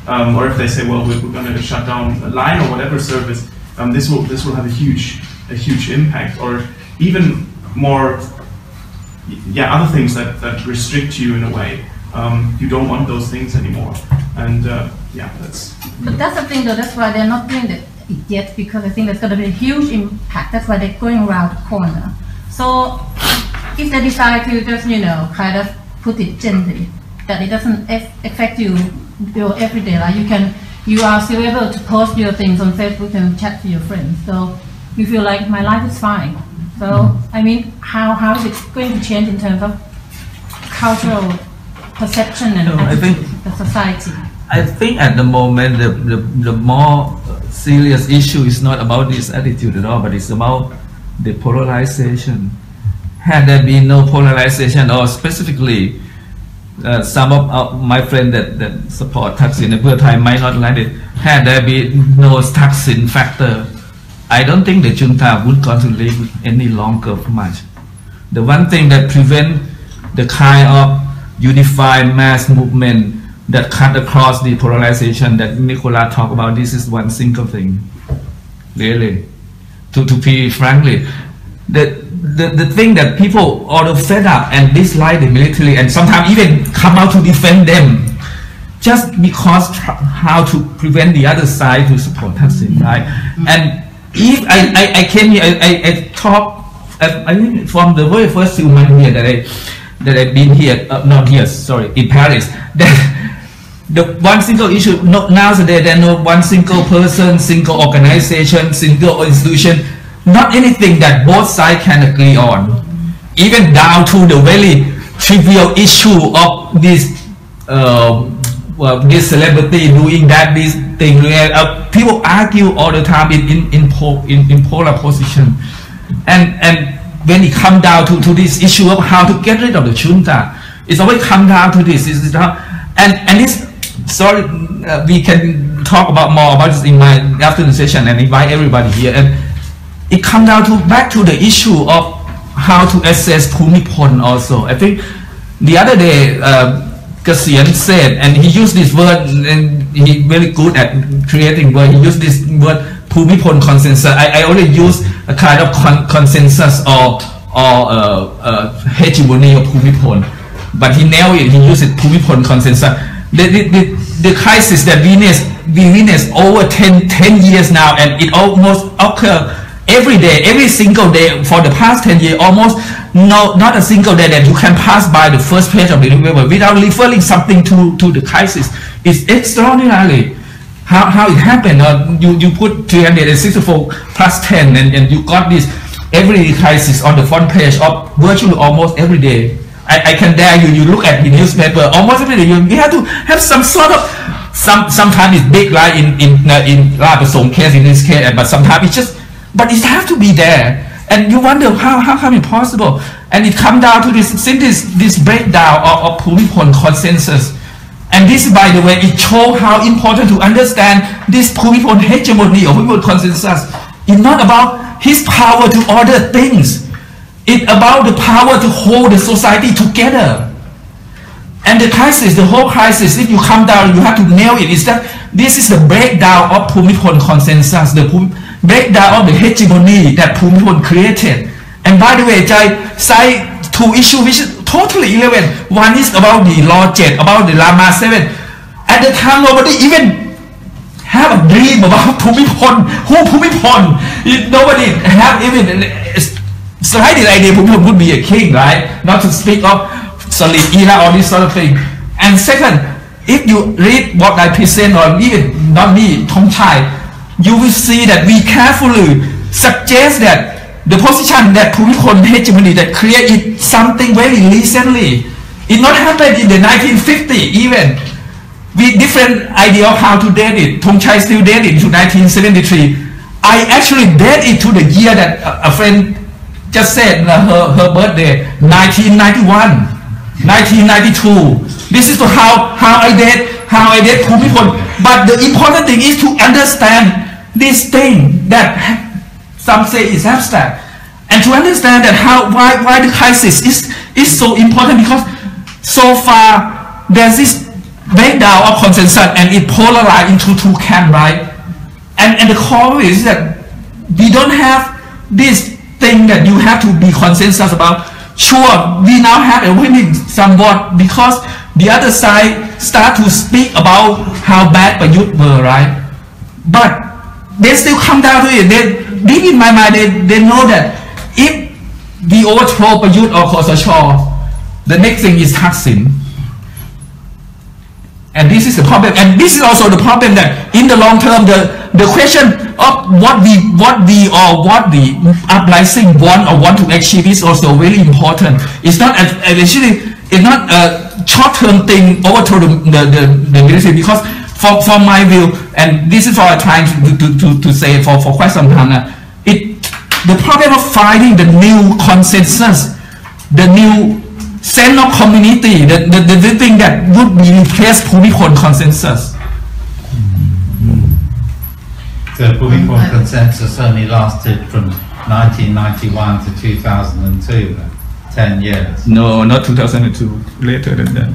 or if they say, well, we're going to shut down a line or whatever service, this will have a huge impact, or even more, other things that restrict you in a way. You don't want those things anymore, and that's. But that's the thing, though. That's why they're not doing it yet, because I think there's going to be a huge impact. That's why they're going around the corner. So if they decide to just kind of put it gently, that it doesn't affect your everyday life, you are still able to post your things on Facebook and chat to your friends. So you feel like my life is fine. So I mean, how is it going to change in terms of cultural perception and attitude of the society? I think at the moment the more serious issue is not about this attitude at all, but it's about the polarization. Had there been no polarization, or specifically some of my friends that support Thaksin and Pheu Thai might not like it, had there been no Thaksin factor, I don't think the junta would go to live any longer much. The one thing that prevent the kind of unified mass movement that cut across the polarization that Nicola talked about, this is one single thing, really. To be frankly, the thing that people are fed up and dislike the military, and sometimes even come out to defend them, just because how to prevent the other side to support Thaksin, right? And if I came here, I talked, I think from the very first 2 months here that I've been here, not here, sorry, in Paris, that the one single issue, nowadays there are no one single person, single organization, single institution, not anything that both sides can agree on, even down to the very trivial issue of this this celebrity doing that, this thing. People argue all the time in polar position, and when it comes down to this issue of how to get rid of the junta, It's always come down to this. And this, sorry, we can talk about more about this in my afternoon session and invite everybody here. And it comes down to back to the issue of how to assess Bhumipol also. I think the other day, Kasian said, and he used this word, and he's very good at creating word. He used this word Bhumipol consensus. I only use a kind of consensus or hegemony of Bhumipol, but he nailed it. He used it Bhumipol consensus. The crisis that we witness over 10 years now, and it almost occurs every day, every single day for the past 10 years, almost not a single day that you can pass by the first page of the newspaper without referring something to the crisis. It's extraordinary how it happened. You put 364 plus 10 and you got this every crisis on the front page of virtually almost every day. I can dare you look at the newspaper almost every day. You have to have some sort of, sometimes it's big, like in La Pasong case, in this case, but sometimes it's just, but it has to be there. And you wonder how come it possible? And it comes down to this breakdown of Bhumipol consensus. And this, by the way, it shows how important to understand this Bhumipol hegemony or Bhumipol consensus. It's not about his power to order things. It's about the power to hold the society together. And the crisis, the whole crisis, if you come down, you have to nail it, is that this is the breakdown of Bhumipol consensus, the breakdown of the hegemony that Bhumipol created. And by the way, I cite two issues which is totally irrelevant. One is about the Law 7, about the Lama 7. At the time, nobody even have a dream about Bhumipol. Who Bhumipol? Nobody have even slightly idea Bhumipol would be a king, right? Not to speak of Solid Ira or this sort of thing. And second, if you read what I present, or even not me, Thongchai, you will see that we carefully suggest that the position that Bhumipol hegemony that created something very recently. It not happened in the 1950 even. With different idea of how to date it. Thongchai still date it to 1973. I actually date it to the year that a friend just said her birthday, 1991, 1992. This is how I date Bhumipol. But the important thing is to understand this thing that some say is abstract, and to understand that why the crisis is so important, because so far there's this breakdown of consensus and it polarized into two camps, right? And the core is that we don't have this thing that you have to be consensus about. Sure, we now have a winning somewhat because the other side start to speak about how bad Prayut were, right? But they still come down to it. They, deep in my mind, they know that if we overthrow Prayut or Khosrow, the next thing is Thaksin. And this is the problem. And this is also the problem that in the long term, the question of what the uprising want to achieve is also very important. It's not actually, it's not a short-term thing overthrow the military, because from my view, and this is what I'm trying to say for quite some time now, the problem of finding the new consensus, the new sense of community, the thing that would be replaced Bhumipol consensus. The Bhumipol consensus only lasted from 1991 to 2002, 10 years. No, not 2002, later than that.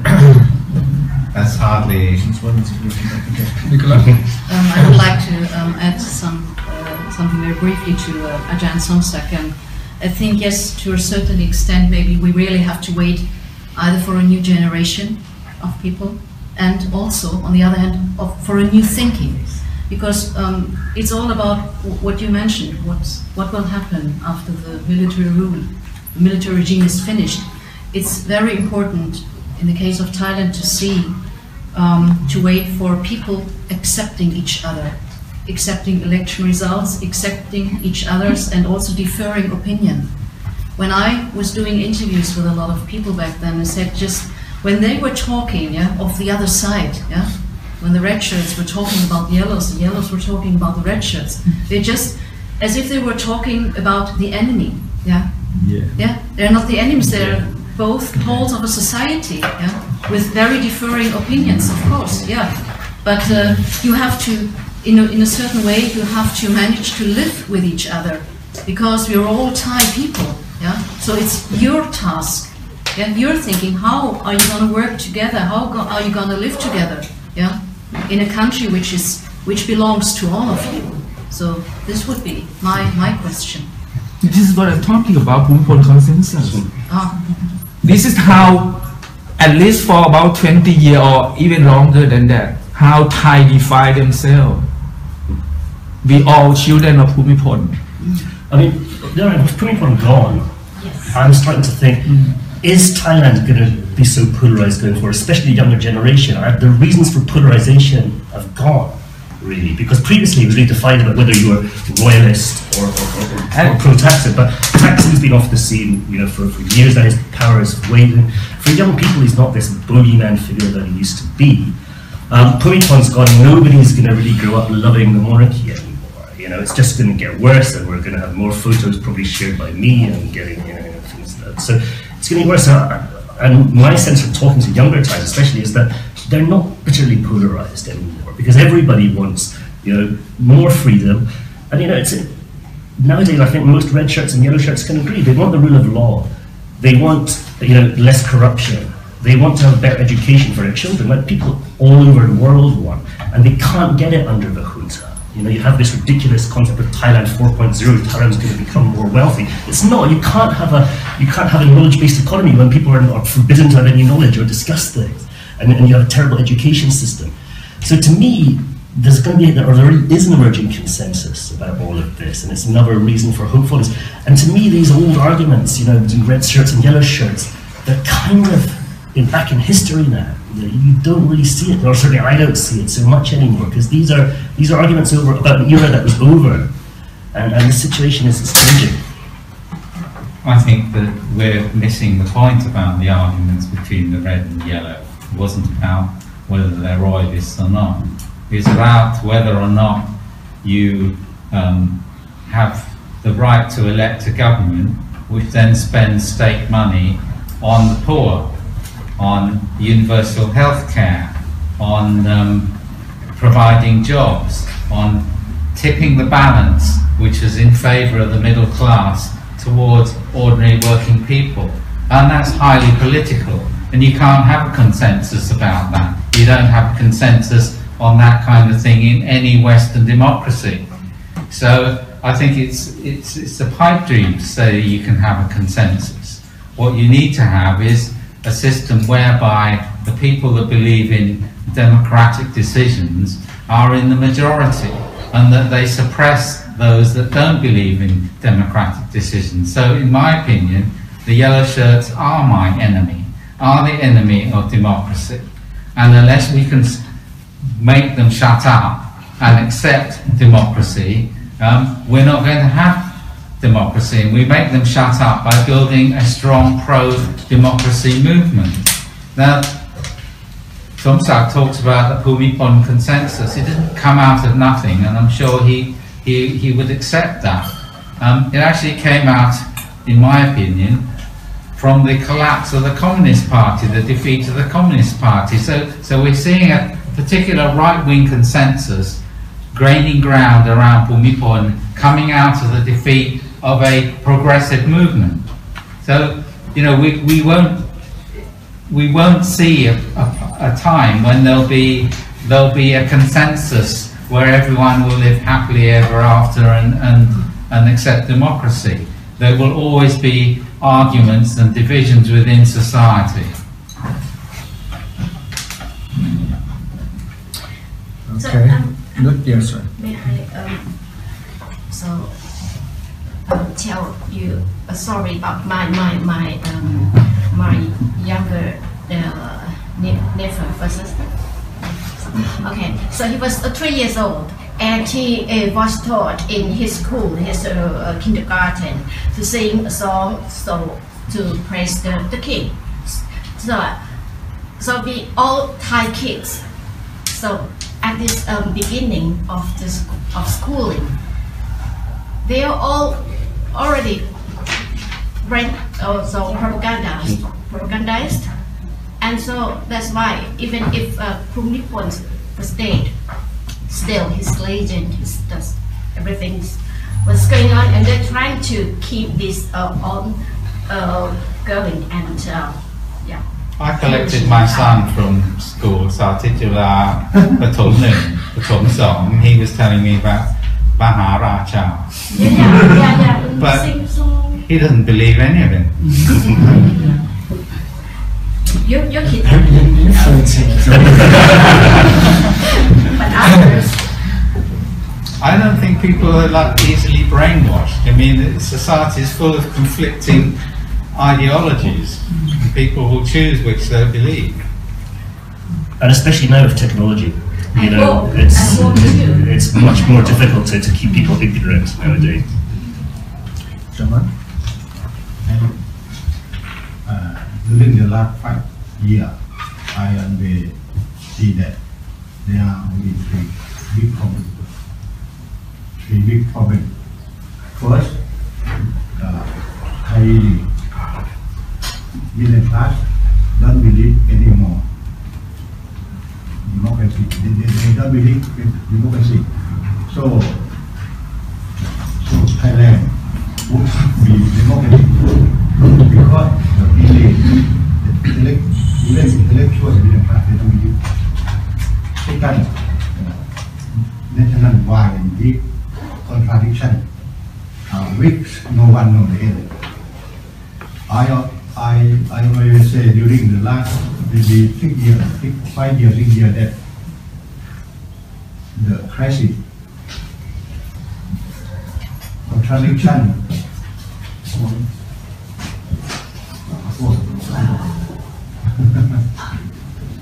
That's hardly... I would like to add something very briefly to Ajahn Somsak. I think, yes, to a certain extent, maybe we really have to wait either for a new generation of people, and also, on the other hand, for a new thinking. Because it's all about what you mentioned, what will happen after the military rule, the military regime is finished. It's very important in the case of Thailand to see, to wait for people accepting each other, accepting election results, accepting each other's, and also deferring opinion. When I was doing interviews with a lot of people back then, I said just when they were talking of the other side, when the red shirts were talking about the yellows were talking about the red shirts, they just, as if they were talking about the enemy, they're not the enemies, both poles of a society, yeah, with very differing opinions, of course, yeah. But you have to, in a certain way, you have to manage to live with each other, because we're all Thai people, yeah. So it's your task, yeah. You're thinking, how are you going to work together? How are you going to live together, yeah, in a country which belongs to all of you? So this would be my question. This is what I'm talking about, Bhumipol consensus. This is how, at least for about 20 years or even longer than that, how Thai define themselves. We all children of Bhumipol. I mean, with Bhumipol gone, I'm starting to think, is Thailand going to be so polarized going forward, especially the younger generation? The reasons for polarization have gone, really, because previously it was really defined about whether you were royalist or pro-Thaksin, but Thaksin's been off the scene, for years, and his power is waning. For young people, he's not this boogeyman figure that he used to be. Bhumipol's gone, nobody's going to really grow up loving the monarchy anymore. It's just going to get worse, and we're going to have more photos probably shared by me and getting, things like that. So it's going to get worse. And my sense of talking to younger Thais, especially, is that they're not particularly polarized anymore, because everybody wants, more freedom. And nowadays, I think most red shirts and yellow shirts can agree. They want the rule of law. They want, less corruption. They want to have better education for their children, like people all over the world want, and they can't get it under the junta. You have this ridiculous concept of Thailand 4.0. Thailand's going to become more wealthy. It's not. You can't have a knowledge-based economy when people are forbidden to have any knowledge or discuss things, and you have a terrible education system. So to me, there already is an emerging consensus about all of this, and it's another reason for hopefulness. And to me, these old arguments, red shirts and yellow shirts, they're kind of back in history now. You don't really see it, or certainly I don't see it so much anymore, because these are arguments about an era that was over, and the situation is changing. I think that we're missing the point about the arguments between the red and the yellow. It wasn't about whether they're royalists or not. It's about whether or not you have the right to elect a government which then spends state money on the poor, on universal health care, on providing jobs, on tipping the balance, which is in favour of the middle class towards ordinary working people. And that's highly political, and you can't have a consensus about that. You don't have a consensus on that kind of thing in any Western democracy. So I think it's a pipe dream to say you can have a consensus. What you need to have is a system whereby the people that believe in democratic decisions are in the majority, and that they suppress those that don't believe in democratic decisions. So in my opinion, the yellow shirts are my enemy, are the enemy of democracy. And unless we can make them shut up and accept democracy, we're not going to have democracy, and we make them shut up by building a strong pro-democracy movement. Now, Somsak talks about the Bhumipol consensus. It didn't come out of nothing, and I'm sure he would accept that. It actually came out, in my opinion, from the collapse of the Communist Party, the defeat of the Communist Party. So we're seeing a particular right-wing consensus gaining ground around Bhumipol, coming out of the defeat of a progressive movement. So, we won't see a time when there'll be a consensus where everyone will live happily ever after and accept democracy. There will always be arguments and divisions within society. Okay. Yes, sir. May I tell you a story about my younger nephew versus. Okay, so he was 3 years old, and he was taught in his school, his kindergarten, to sing a song to praise the king. So we all Thai kids. So at this beginning of schooling, they are all already read also propaganda propagandized. And so that's why even if Bhumipol, the state, still his legend, his does everything was going on, and they're trying to keep this on going. And yeah. I collected my son from school, Satitula Patom 1, Patom 2. He was telling me about Maharaja. Yeah. But Sing song. he doesn't believe any of it. You're kidding. But others. I don't think people are like easily brainwashed. I mean, society is full of conflicting ideologies. People will choose which they believe. And especially now with technology, you know, it's much more difficult to keep people ignorant nowadays. During the last 5 years, I always see that there are only three big problems. First, Thai middle class don't believe anymore democracy. They don't believe in democracy. So Thailand would be democratic because the intellectual middle class they don't believe. Second, national wide and deep contradiction, which no one knows the end. I always say during the last maybe 5 years, 6 years that the crisis, contradiction,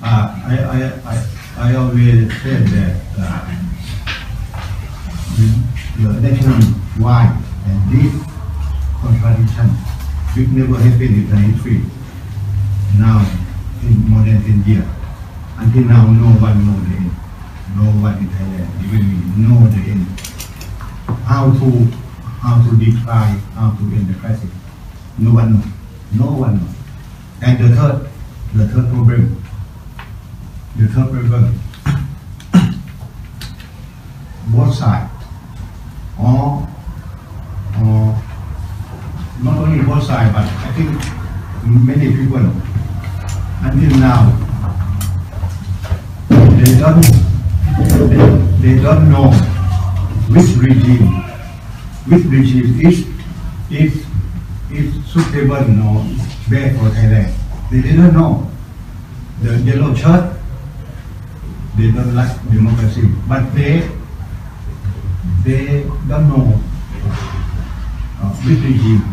I always say that the national wide and deep contradiction which never happened in the history. Now, in more than 10 years, until now, no one knows the end. No one in Thailand, even we know the end. How to decline, how to end the crisis. No one knows. No one knows. And the third problem, both sides, or not only both sides, but I think many people until now they don't know which regime is suitable or bad for Thailand. They don't know. The yellow shirt, they don't like democracy, but they don't know which regime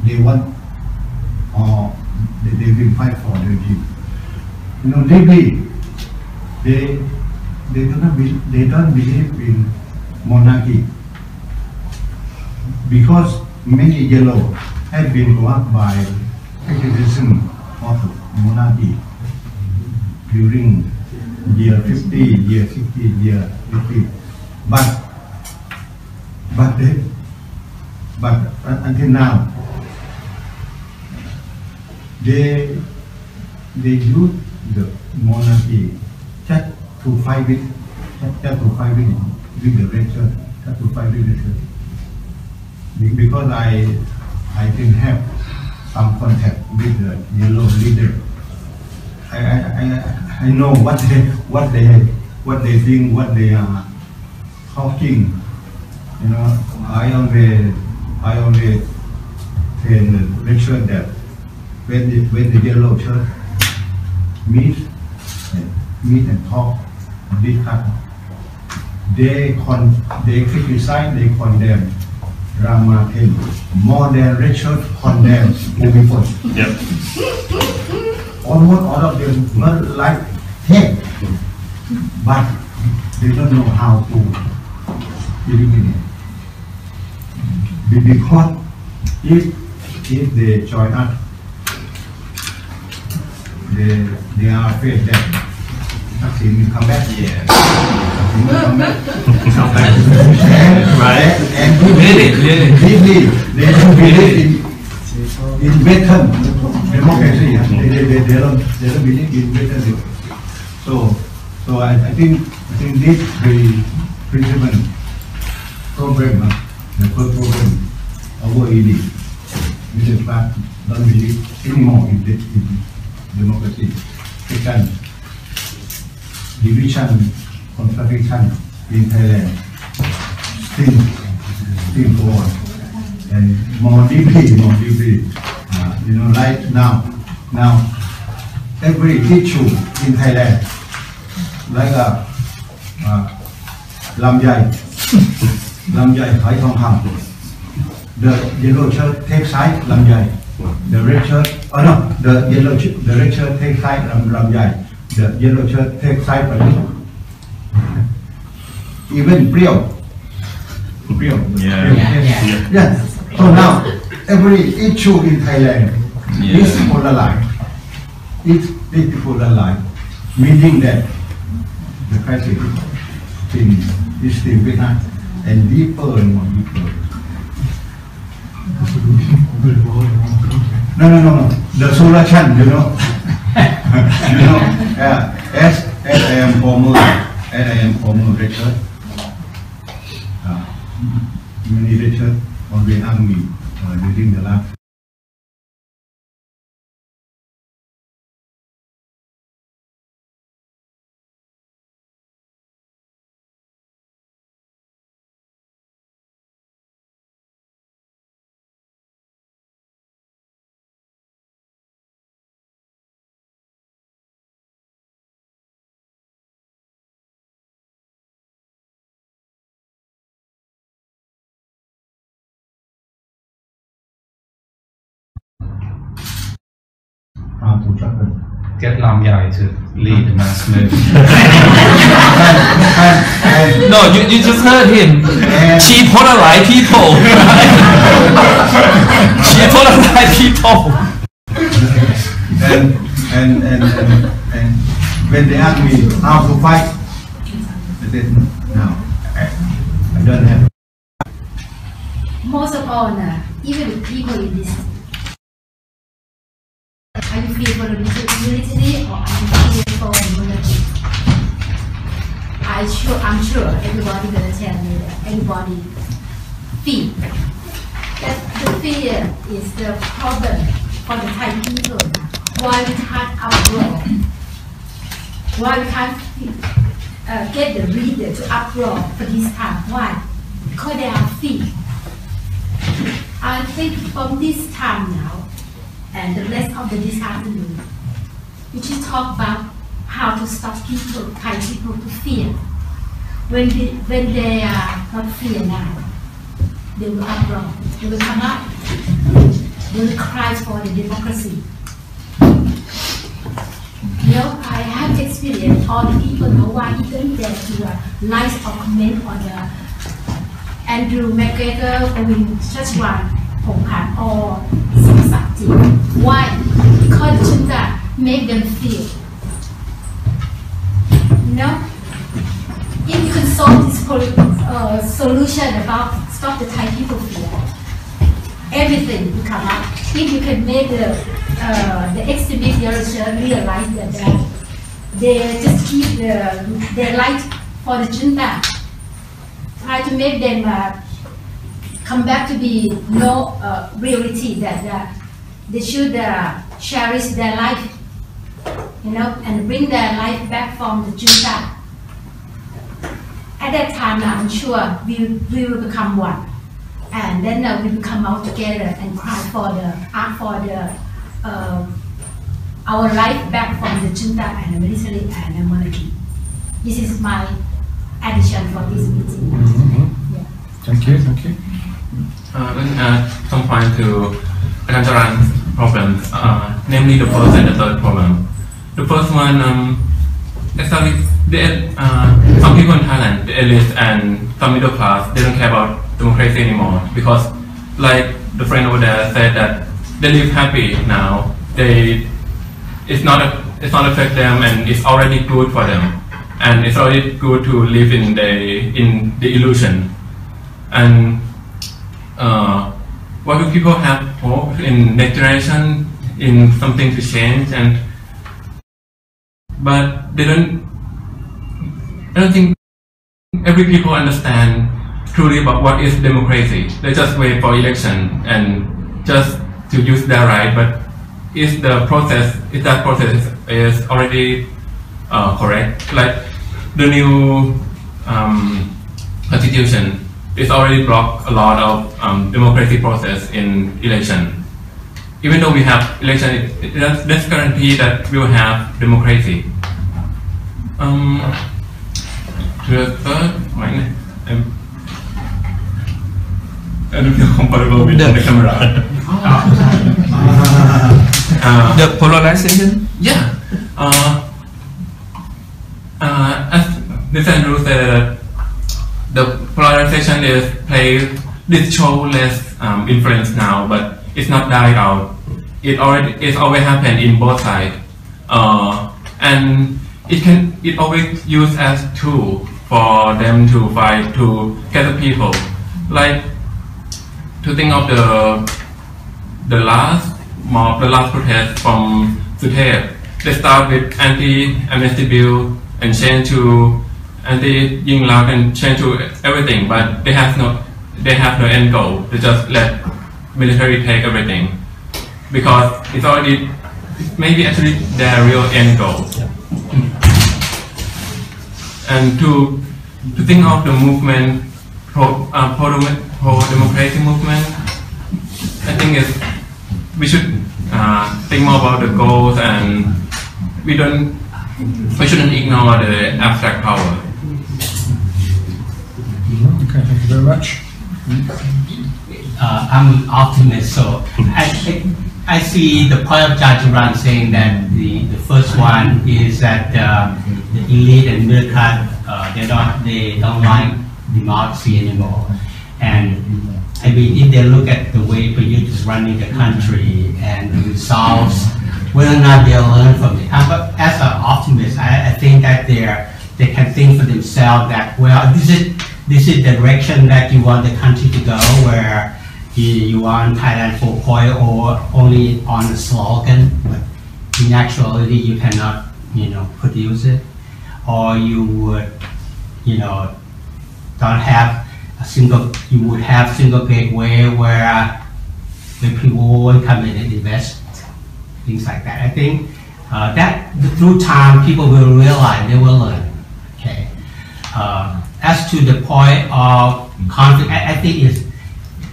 they want or they will fight for the regime. You know, legally, they don't believe in monarchy because many yellow have been corrupted by criticism of monarchy during year 50, year 60, year 50. But until now, they use the monarchy just to fight with the red shirt, just to fight with the shirt. Because I can have some contact with the yellow leader. I know what they think, what they are talking. You know, I always tell the red shirt that when the yellow shirt meet and talk, discuss, they criticize, they condemn Rama 10 more than red shirt condemn Bhumipol. Yep. Almost all of them were like 10, but they don't know how to eliminate. Because if they join us, they are afraid that Thaksin will come back. Yeah. Thaksin will come back. Come back. Right. And really, they don't believe in Vietnam. democracy. They don't believe in better democracy. So I think this the principal problem, the first problem our elite, middle class don't believe anymore in democracy. Second, division, contradiction in Thailand still go on, and more deeply. Right now every issue in Thailand, like Lamjai Hai Thong Kham, the yellow shirt takes side Lamjai, the red shirt, the red shirt takes side Lamjai, the yellow shirt takes side Pani. Even Priyo. Yeah. So now every issue in Thailand is polarized. It's polarized, meaning that the crisis is still with us and deeper and more deeper. No. The solution, as I am former lecturer, many lecturers always ask me during the last. Get Lamjai to lead the mass movement. No, you just heard him. She polarized people. She polarized people. And when they ask me how to fight, I said, no, I don't have. Most of all, even the people in this, are you fear for the military or are you fear for the monarchy? I'm sure everybody gonna tell me that everybody fear. That the fear is the problem for the Thai people. Why we can't uproar? Why we can't get the reader to uproar for this time? Why? Because they are fear. I think from this time now and the rest of this afternoon, we should talk about how to stop people, Thai people, to fear. When they are not fear now, they will uproar, they will come up, they will cry for the democracy. I have experienced all the people know why he didn't dare to like or comment on the Andrew McGregor, Pravin Chachwan, Pongpan, or Sakti. Why? Because the junta make them feel. If you can solve this solution about stop the Thai people fear, everything will come up. If you can make the extremist realize that they just keep their light for the junta, try to make them come back to be reality that they should cherish their life, and bring their life back from the junta. At that time, I'm sure we will become one, and then we will come out together and cry for our life back from the junta and the military and the monarchy. This is my addition for this meeting. Yeah. Thank you. Let me add some point to Akantaran's problems, namely the first and the third problem. The first one, some people in Thailand, the elite and some middle class, they don't care about democracy anymore because, like the friend over there said, that they live happy now. It's not affect them, and it's already good for them, and it's already good to live in the illusion. And why do people have hope in next generation? in something to change, but they don't. I don't think every people understand truly about what is democracy. They just wait for election and just to use their right. But if that process is already correct, like the new constitution is already blocked a lot of democracy process in election. Even though we have election, that's guarantee that we will have democracy. To the third one, I don't feel comfortable with the camera. The polarization? Yeah. As Ms. Andrew said, the polarization this show less influence now, but it's not died out. It's always happened in both sides, and it always used as tool for them to fight to gather people. Like to think of the last mob, the last protest from Sutet. They start with anti-amnesty bill and change to anti-Yingluck and change to everything, but they have no end goal. They just let military take everything because it's already maybe actually their real end goal. And to think of the movement pro-democracy movement, I think we should think more about the goals, and we shouldn't ignore the abstract power. Okay, thank you very much. I'm an optimist, so I see the point of Jajaran saying that the first one is that the elite and middle class they don't like democracy anymore, and I mean if they look at the way Prayut is running the country and the results, whether or not they'll learn from it. But as an optimist, I think that they can think for themselves that well this is the direction that you want the country to go, where you want Thailand 4.0 only on the slogan, but in actuality you cannot, produce it, or you would, don't have you would have single gateway where people won't come in and invest, things like that. I think that through time people will realize, they will learn. Okay. As to the point of conflict, I think it's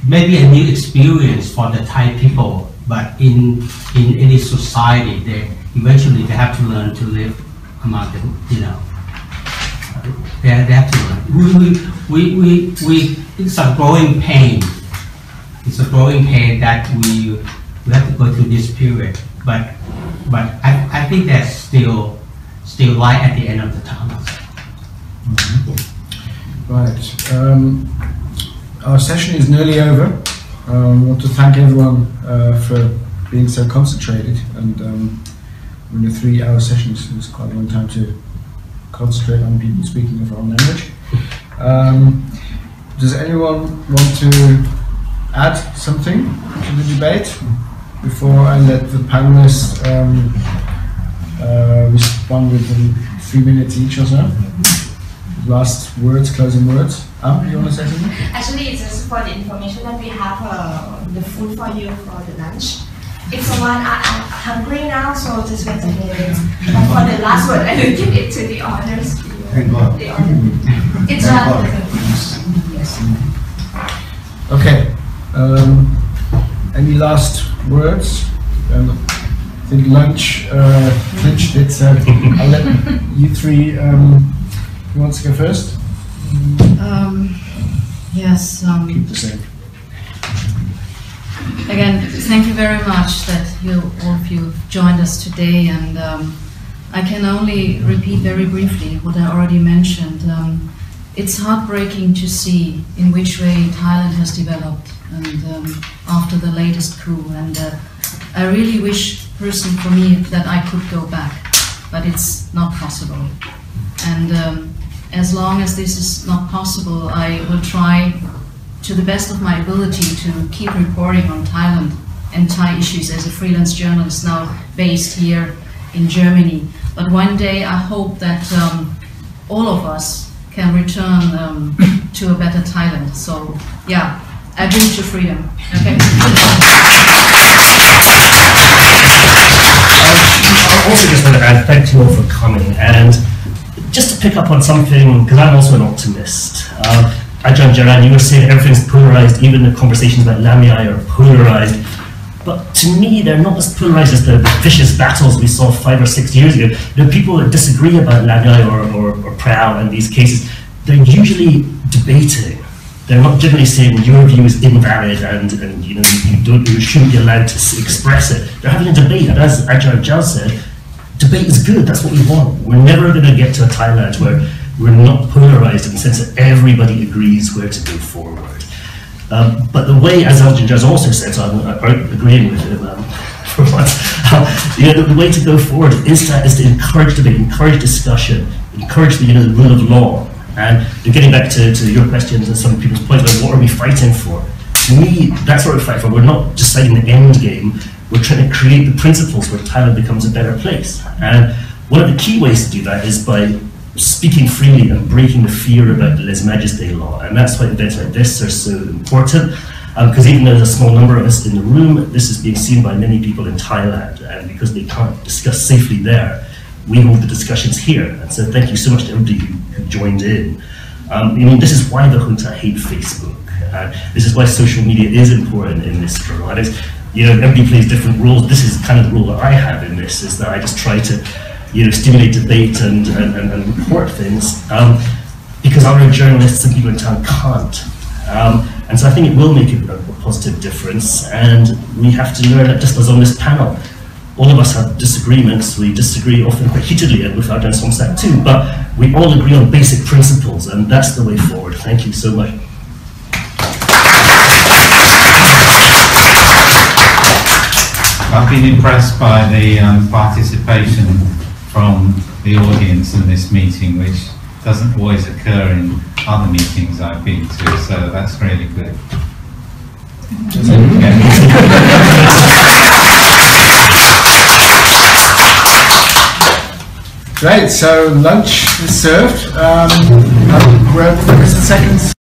maybe a new experience for the Thai people, but in any society, they have to learn to live among them. They have to learn. It's a growing pain. It's a growing pain that we have to go through this period. But I think there's still light at the end of the tunnel. Right. Our session is nearly over. I want to thank everyone for being so concentrated, and in a 3-hour session is quite a long time to concentrate on people speaking a foreign language. Does anyone want to add something to the debate before I let the panelists respond within 3 minutes each or so? Last words, closing words. You want to say something? Actually, it's just for the information that we have the food for you for the lunch. If someone are hungry now, so just wait a minute. But for the last word, I will give it to the others. Thank God. It's yes. Okay. Any last words? I think lunch clinched it, so I'll let you three. Who wants to go first? Yes. Keep the same. Again, thank you very much that all of you joined us today, and I can only repeat very briefly what I already mentioned. It's heartbreaking to see in which way Thailand has developed, and after the latest coup, and I really wish personally for me that I could go back, but it's not possible. And as long as this is not possible, I will try to the best of my ability to keep reporting on Thailand and Thai issues as a freelance journalist now based here in Germany. But one day I hope that all of us can return to a better Thailand. So yeah, I bring to freedom. Okay. I also just want to add, thank you all for coming, and just to pick up on something, because I'm also an optimist. Ajahn Jaran, you were saying everything's polarized, even the conversations about Lamyai are polarized. But to me, they're not as polarized as the vicious battles we saw 5 or 6 years ago. The people that disagree about Lamyai or Prao and these cases, they're usually debating. They're not generally saying your view is invalid and you know you shouldn't be allowed to express it. They're having a debate, and as Ajahn Jal said, debate is good. That's what we want. We're never going to get to a Thailand where we're not polarized in the sense that everybody agrees where to go forward. But the way, as Ajahn Jal also said, so I'm agreeing with him for once, you know, the way to go forward is to encourage debate, encourage discussion, encourage the rule of law. And getting back to your questions and some people's points about what are we fighting for? To me, that's what we're fighting for. We're not deciding the end game. We're trying to create the principles where Thailand becomes a better place. And one of the key ways to do that is by speaking freely and breaking the fear about the lèse-majesté law. And that's why events like this are so important. Because even though there's a small number of us in the room, this is being seen by many people in Thailand. And because they can't discuss safely there, we hold the discussions here. And so thank you so much to everybody who joined in. I mean, this is why the junta hate Facebook. This is why social media is important in this struggle. And it's, you know, everybody plays different roles. This is kind of the role that I have in this, is that I just try to, you know, stimulate debate and report things, because other journalists and people in town can't. And so I think it will make a positive difference, and we have to learn that, just as on this panel, all of us have disagreements. We disagree often quite heatedly, and with Ajahn Somsak too, but we all agree on basic principles, and that's the way forward. Thank you so much. I've been impressed by the participation from the audience in this meeting, which doesn't always occur in other meetings I've been to, so that's really good. Great, so lunch is served. We're 30 seconds.